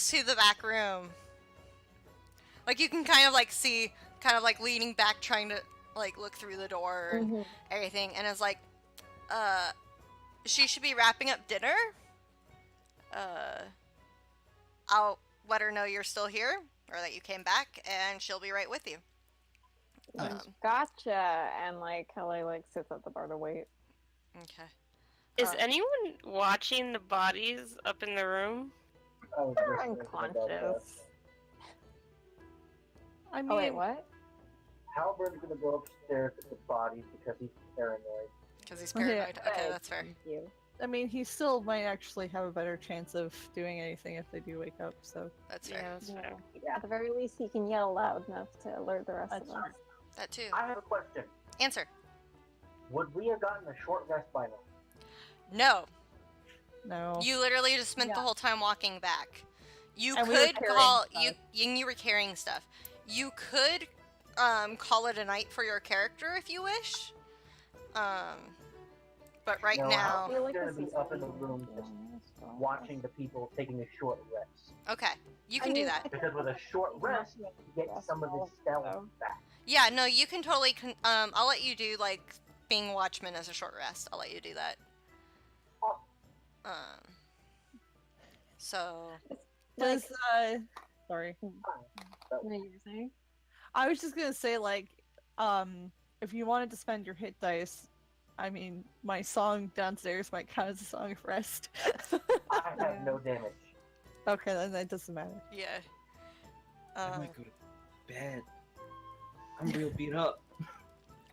to the back room. Like you can kind of like see, kind of like leaning back, trying to like look through the door and Mhm. everything, and is like, she should be wrapping up dinner. I'll let her know you're still here, or that you came back, and she'll be right with you. Nice. Gotcha. And like Kelly like sits at the bar to wait. Okay. Is Uh, anyone watching the bodies up in the room? I was They're just thinking about that. unconscious. I mean, Oh wait, what? Halberd's gonna go upstairs to the bodies because he's paranoid. Because he's Yeah. paranoid. Okay, that's fair. Thank you. I mean, he still might actually have a better chance of doing anything if they do wake up. So That's fair. Yeah, that's fair. Yeah. At the very least, he can yell loud enough to alert the rest That's of us. That too. I have a question. Answer. Would we have gotten a short rest by now? No. no. You literally just spent the Yeah. whole time walking back. You And we were could carrying call stuff. you were carrying stuff. You could call it a night for your character if you wish. But right No, now, I feel like Gonna this be is up in the really room just strong. watching the people taking a short rest. okay, you I can do mean, that. Because with a short rest, you get some of his spells back. Yeah, no, you can totally. I'll let you do like being watchman as a short rest. I'll let you do that. So Does sorry. No, you were saying? I was just gonna say like, if you wanted to spend your hit dice, I mean, my song downstairs might count as a song of rest. I have no damage. Okay, then that doesn't matter. yeah. I might go to bed. I'm real beat up.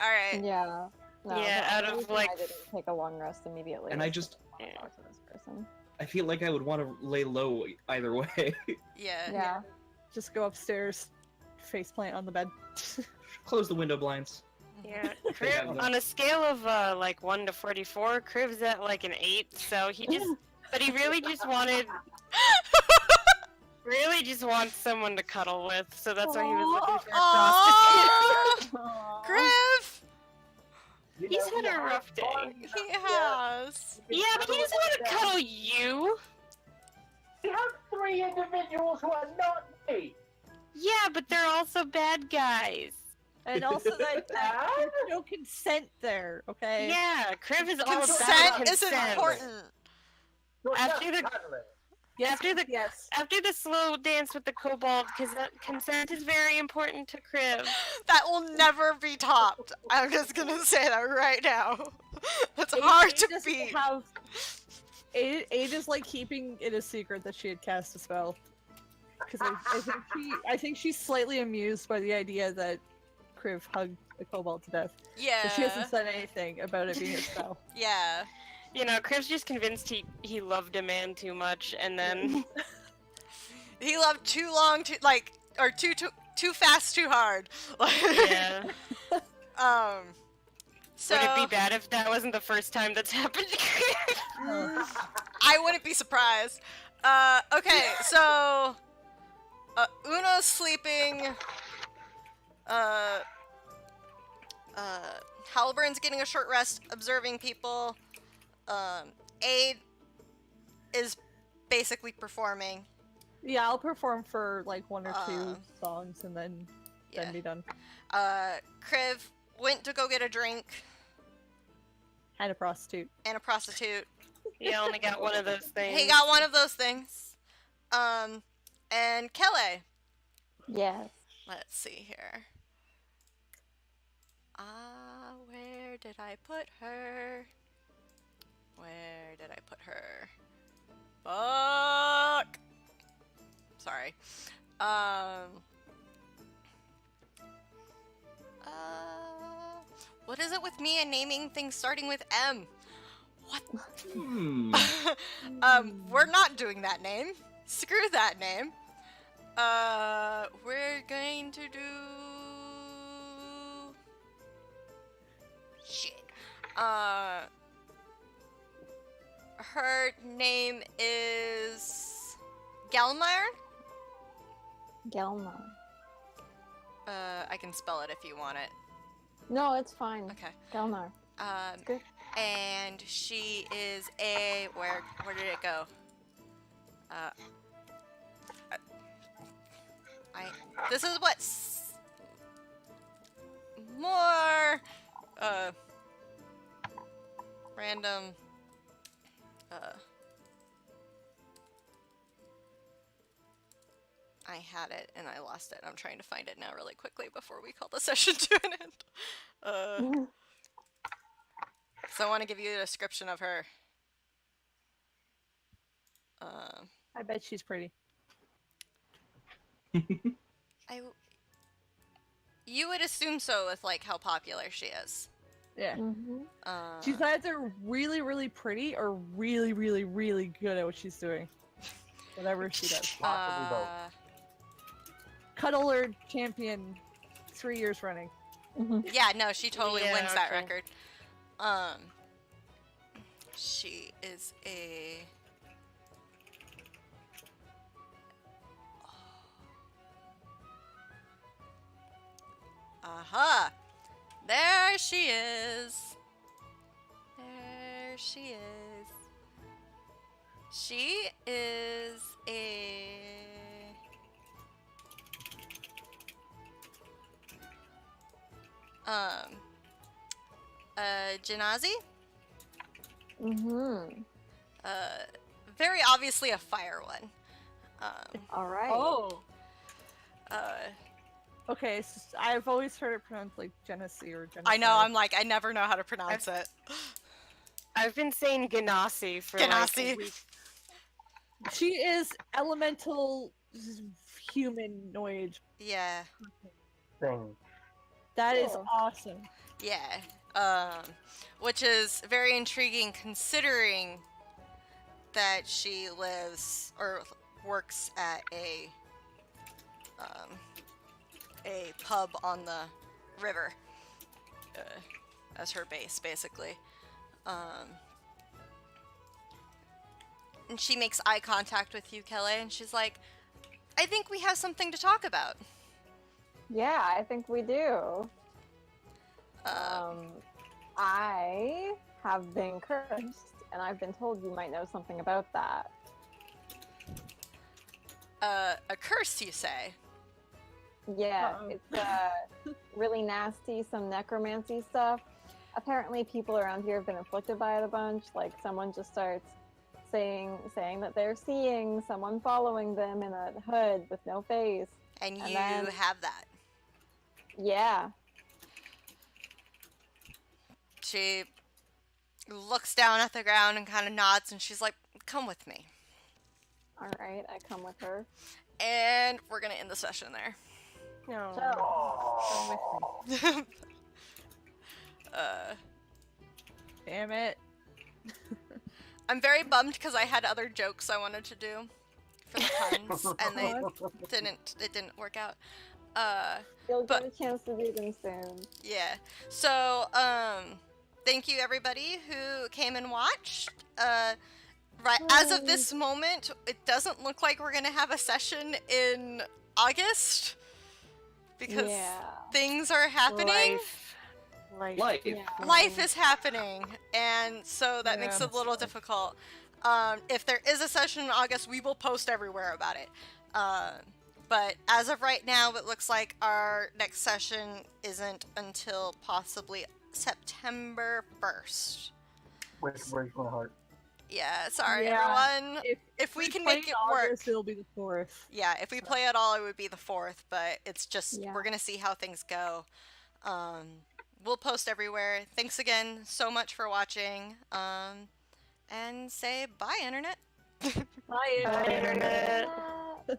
All right. Yeah. No, Yeah, the out only of, reason like, I didn't take a long rest immediately. And was I just, to talk to this person. I feel like I would want to lay low either way. Yeah. Yeah. Just go upstairs, face plant on the bed. Close the window blinds. Yeah, They have Kriv, no- on a scale of like 1 to 44, Kriv's at like an 8, so he just, but he really just wants someone to cuddle with, so that's why he was looking for a prostitute. Aww. Griff! You He's know, had we a have rough day. fun. He has. Yeah, but he doesn't want to cuddle you. We have 3 individuals who are not me. Yeah, but they're also bad guys. And also that there's no consent there, okay? Yeah, Kriv is all about Consent is consent. important. You're After just the- cuddling. Yes, After the- yes. After the slow dance with the kobold, because consent is very important to Kriv. That will never be topped. I'm just gonna say that right now. That's hard to Doesn't beat. have. Aid is like keeping it a secret that she had cast a spell. Because I think she's slightly amused by the idea that Kriv hugged the kobold to death. Yeah. But she hasn't said anything about it being a spell. Yeah. You know, Kriv's just convinced he loved a man too much, and then He loved too long, or too fast, too hard. yeah. So Would it be bad if that wasn't the first time that's happened to Kriv? I wouldn't be surprised. Okay, so Uno's sleeping. Halbern's getting a short rest, observing people. Aid is basically performing. Yeah, I'll perform for like 1 or 2 Uh, songs and then Yeah. be done. Kriv went to go get a drink And a prostitute. and a prostitute. He only got one of those things. He got one of those things. And Kelly. Yes. Let's see here. Where did I put her? Where did I put her? Fuck! Sorry. What is it with me and naming things starting with M? What? Hmm. We're not doing that name. Screw that name. We're going to do... Shit. Her name is... Galmar? Gelma. I can spell it if you want it. No, it's fine. Okay. Gelnar. Um, good. and she is a... Where did it go? Uh, this is what's more random. I had it and I lost it. I'm trying to find it now really quickly before we call the session to an end. So I want to give you a description of her. I bet she's pretty. You would assume so with like how popular she is. Yeah. Mm-hmm. She's either really, really pretty or really, really, really good at what she's doing. Whatever she does. Possibly both. Cuddler champion 3 years running. Yeah, no, she totally Yeah, wins that okay. record. She is a... Aha! There she is! There she is. She is a... Janazi? Mm-hmm. Very obviously a fire one. All right. Oh. Uh, Okay, so I've always heard it pronounced like Genesee or Genesee. I know, I'm like, I never know how to pronounce it. I've been saying Ganassi for like Ganassi. a week. She is elemental humanoid. Yeah, Thing. That is Cool. awesome. yeah. Which is very intriguing considering that she lives or works at a pub on the river as her base, basically. And she makes eye contact with you, Kelly, and she's like, I think we have something to talk about. Yeah, I think we do. I have been cursed, and I've been told you might know something about that. A curse, you say? Yeah, Uh-oh. it's really nasty, some necromancy stuff. Apparently, people around here have been afflicted by it a bunch. Like, someone just starts saying that they're seeing someone following them in a hood with no face. And you then- have that. Yeah. She looks down at the ground and kind of nods, and she's like, come with me. All right, I come with her. And we're going to end the session there. No. Oh. Come with me. uh, Damn it. I'm very bummed because I had other jokes I wanted to do for the puns, and it didn't work out. You'll But- get a chance to do them soon. Yeah. So, thank you everybody who came and watched. Right, as of this moment, it doesn't look like we're gonna have a session in August because Yeah. things are happening. Life. Yeah. Life is happening, and so that makes Yeah. it a little difficult. If there is a session in August, we will post everywhere about it. But as of right now, it looks like our next session isn't until possibly September 1st. Which breaks my heart. Yeah, sorry Yeah. everyone. If, If we can play make in it work. August, it'll be the 4th. Yeah, if we play at all, it would be the 4th, but it's just, Yeah. we're gonna see how things go. We'll post everywhere. Thanks again so much for watching. And say bye, Internet. Bye, Bye, Internet. Yeah.